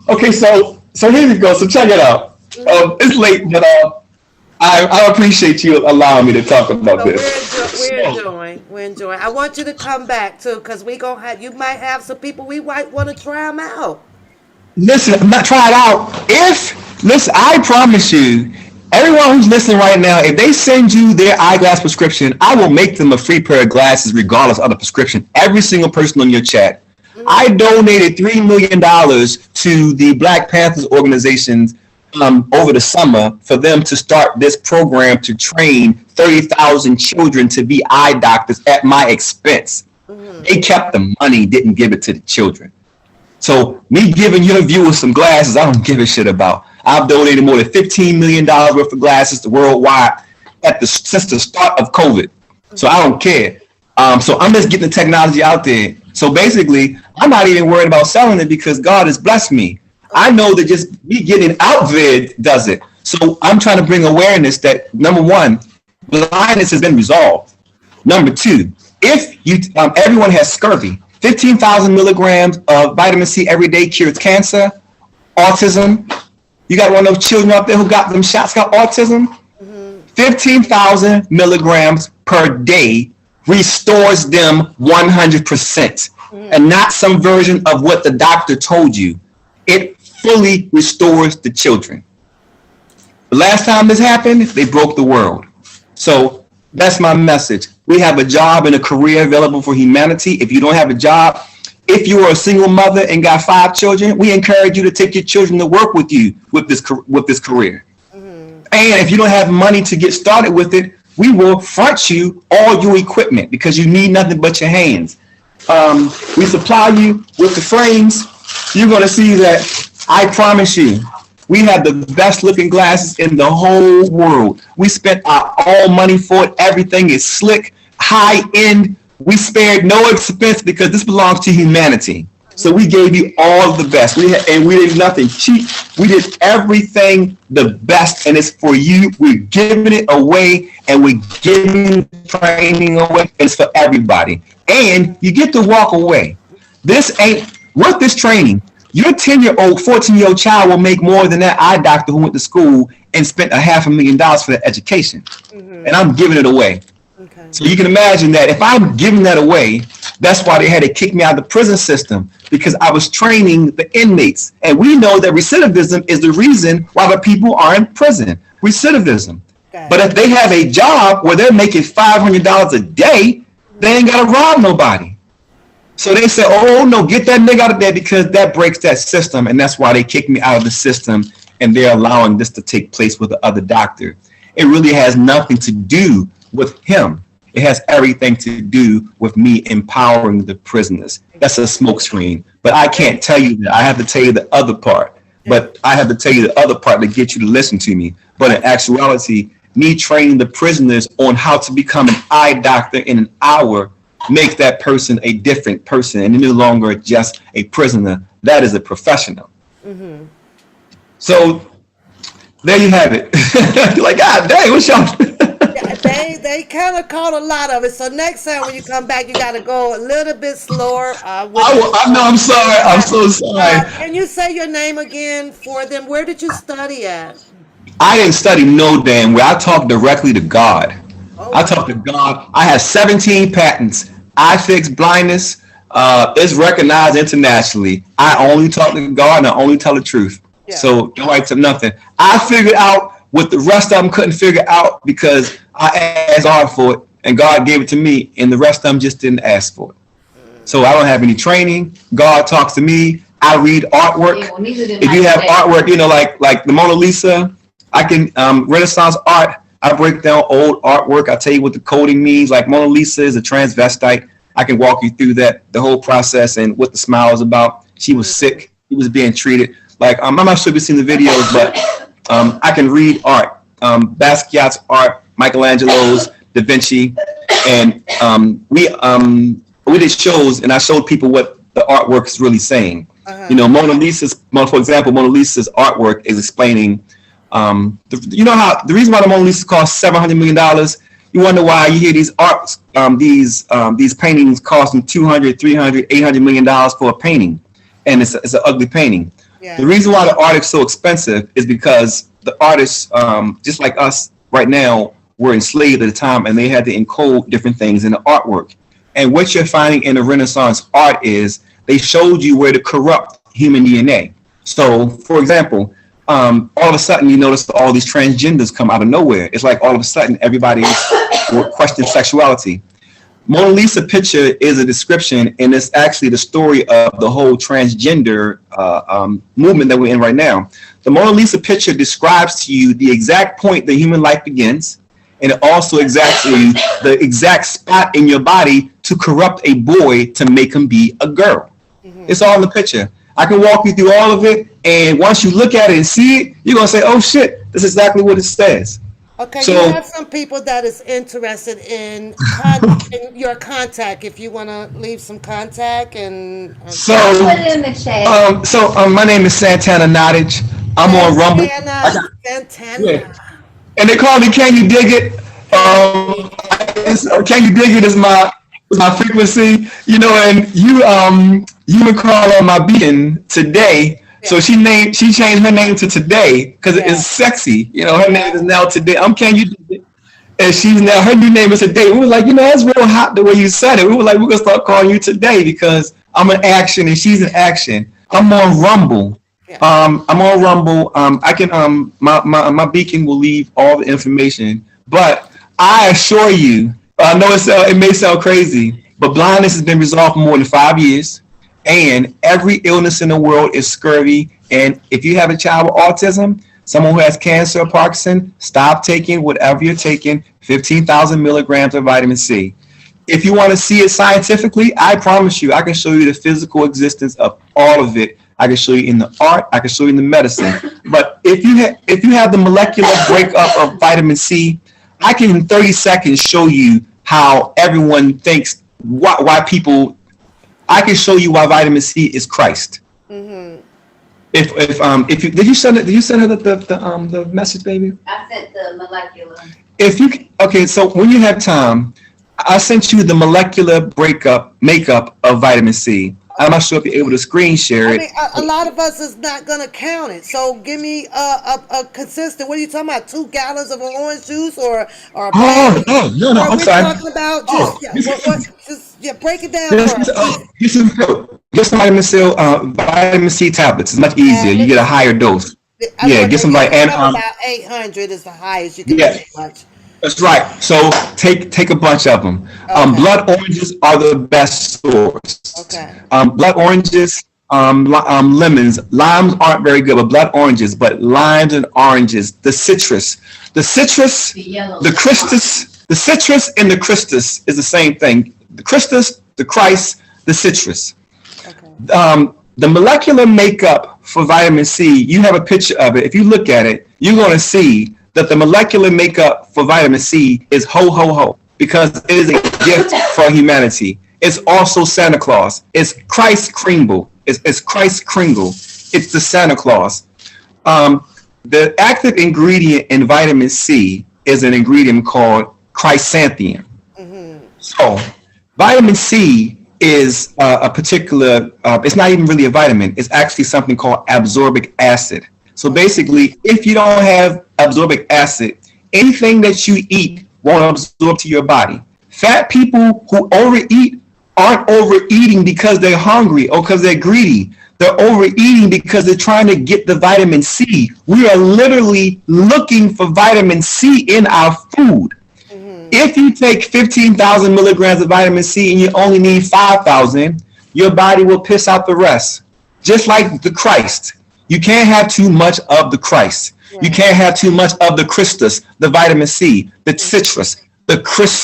Okay, so here we go. So check it out. It's late, but I appreciate you allowing me to talk about this. We're enjoying. I want you to come back too, because you might have some people we might want to try them out. Listen, I'm not trying it out. I promise you, everyone who's listening right now, if they send you their eyeglass prescription, I will make them a free pair of glasses regardless of the prescription. Every single person on your chat. Mm-hmm. I donated $3 million to the Black Panthers organizations over the summer for them to start this program to train 30,000 children to be eye doctors at my expense. Mm-hmm. They kept the money, didn't give it to the children. So me giving your viewers some glasses, I don't give a shit about. I've donated more than $15 million worth of glasses to worldwide since the start of COVID. So I don't care. So I'm just getting the technology out there. So basically, I'm not even worried about selling it because God has blessed me. I know that just me getting out there does it. So I'm trying to bring awareness that, number one, blindness has been resolved. Number two, if everyone has scurvy, 15,000 milligrams of vitamin C every day cures cancer, autism. You got one of those children out there who got them shots, got autism. Mm-hmm. 15,000 milligrams per day restores them 100%, and not some version of what the doctor told you. It fully restores the children. The last time this happened, they broke the world. So that's my message. We have a job and a career available for humanity. If you don't have a job, if you are a single mother and got 5 children, we encourage you to take your children to work with you with this career. Mm-hmm. And if you don't have money to get started with it, we will front you all your equipment because you need nothing but your hands. We supply you with the frames. You're going to see that, I promise you, We had the best looking glasses in the whole world. We spent our all money for it. Everything is slick, high end. We spared no expense because this belongs to humanity. So we gave you all the best. We did nothing cheap. We did everything the best, and it's for you. We're giving it away, and we're giving training away. It's for everybody, and you get to walk away. This ain't worth this training. Your 10-year-old, 14-year-old child will make more than that eye doctor who went to school and spent $500,000 for their education, and I'm giving it away. Okay. So you can imagine that if I'm giving that away, that's why they had to kick me out of the prison system, because I was training the inmates. And we know that recidivism is the reason why the people are in prison. Recidivism. Okay. But if they have a job where they're making $500 a day, they ain't got to rob nobody. So they said, oh, no, get that nigga out of there, because that breaks that system. And that's why they kicked me out of the system, and they're allowing this to take place with the other doctor. It really has nothing to do with him. It has everything to do with me empowering the prisoners. That's a smokescreen. But I can't tell you that. I have to tell you the other part. But I have to tell you the other part to get you to listen to me. But in actuality, me training the prisoners on how to become an eye doctor in an hour makes that person a different person, and no longer just a prisoner. That is a professional. Mm-hmm. So there you have it. You're like, God dang, what's y'all? They kind of caught a lot of it. So next time when you come back, you got to go a little bit slower. I know. I'm sorry. I'm so sorry. Can you say your name again for them? Where did you study at? I didn't study no damn where. I talk directly to God. Oh, I talk to God. I have 17 patents. I fix blindness. It's recognized internationally. I only talk to God and I only tell the truth. Yeah. So don't write to nothing. I figured out what the rest of them couldn't figure out because I asked God for it, and God gave it to me, and the rest of them just didn't ask for it. So I don't have any training. God talks to me. I read artwork. If you have artwork, like the Mona Lisa, I can Renaissance art. I break down old artwork. I tell you what the coding means. Like Mona Lisa is a transvestite. I can walk you through the whole process and what the smile is about. She was sick. She was being treated. Like I'm not sure if you've seen the videos, but I can read art, Basquiat's art, Michelangelo's, Da Vinci, and we did shows, and I showed people what the artwork is really saying. Uh-huh. Mona Lisa's, for example, Mona Lisa's artwork is explaining, how the reason why the Mona Lisa cost $700 million. You wonder why you hear these arts, these paintings costing $200, $300, $800 million for a painting, and it's an ugly painting. Yeah. The reason why the art is so expensive is because the artists, just like us right now, were enslaved at the time, and they had to encode different things in the artwork. And what you're finding in the Renaissance art is they showed you where to corrupt human DNA. So, for example, all of a sudden you notice all these transgenders come out of nowhere. It's like all of a sudden everybody will question sexuality. Mona Lisa picture is a description, and it's actually the story of the whole transgender movement that we're in right now. The Mona Lisa picture describes to you the exact point that human life begins, and it also exactly the exact spot in your body to corrupt a boy to make him be a girl. Mm-hmm. It's all in the picture. I can walk you through all of it, and once you look at it and see it, you're going to say, oh shit, this is exactly what it says. Okay, so you have some people that is interested in your contact. If you want to leave some contact and put it in the chat. My name is Santana Nottage. I'm on Rumble. Santana. Yeah. And they call me Can You Dig It? Can You Dig It is my frequency, and you would call on my beacon today. So she changed her name to Today because it's sexy. Her name is now Today. Can You Dig It? And she's now, her new name is Today. We were like, that's real hot the way you said it. We were like, we're going to start calling you Today because I'm in action and she's in action. I'm on Rumble. Yeah. I'm on Rumble. I can, my beacon will leave all the information, but I assure you, I know it may sound crazy, but blindness has been resolved for more than 5 years. And every illness in the world is scurvy. And if you have a child with autism, someone who has cancer or Parkinson, stop taking whatever you're taking, 15,000 milligrams of vitamin C. If you want to see it scientifically, I promise you, I can show you the physical existence of all of it I can show you in the art. I can show you in the medicine. But if you have the molecular breakup of vitamin C, I can in 30 seconds show you how everyone thinks why people. I can show you why vitamin C is Christ. Mm-hmm. If you did you send her the message, baby? I sent the molecular. If you okay, so when you have time, I sent you the molecular makeup of vitamin C. I'm not sure if you're able to screen share I it. mean, a lot of us is not gonna count it. So give me a consistent. What are you talking about? 2 gallons of orange juice or a bag? No, Or I'm we're sorry. talking about Oh, just break it down for us. Get some vitamin C tablets. It's much easier. You get a higher dose. Yeah, get some and about 800 is the highest you can yeah. get much. That's right. So take a bunch of them. Okay. Blood oranges are the best source. Okay. Blood oranges, lemons, limes aren't very good, but blood oranges, but limes and oranges, the citrus, the Christus, the citrus and the Christus is the same thing. The Christus, the Christ, the citrus. Okay. The molecular makeup for vitamin C, you have a picture of it. If you look at it, you're going to see that the molecular makeup for vitamin C is ho, ho, ho, because it is a gift for humanity. It's also Santa Claus. It's Christ Kringle. It's Christ Kringle. It's the Santa Claus. The active ingredient in vitamin C is an ingredient called chrysanthemum. Mm-hmm. So vitamin C is a particular, it's not even really a vitamin. It's actually something called absorbic acid. So basically, if you don't have absorbic acid, anything that you eat won't absorb to your body. Fat people who overeat aren't overeating because they're hungry or because they're greedy. They're overeating because they're trying to get the vitamin C. We are literally looking for vitamin C in our food. Mm-hmm. If you take 15,000 milligrams of vitamin C and you only need 5,000, your body will piss out the rest. Just like the Christ. You can't have too much of the Christ. Right. You can't have too much of the Christus, the vitamin C, the citrus, the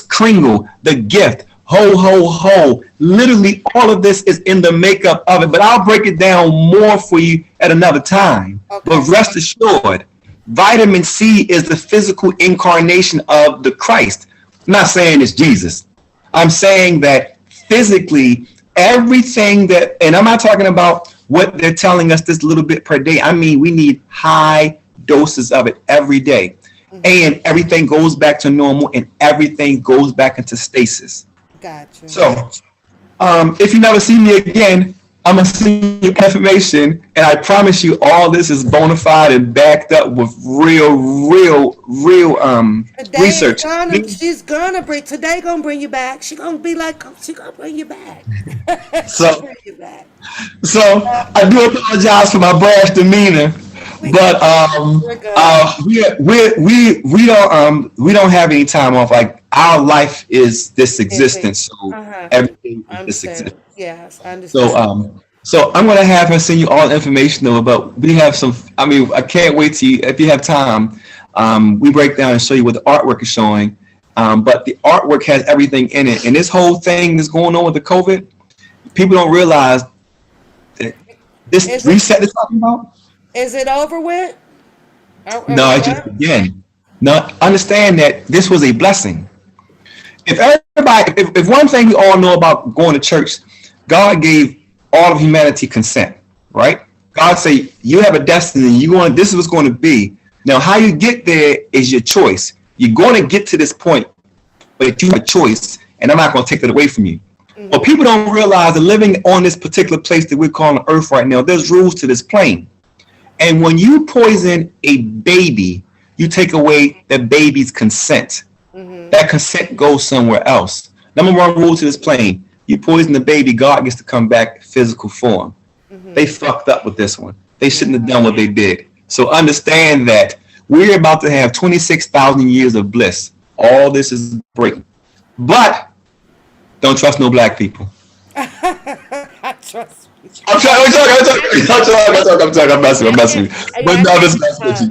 Kringle, the gift, ho, ho, ho. Literally, all of this is in the makeup of it. But I'll break it down more for you at another time. Okay. But rest assured, vitamin C is the physical incarnation of the Christ. I'm not saying it's Jesus. I'm saying that physically, everything that, and I'm not talking about what they're telling us this little bit per day. I mean, we need high doses of it every day. Mm-hmm. And everything goes back to normal and everything goes back into stasis. Gotcha. So, if you never see me again, I'm going to send you information. And I promise you all this is bona fide and backed up with real research. She's gonna bring you back. She's gonna be like, she's gonna bring you back. So I do apologize for my brash demeanor, but we don't have any time off. Like our life is this existence, so everything is this existence. Yes, I understand. So I'm gonna have her send you all the information though. But we have some. I mean, I can't wait to if you have time. We break down and show you what the artwork is showing. But the artwork has everything in it, and this whole thing that's going on with the COVID, people don't realize that this reset they're talking about. Is it over with? No, it's just began. Now, understand that this was a blessing. If one thing we all know about going to church, God gave all of humanity consent, right? God say you have a destiny. This is what's going to be. Now, how you get there is your choice. You're going to get to this point, but you have a choice, and I'm not going to take that away from you. Mm-hmm. But people don't realize that living on this particular place that we're calling Earth right now, there's rules to this plane. And when you poison a baby, you take away the baby's consent. Mm-hmm. That consent goes somewhere else. Number one rule to this plane, you poison the baby, God gets to come back physical form. Mm-hmm. They fucked up with this one. They shouldn't have done what they did. So understand that we're about to have 26,000 years of bliss. All this is breaking. But don't trust no black people. I trust you. I'm messing with you. But no, this is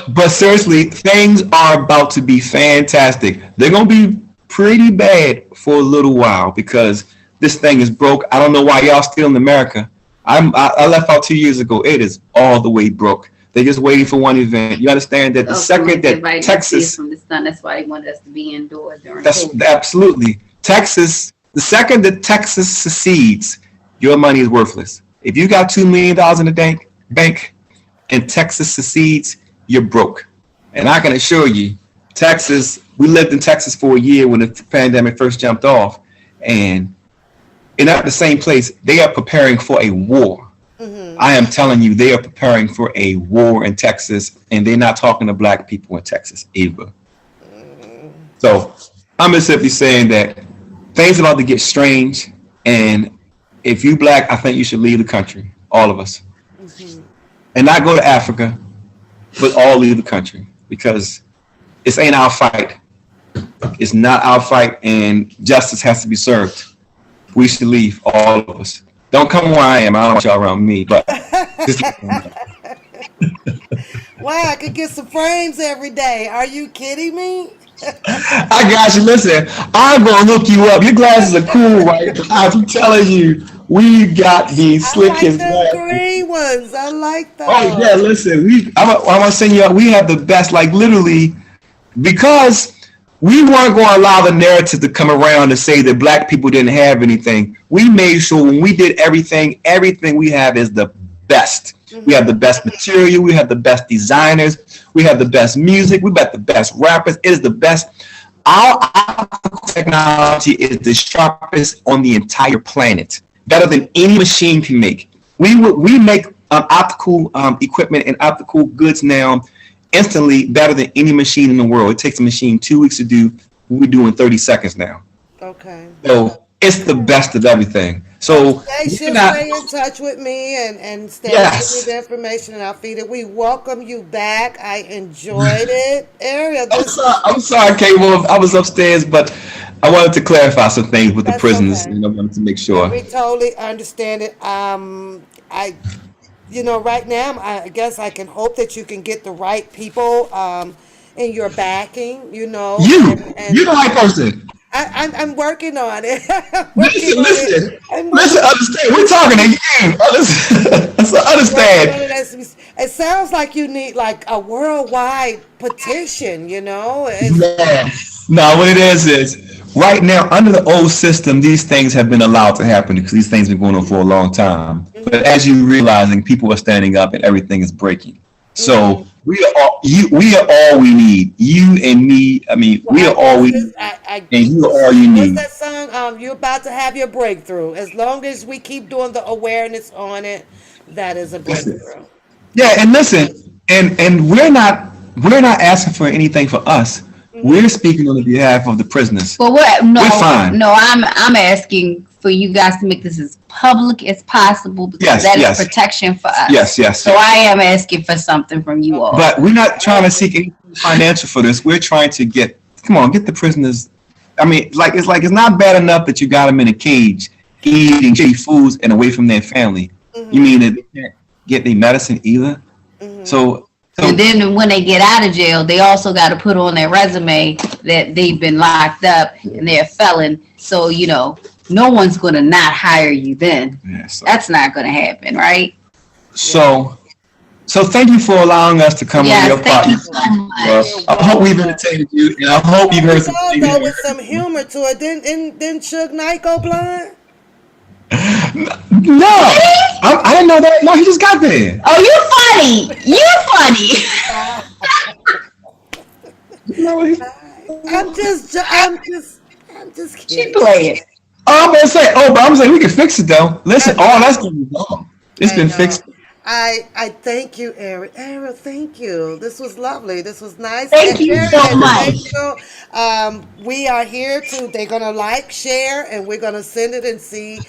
but seriously, things are about to be fantastic. They're going to be pretty bad for a little while because this thing is broke. I don't know why y'all still in America. I left out 2 years ago. It is all the way broke. They're just waiting for one event. You understand that the second that Texas from the sun, that's why they wanted us to be indoors during that's COVID. absolutely Texas. The second that Texas secedes, your money is worthless. If you got $2 million in the bank and Texas secedes, you're broke. And I can assure you, Texas, we lived in Texas for a year when the pandemic first jumped off, and in not the same place, they are preparing for a war. I am telling you, they are preparing for a war in Texas, and they're not talking to black people in Texas either. So I'm just simply saying that things are about to get strange, and if you black, I think you should leave the country, all of us, and not go to Africa, but all leave the country, because this ain't our fight. It's not our fight, and justice has to be served. We should leave, all of us. Don't come where I am. I don't want y'all around me, but just Wow, I could get some frames every day. Are you kidding me? I got you. Listen, I'm gonna look you up. Your glasses are cool, right? I'm telling you, we got these I like slickest them glasses. green ones. I like those. Oh yeah, listen, I'm gonna send you out. We have the best, like literally, because we weren't going to allow the narrative to come around to say that black people didn't have anything. We made sure when we did everything we have is the best. We have the best material. We have the best designers. We have the best music. We got the best rappers. It is the best. Our optical technology is the sharpest on the entire planet, better than any machine can make. We make optical equipment and optical goods now instantly better than any machine in the world. It takes a machine 2 weeks to do what we do in 30 seconds now. Okay. So it's the best of everything. So they should stay in touch with me and stay give me the information, and I'll feed it. We welcome you back. I enjoyed it. Ariel, I'm sorry, Cable. I was upstairs, but I wanted to clarify some things with the prisoners. Okay. And I wanted to make sure. We totally understand it. Right now, I guess I can hope that you can get the right people in your backing. You're the right person. I'm working on it. Listen. Understand. We're talking to you. Understand. It sounds like you need like a worldwide petition. No, what it is right now under the old system, these things have been allowed to happen because these things have been going on for a long time. But as you're realizing, people are standing up and everything is breaking. So we are all we need. You and me. I mean, we are all we need, and you are all you need. What's that song? You're about to have your breakthrough. As long as we keep doing the awareness on it, that is a breakthrough. Yeah, and listen, and we're not asking for anything for us. We're speaking on behalf of the prisoners. But we're fine. No, I'm asking for you guys to make this as public as possible because that is protection for us. Yes. So I am asking for something from you all. But we're not trying to seek anything financial for this. We're trying to get the prisoners. I mean, it's not bad enough that you got them in a cage eating shitty foods and away from their family. You mean that they can't get their medicine either? So and then when they get out of jail, they also got to put on their resume that they've been locked up and they're a felon. So, no one's going to not hire you then. That's not going to happen, right? So thank you for allowing us to come on your podcast. You so much. I hope we've entertained you, and I hope you've heard some things. With some humor to it. Didn't Suge Knight go blind? No, I didn't know that. No, he just got there. Oh, you're funny. I'm just kidding. She playing. I'm gonna say, but I'm saying we can fix it though. Listen, that's gonna be wrong. It's been fixed. I thank you, Ariel. Ariel, thank you. This was lovely. This was nice. Thank you so much. We are here they're gonna like, share, and we're gonna send it and see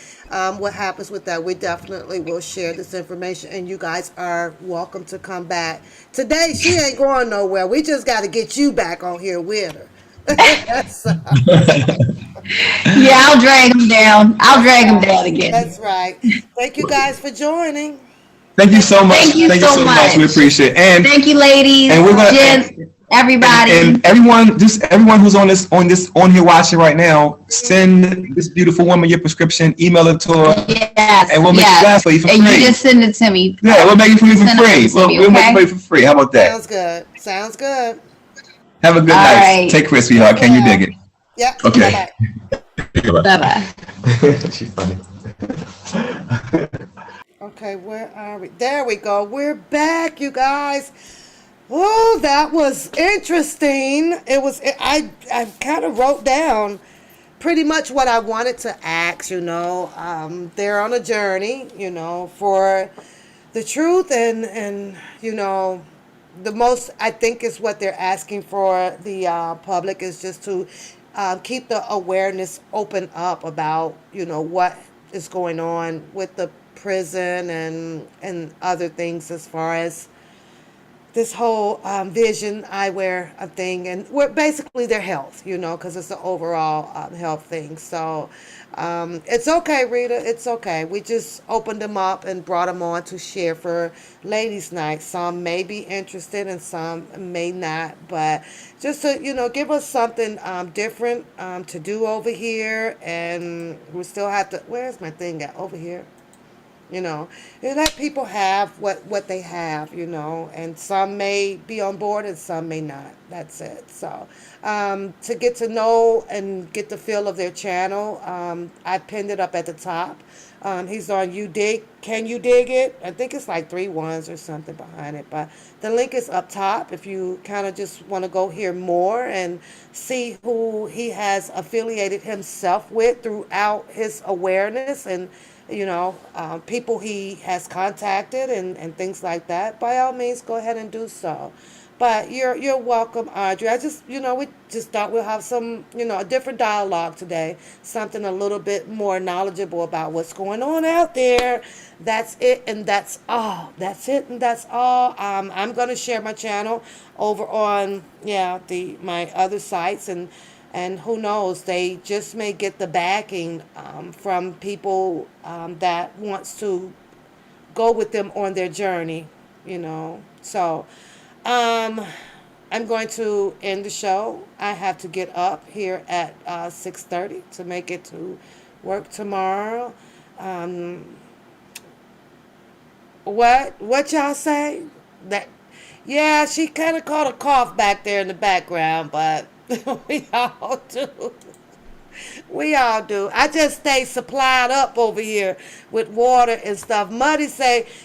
what happens with that. We definitely will share this information, and you guys are welcome to come back. Today, she ain't going nowhere. We just got to get you back on here with her. Yeah, I'll drag him down. Again. That's right. Thank you guys for joining. Thank you so much. Thank you so much. We appreciate it. And thank you, ladies. And we're gonna everybody. And everyone, just everyone who's on here watching right now, send this beautiful woman your prescription, email it to her, Yes, and we'll make it last for you for and free. you just send it to me. Yeah, we'll make it for you for Send it free. to me, We'll make it okay? for you for free. How about that? Sounds good. Sounds good. Have a good All night. right. Take care, You as sweetheart. Can you dig well. it? Yep. Okay. Bye Goodbye. Bye bye. She's funny. bye. Okay, where are we? There we go. We're back, you guys. Oh, that was interesting. It was. I kind of wrote down pretty much what I wanted to ask. They're on a journey. For the truth, and the most I think is what they're asking for the public is just to keep the awareness open up about what is going on with the prison and other things as far as this whole vision eyewear thing, and we're basically their health, because it's the overall health thing. So it's okay, Rita. It's okay. We just opened them up and brought them on to share for ladies' night. Some may be interested and some may not, but just to give us something different to do over here, and we still have to. Where's my thing at over here? you know and let people have what they have, and some may be on board and some may not. That's it. So to get to know and get the feel of their channel, I pinned it up at the top. He's on You Dig. Can you dig it? I think it's like 3 ones or something behind it, but the link is up top if you kind of just want to go hear more and see who he has affiliated himself with throughout his awareness, and people he has contacted and things like that. By all means, go ahead and do so. But you're welcome, Audrey. I just we just thought we'll have some a different dialogue today, something a little bit more knowledgeable about what's going on out there. That's it, and that's all. That's it, and that's all. I'm gonna share my channel over on the my other sites, and who knows, they just may get the backing from people that wants to go with them on their journey. So I'm going to end the show. I have to get up here at 6:30 to make it to work tomorrow. Um, what y'all say? That Yeah, she kind of caught a cough back there in the background, but we all do. We all do. I just stay supplied up over here with water and stuff. Muddy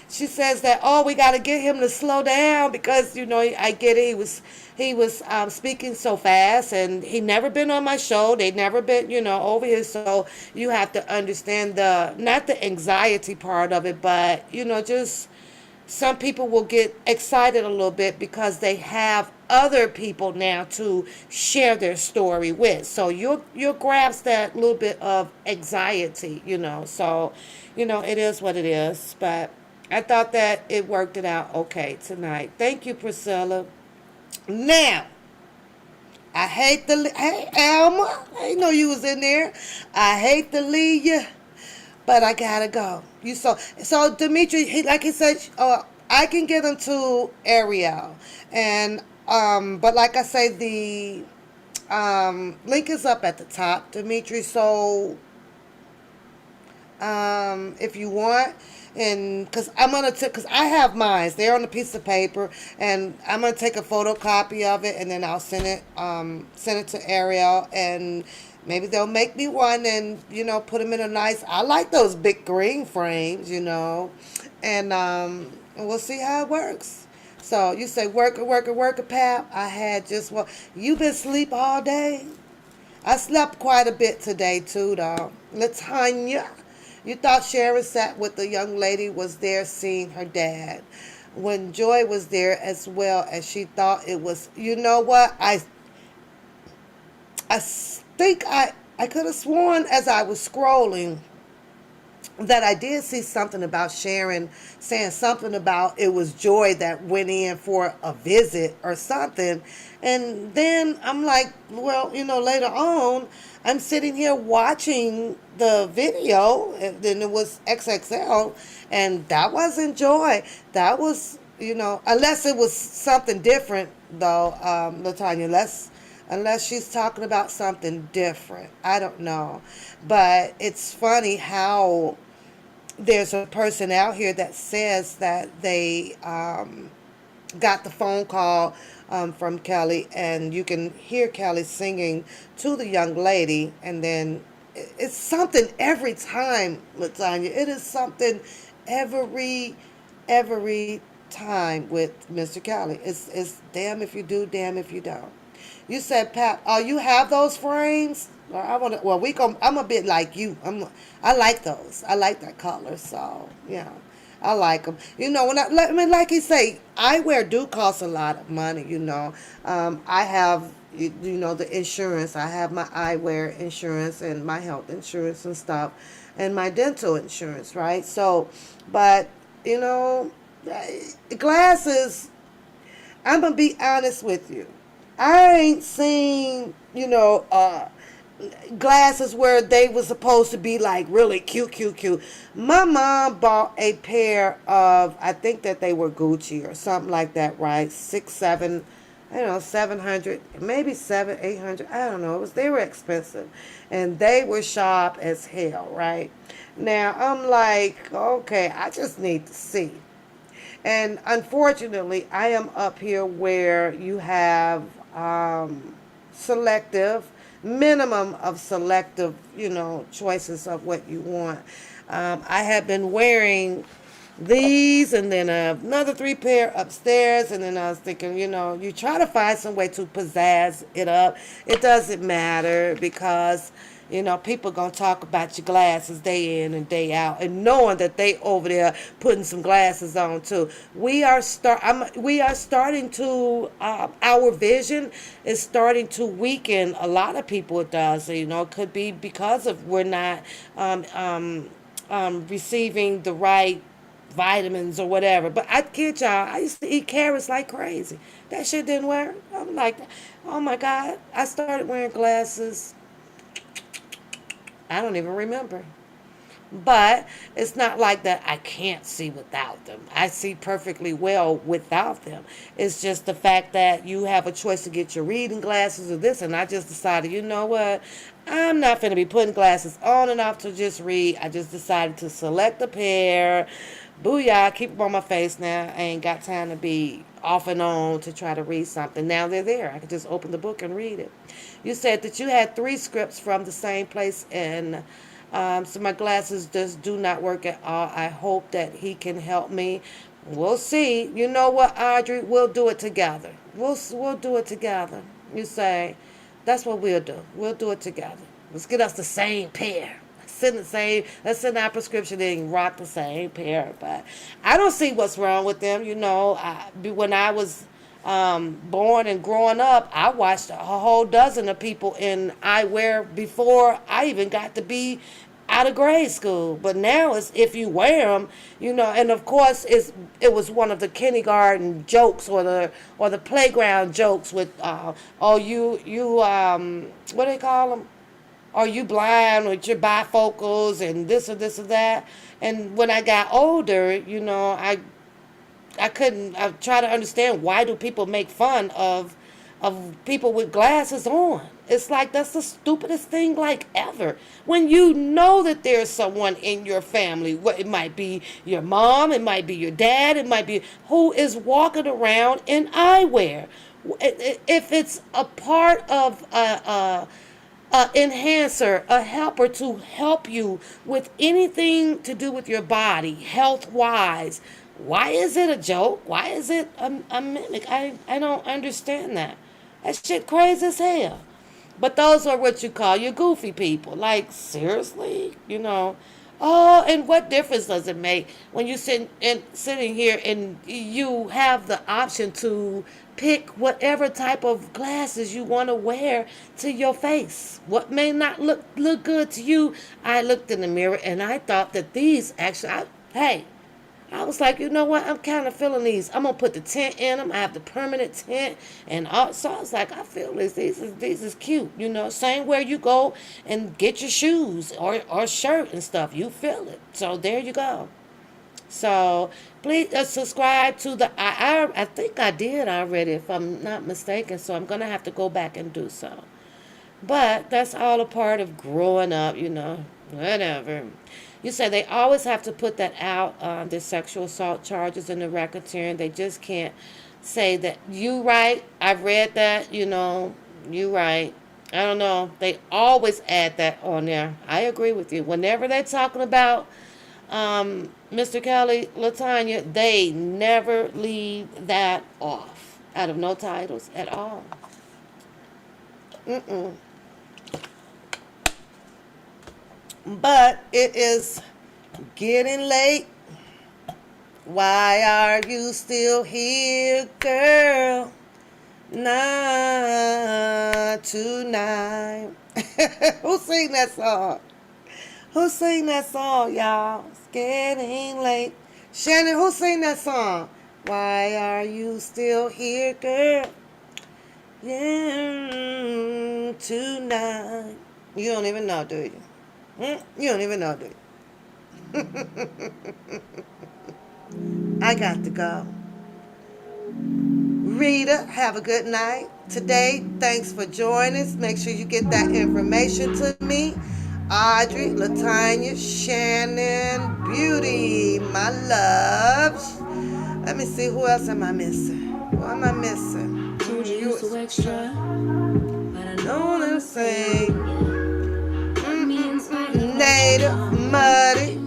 she says that, oh, we got to get him to slow down because I get it. He was speaking so fast, and he never been on my show. They never been over here. So you have to understand not the anxiety part of it, but just some people will get excited a little bit because they have other people now to share their story with. So you'll grasp that little bit of anxiety. So, it is what it is. But I thought that it worked it out okay tonight. Thank you, Priscilla. Now, I hate to hey Alma, I didn't know you was in there. I hate to leave you, but I gotta go. So Dimitri, like he said, I can get him to Ariel, and but like I say, the link is up at the top, Dimitri. So if you want, and because because I have mine, they're on a piece of paper, and I'm gonna take a photocopy of it, and then I'll send it to Ariel, and maybe they'll make me one, and put them in a nice. I like those big green frames, and we'll see how it works. So you say work it, pal. I had just well, you been asleep all day. I slept quite a bit today too, though. Latanya, you thought Sharon sat with the young lady was there seeing her dad. When Joy was there as well, as she thought it was. You know what? I think I could have sworn as I was scrolling that I did see something about Sharon saying something about it was Joy that went in for a visit or something. And then I'm like, well, later on, I'm sitting here watching the video, and then it was XXL, and that wasn't Joy. That was, unless it was something different though, Latanya. Unless she's talking about something different. I don't know. But it's funny how there's a person out here that says that they got the phone call from Kelly, and you can hear Kelly singing to the young lady, and then it's something every time, Latanya. It is something every every time with Mr. Kelly. It's damn if you do, damn if you don't. You said, Pat, oh, you have those frames? Or I want to. Well, I'm a bit like you. I like those. I like that color. So yeah, I like them. You know, I mean, like you say, eyewear do cost a lot of money. You know, I have you know the insurance. I have my eyewear insurance and my health insurance and stuff, and my dental insurance. Right. So, but you know, glasses. I'm gonna be honest with you. I ain't seen, glasses where they was supposed to be like really cute, cute, cute. My mom bought a pair of, I think that they were Gucci or something like that, right? 6, 7, I don't know, 700, maybe 800. I don't know. They were expensive, and they were sharp as hell, right? Now I'm like, okay, I just need to see. And unfortunately, I am up here where you have selective, minimum of selective, choices of what you want. I have been wearing these and then another 3 pair upstairs, and then I was thinking, you try to find some way to pizzazz it up. It doesn't matter because people gonna talk about your glasses day in and day out, and knowing that they over there putting some glasses on too. We are starting to our vision is starting to weaken. A lot of people it does. It could be because of we're not receiving the right vitamins or whatever. But I kid y'all, I used to eat carrots like crazy. That shit didn't work. I'm like, oh my God. I started wearing glasses. I don't even remember. But it's not like that I can't see without them. I see perfectly well without them. It's just the fact that you have a choice to get your reading glasses or this, and I just decided, you know what? I'm not going to be putting glasses on and off to just read. I just decided to select a pair. Booyah, keep them on my face now. I ain't got time to be off and on to try to read something. Now they're there. I can just open the book and read it. You said that you had 3 scripts from the same place, and so my glasses just do not work at all. I hope that he can help me. We'll see. You know what, Audrey? We'll do it together. We'll do it together. You say, that's what we'll do. We'll do it together. Let's get us the same pair. Let's send our prescription in and rock the same pair. But I don't see what's wrong with them. When I was born and growing up, I watched a whole dozen of people in eyewear before I even got to be out of grade school. But now it's if you wear them, and of course it was one of the kindergarten jokes or the playground jokes with what do they call them? Are you blind with your bifocals and this or this or that? And when I got older, I couldn't. I try to understand why do people make fun of people with glasses on. It's like that's the stupidest thing like ever. When you know that there's someone in your family, it might be your mom, it might be your dad, it might be who is walking around in eyewear. If it's a part of a enhancer, a helper to help you with anything to do with your body, health wise. Why is it a joke? Why is it a mimic? I don't understand that. That shit crazy as hell. But those are what you call your goofy people. Like, seriously? Oh, and what difference does it make when you sitting here and you have the option to pick whatever type of glasses you want to wear to your face? What may not look good to you? I looked in the mirror and I thought that these actually, I was like, you know what? I'm kind of feeling these. I'm gonna put the tint in them. I have the permanent tint, and so I was like, I feel this. These is cute. Same where you go and get your shoes or shirt and stuff. You feel it. So there you go. So please subscribe to the. I think I did already, if I'm not mistaken. So I'm gonna have to go back and do so. But that's all a part of growing up, whatever. You say they always have to put that out, the sexual assault charges in the racketeering. They just can't say that you right. I've read that, you right. I don't know. They always add that on there. I agree with you. Whenever they're talking about Mr. Kelly, Latanya, they never leave that off out of no titles at all. Mm-mm. But it is getting late. Why are you still here, girl? Not tonight. Who sing that song? Who sing that song, y'all? It's getting late. Shannon, who sing that song? Why are you still here, girl? Yeah, tonight. You don't even know, do you? You don't even know, do you? I got to go. Rita, have a good night. Today, thanks for joining us. Make sure you get that information to me. Audrey, Latanya, Shannon, Beauty, my loves. Let me see, who else am I missing? Who am I missing? Told you so extra, but I know Don't what wanna I'm say. saying. Native, Muddy.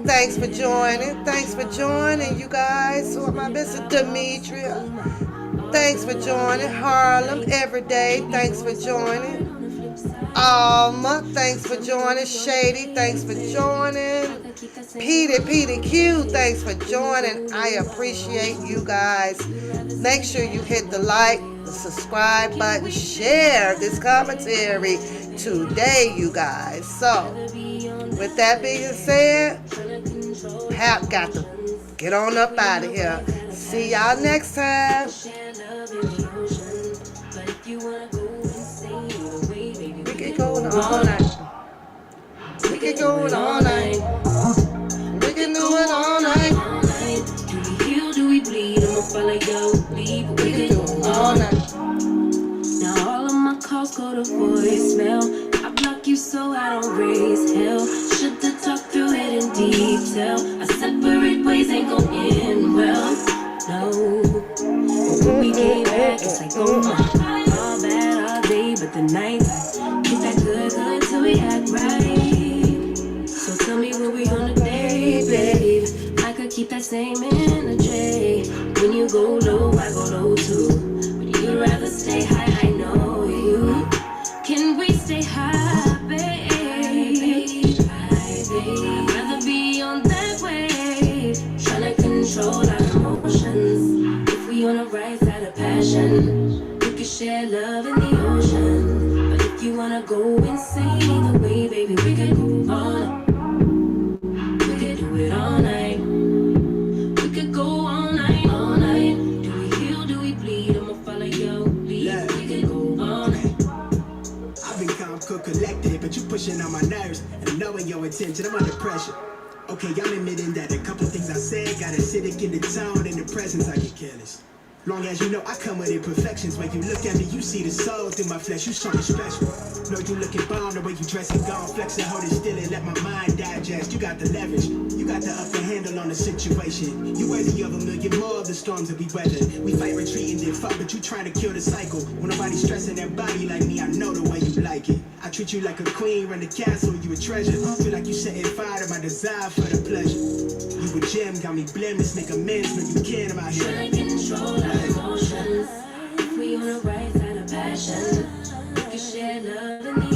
Thanks for joining. Thanks for joining, you guys. Who am I missing? Demetria. Thanks for joining. Harlem, Everyday. Thanks for joining. Alma, thanks for joining. Shady, thanks for joining. Petey Q, thanks for joining. I appreciate you guys. Make sure you hit the like, the subscribe button, share this commentary today, you guys. So, with that being said, Pap got to get on up out of here. See y'all next time. We can go all night. We can go all night. We can do it all night. Do we heal? Do we bleed? I'ma follow your lead. We can do it all night. Now all of my calls go to voicemail. I block you so I don't raise hell. Should've talked through it in detail. Our separate ways ain't gon' end well. No, but when we get back, it's like oh my. All bad all day, but the night get that good till we act right. So tell me what we gonna do, babe. I could keep that same energy. When you go low, I go low too. But you'd rather stay high, I know you. Can we stay high, babe? I'd rather be on that wave. Tryna control our emotions. If we on the right side of passion, we could share love in the ocean. But if you wanna go insane the way, baby, we could go on. We could do it all night. We could go all night, all night. Do we heal? Do we bleed? I'ma follow your lead. We could go all night. I've been calm, cool, collected, but you pushing on my nerves. And knowing your intention, I'm under pressure. Okay, I'm admitting that a couple things I said got acidic in the tone. In the presence, I get careless. Long as you know I come with imperfections. When you look at me, you see the soul through my flesh. You something special. Know you looking bomb, the way you dress and gone. Flex and hold it still and let my mind digest. You got the leverage. You got the upper handle on the situation. You worthy of a million more of the storms that we weather. We fight retreating, then fuck, but you trying to kill the cycle. When nobody's stressing their body like me, I know the way you like it. I treat you like a queen, run the castle, you a treasure. Feel like you setting fire to my desire for the pleasure. You a gem, got me blemish, make amends when you can about here. Tryna control our emotions. If we on the right side of passion, we can share love in the